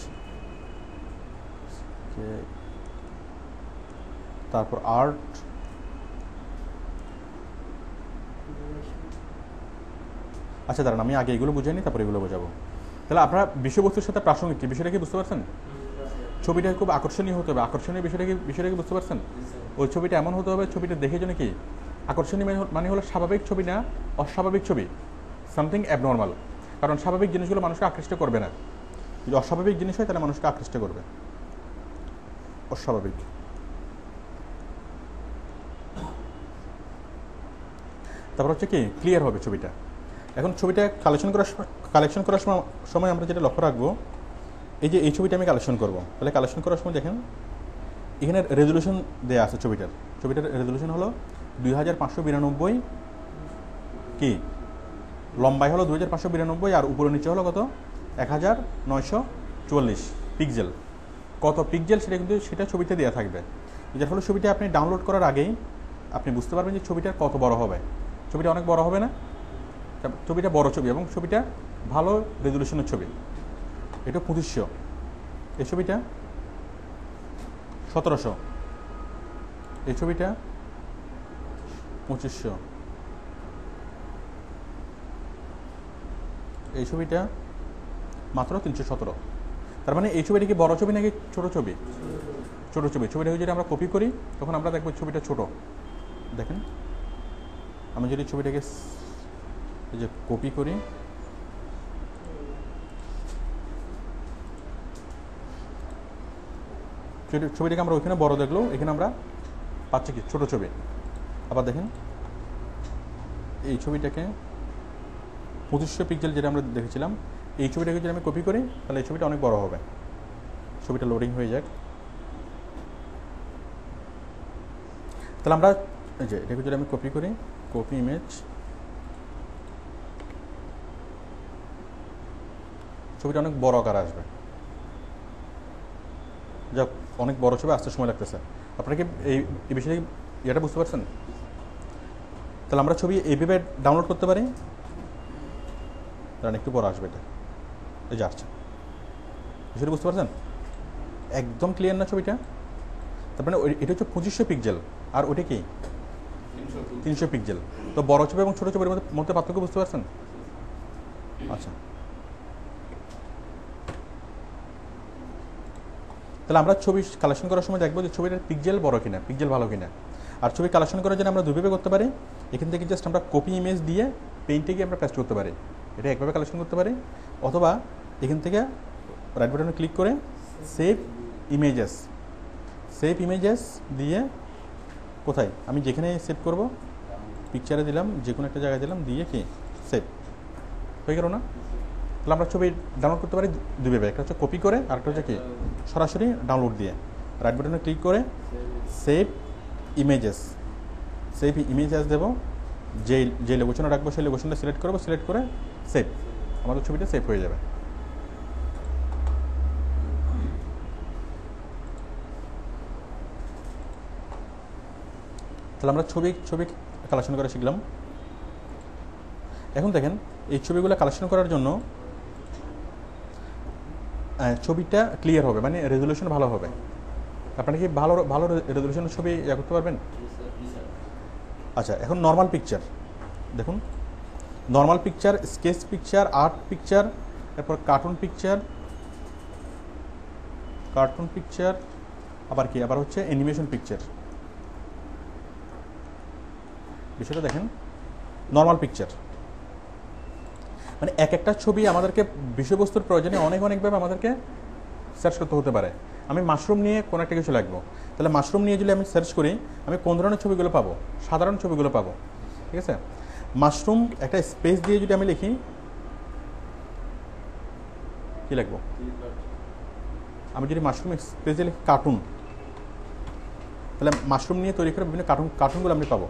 তারপর আর্ট, আচ্ছা দাঁড়ান আমি আগে এগুলো বুঝাইনি তারপর এগুলো বোঝাবো। তাহলে আপনারা বিষয়বস্তুর সাথে প্রাসঙ্গিক কি বিষয়টা কি বুঝতে পারছেন? ছবিটা খুব আকর্ষণীয় হতে হবে, আকর্ষণীয় বিষয়টা কি বুঝতে পারছেন? ওই ছবিটা এমন হতে হবে, ছবিটা দেখে জন্য কি আকর্ষণীয় মানে হলো স্বাভাবিক ছবি না অস্বাভাবিক ছবি, সামথিং অ্যাবনর্মাল। কারণ স্বাভাবিক জিনিসগুলো মানুষকে আকৃষ্ট করবে না, যদি অস্বাভাবিক জিনিস হয় তাহলে মানুষকে আকৃষ্ট করবে, অস্বাভাবিক। তারপর হচ্ছে কি ক্লিয়ার হবে ছবিটা। এখন ছবিটা কালেকশন করার সময় আমরা যেটা লক্ষ্য রাখবো, এই যে এই ছবিটা আমি কালেকশন করব, তাহলে কালেকশন করার সময় দেখেন এখানে রেজলিউশন দেওয়া আছে। ছবিটার রেজলিউশন হলো 2592, কি লম্বাই হলো 2592, আর উপরে নিচে হলো কত 1944 পিক্সেল। কত পিক্সেল সেটা ছবিতে দেওয়া থাকবে, যার ফলে ছবিটা আপনি ডাউনলোড করার আগেই আপনি বুঝতে পারবেন যে ছবিটা কত বড় হবে। ছবিটা অনেক বড় হবে না? ছবিটা বড় ছবি এবং ছবিটা ভালো রেজলিউশনের ছবি। এটা 2500, এই ছবিটা 1700, এই ছবিটা 2500, এই ছবিটা মাত্র 317। তার মানে এই ছবিটা কি বড় ছবি নাকি ছোট ছবি? ছোট ছবি। ছবিটা যদি আমরা কপি করি তখন আমরা দেখবো ছবিটা ছোট। দেখেন আমি যদি ছবিটাকে এই যে কপি করি, ছবিটাকে আমরা ওইখানে বড় দেখলো, এখানে আমরা পাচ্ছি কি ছোট ছবি। আবার দেখেন এই ছবিটাকে 2500 পিক্সেল যেটা আমরা দেখেছিলাম, এই ছবিটাকে যদি আমি কপি করি তাহলে এই ছবিটা অনেক বড় হবে। ছবিটা লোডিং হয়ে যাক। তাহলে আমরা এই যে এটাকে যদি আমি কপি করি, কপি ইমেজ, ছবিটা অনেক বড় আকার আসবে। যাক অনেক বড় ছবি, আসতে সময় লাগতেছে। আপনারা কি এই বিষয়ে এটা বুঝতে পারছেন? তাহলে আমরা ছবি এইভাবে ডাউনলোড করতে পারি। কারণ একটু পর আসবে এটা, এই যে আসছে। বিষয়টা বুঝতে পারছেন? একদম ক্লিয়ার না ছবিটা? তারপরে এটা হচ্ছে 2500 পিক্সেল, আর ওটা কি 300 পিক্সেল। তো বড় ছবি এবং ছোট ছবির মধ্যে পার্থক্য বুঝতে পারছেন? আচ্ছা, তাহলে আমরা ছবি কালেকশন করার সময় দেখবো যে ছবিটার পিক্সেল বড় কিনা, পিক্সেল ভালো কিনা। আর ছবি কালেকশন করার জন্য আমরা দুইভাবে করতে পারি। এখান থেকে জাস্ট আমরা কপি ইমেজ দিয়ে পেইন্টে গিয়ে আমরা পেস্ট করতে পারি, এটা একভাবে কালেকশন করতে পারি। অথবা এখান থেকে রাইট বাটনে ক্লিক করে সেভ ইমেজেস দিয়ে কোথায় আমি যেখানে সেভ করব পিকচারে দিলাম, যে কোনো একটা জায়গায় দিলাম, দিয়ে কি সেভ হয়ে গেল না? তাহলে আমরা ছবি ডাউনলোড করতে পারি দুইভাবে, একটা হচ্ছে কপি করে, আর একটা হচ্ছে কি সরাসরি ডাউনলোড দিয়ে। রাইট বাটনে ক্লিক করে সেভ ইমেজেস দেবো, যে লোকেশনে রাখবো সেই লোকেশনটা সিলেক্ট করবো, সিলেক্ট করে সেভ, আমাদের ছবিটা সেভ হয়ে যাবে। তাহলে আমরা ছবি কালেকশন করা শিখলাম। এখন দেখেন এই ছবিগুলো কালেকশন করার জন্য ছবিটা ক্লিয়ার হবে, মানে রেজলিউশন ভালো হবে। আপনারা কি ভালো রেজলিউশনের ছবি করতে পারবেন? আচ্ছা, এখন নর্মাল পিকচার দেখুন, normal picture, sketch picture, art picture, এরপর কার্টুন পিকচার, আবার হচ্ছে অ্যানিমেশন পিকচার। বিষয়টা দেখেন, নর্মাল পিকচার মানে এক একটা ছবি আমাদেরকে বিষয়বস্তুর প্রয়োজনে অনেকভাবে আমাদেরকে সার্চ করতে হতে পারে। আমি মাশরুম নিয়ে কোনো একটা কিছু লিখবো, তাহলে মাশরুম নিয়ে যদি আমি সার্চ করি আমি কোন ধরনের ছবিগুলো পাবো? সাধারণ ছবিগুলো পাবো, ঠিক আছে? মাশরুম একটা স্পেস দিয়ে যদি আমি লিখি, কি লিখবো? আমি যদি মাশরুম স্পেস দিয়ে লিখি কার্টুন, তাহলে মাশরুম নিয়ে তৈরি করে বিভিন্ন কার্টুনগুলো আমি পাবো।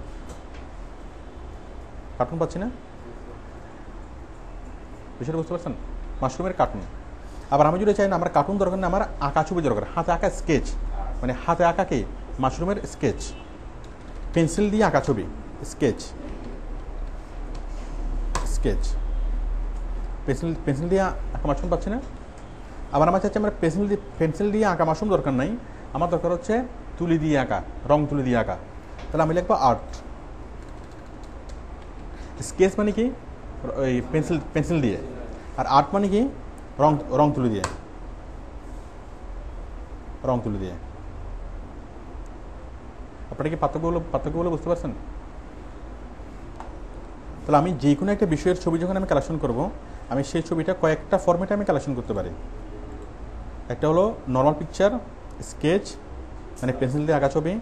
কার্টুন পাচ্ছি না? বিষয়টা বুঝতে পারছেন? মাশরুমের কার্টুন। আবার আমি যদি চাই না আমার কার্টুন দরকার না, আমার আঁকা ছবি দরকার, হাতে আঁকা স্কেচ, মানে হাতে আঁকা কি মাশরুমের স্কেচ, পেন্সিল দিয়ে আঁকা ছবি, স্কেচ, স্কেচ, পেন্সিল দিয়ে আঁকা মাশরুম পাচ্ছি না। আবার আমার চাচ্ছি আমরা পেন্সিল দিয়ে আঁকা মাশরুম দরকার নাই, আমার দরকার হচ্ছে তুলি দিয়ে আঁকা, রং তুলি দিয়ে আঁকা। তাহলে আমি লিখবো আর্ট। স্কেচ মানে কি ওই পেন্সিল দিয়ে, আর আর্ট মানে কি রং তুলি দিয়ে, রং তুলি দিয়ে। আপনারা কি পার্থক্যগুলো বুঝতে পারছেন? তাহলে আমি যে কোনো একটা বিষয়ের ছবি যখন আমি কালেকশন করব, আমি সেই ছবিটা কয়েকটা ফরম্যাটে আমি কালেকশন করতে পারি। একটা হলো নর্মাল পিকচার, স্কেচ মানে পেন্সিল দিয়ে আঁকা ছবি,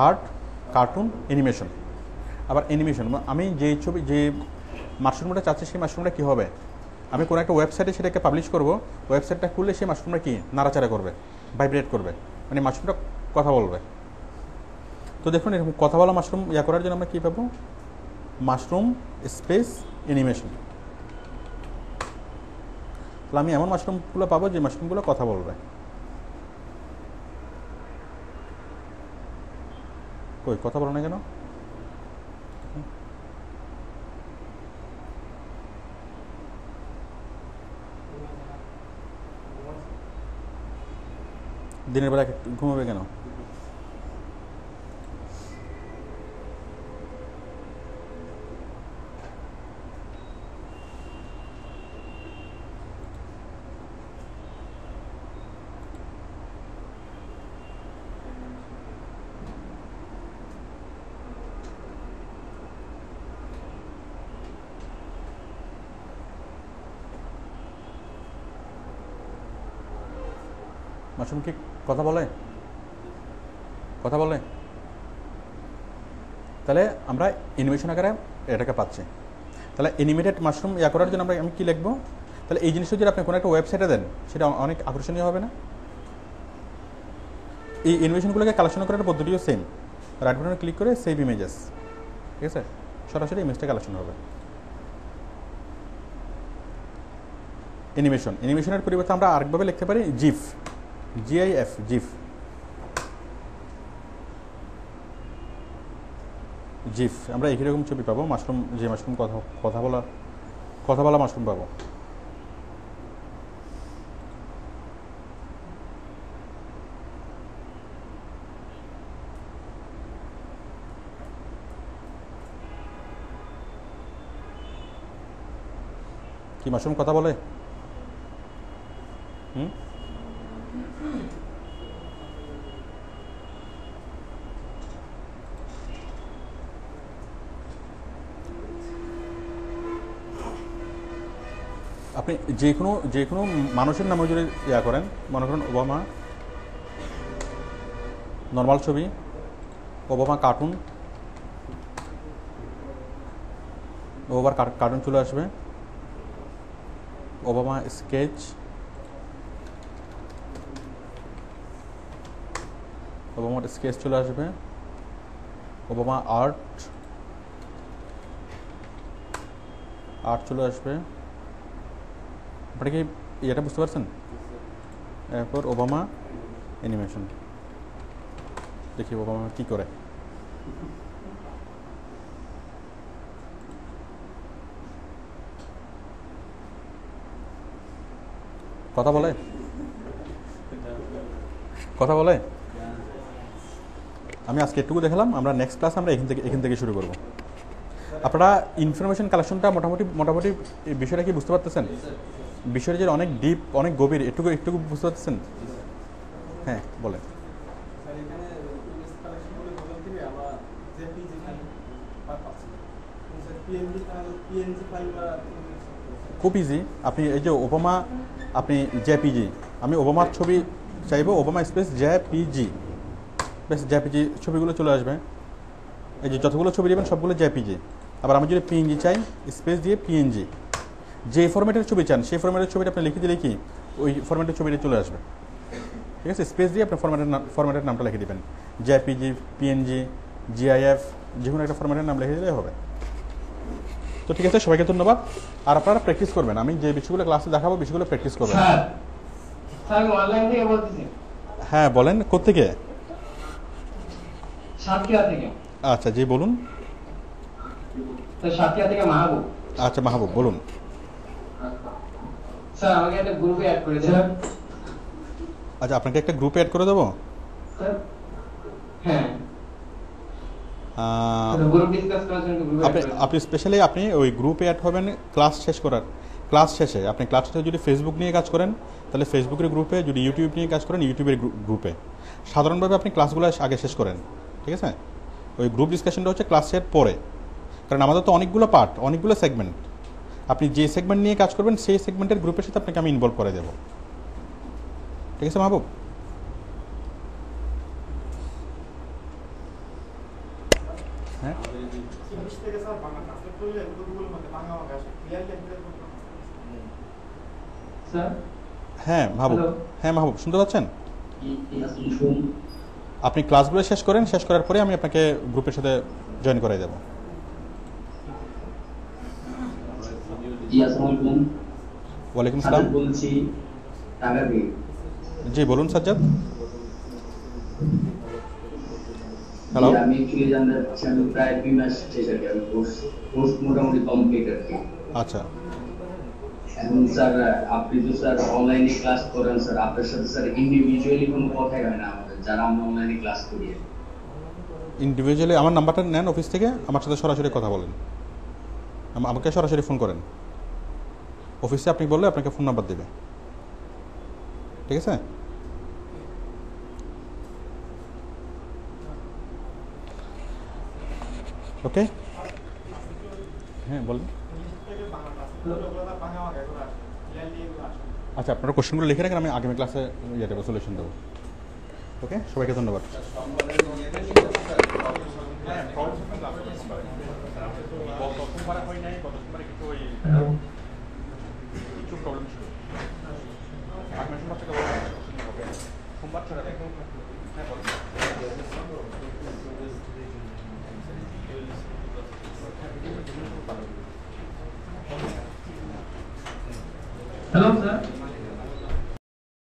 আর্ট, কার্টুন, অ্যানিমেশন। আবার অ্যানিমেশন আমি যে মাশরুমটা চাচ্ছি সেই মাশরুমটা কী হবে, আমি কোনো একটা ওয়েবসাইটে সেটাকে পাবলিশ করব, ওয়েবসাইটটা খুললে সেই মাশরুমটা কি নাড়াচাড়া করবে, ভাইব্রেট করবে, মানে মাশরুমটা কথা বলবে। তো দেখুন এরকম কথা বলা মাশরুম করার জন্য আমরা কী পাবো, মাশরুম স্পেস অ্যানিমেশন। তাহলে আমি এমন মাশরুমগুলো পাবো যে মাশরুমগুলো কথা বলবে। কই কথা বলো না কেন? দিনের বেলা ঘুমাবে কেন? মাশরুম কি কথা বলে? কথা বলে? তাহলে আমরা অ্যানিমেশন আকারে এটাকে পাচ্ছি। তাহলে অ্যানিমেটেড মাশরুম করার জন্য আমি কী লিখবো? তাহলে এই জিনিসটা যদি আপনি কোনো একটা ওয়েবসাইটে দেন, সেটা অনেক আকর্ষণীয় হবে না? এই অ্যানিমেশনগুলোকে কালেকশন করার পদ্ধতিও সেম। রাইট বাটনে ক্লিক করে সেভ ইমেজেস, ঠিক আছে, সরাসরি ইমেজটা কালেকশন হবে। অ্যানিমেশনের পরিবর্তে আমরা আরেকভাবে লিখতে পারি জিফ, GIF, জিফ। জিফ আমরা একই রকম ছবি পাবো, মাশরুম যে মাশরুম কথা বলা মাশরুম পাবো। কি মাশরুম কথা বলে? আপনি যে কোনো মানুষের নামে যদি করেন, মনে করেন ওবামা নর্মাল ছবি, ওবামা কার্টুন, ওবার কার্টুন চলে আসবে, ওবামা স্কেচ, ওবামার স্কেচ চলে আসবে, ওবামা আর্ট চলে আসবে। আপনারা কি এটা বুঝতে পারছেন? এরপর ওবামা অ্যানিমেশন, দেখি ওবামা কি করে। কথা বলে? কথা বলে? আমি আজকে একটুকু দেখালাম, আমরা নেক্সট ক্লাস আমরা এখান থেকে শুরু করব। আপনারা ইনফরমেশন কালেকশনটা মোটামুটি বিষয়টা কি বুঝতে পারতেছেন? বিষয়টা যে অনেক ডিপ, অনেক গভীর, একটুকু বুঝতে পারতেছেন? হ্যাঁ বলেন। খুব ইজি। আপনি এই যে ওবামা, আপনি জেপিজি, আমি ওবামার ছবি চাইবো, ওবামা স্পেস জেপিজি, বেশ জেপিজি ছবিগুলো চলে আসবে। এই যে যতগুলো ছবি দেবেন সবগুলো জেপিজি। আবার আমি যদি পিএনজি চাই, স্পেস দিয়ে পিএনজি, যে ফরম্যাটের ছবি চান সেই ফরম্যাটের ছবিটা আপনি লিখে দিলে কি ওই ফরম্যাটের ছবিটা চলে আসবে, ঠিক আছে। স্পেস দিয়ে আপনি ফরম্যাটের নামটা লিখে দেবেন, জেপিজি, পিএনজি, GIF, যে কোনো একটা ফরম্যাটের নাম লিখে দিলেই হবে। তো ঠিক আছে, সবাইকে ধন্যবাদ। আর আপনারা প্র্যাকটিস করবেন, আমি যে বিষয়গুলো ক্লাসে দেখাবো বিষয়গুলো প্র্যাকটিস করবেন। স্যার অনলাইন থেকে বলতেছি। হ্যাঁ বলেন, কোত্থেকে? সাতক্ষীরা থেকে। আচ্ছা জি বলুন। তো সাতক্ষীরা থেকে মাহবুব। আচ্ছা মাহবুব বলুন। স্যার আমাকে একটা গ্রুপে অ্যাড করে দেন। আচ্ছা আপনাকে একটা গ্রুপে অ্যাড করে দেবো। স্যার হ্যাঁ, আহ, গ্রুপ ডিসকাস করার জন্য গ্রুপে আপনি আপনি স্পেশালি আপনি ওই গ্রুপে অ্যাড হবেন ক্লাস শেষে। আপনি ক্লাস শেষে যদি ফেসবুক নিয়ে কাজ করেন তাহলে ফেসবুকের গ্রুপে, যদি ইউটিউব নিয়ে কাজ করেন ইউটিউবের গ্রুপে। সাধারণভাবে আপনি ক্লাসগুলো আগে শেষ করেন, ঠিক আছে? ওই গ্রুপ ডিসকাশনটা হচ্ছে ক্লাসের পরে, কারণ আমাদের তো অনেকগুলো পার্ট, অনেকগুলো সেগমেন্ট। আপনি যে সেগমেন্ট নিয়ে কাজ করবেন সেই সেগমেন্টের গ্রুপের সাথে আপনাকে আমি ইনভলভ করে দেবো, ঠিক আছে মাহবুব? হ্যাঁ স্যার হ্যাঁ মাহবুব, Hello? হ্যাঁ মাহবুব শুনতে পাচ্ছেন? আপনি ক্লাসগুলো শেষ করেন, শেষ করার পরে আমি আপনাকে গ্রুপের সাথে জয়েন করাই দেবো। ওয়ালাইকুম সালাম। বলছি ঢাকা থেকে। জি বলুন সাজ্জাদ। হ্যালো। আমি অ্যাকচুয়ালি জানতে চাচ্ছি, আমি প্রায় 2 মাস শেষ আর কি, আমি কোর্স মোটামুটি কমপ্লিট আর কি। আচ্ছা এখন স্যার আপনি তো স্যার অনলাইনে ক্লাস করেন, স্যার আপনার সাথে স্যার ইন্ডিভিজুয়ালি কোনো কথাই হয় না আমাদের, যারা আমরা অনলাইনে ক্লাস করি। ইন্ডিভিজুয়ালি আমার নাম্বারটা নেন অফিস থেকে, আমার সাথে সরাসরি কথা বলেন, আমাকে সরাসরি ফোন করেন। অফিসে আপনি বললে আপনাকে ফোন নাম্বার দেবে, ঠিক আছে? ওকে হ্যাঁ বলুন। আচ্ছা আপনারা কোশ্চেনগুলো লিখে রাখেন, আমি আগামী ক্লাসে ইয়ে দেবো, সলিউশন দেবো। ওকে সবাইকে ধন্যবাদ। Hello sir.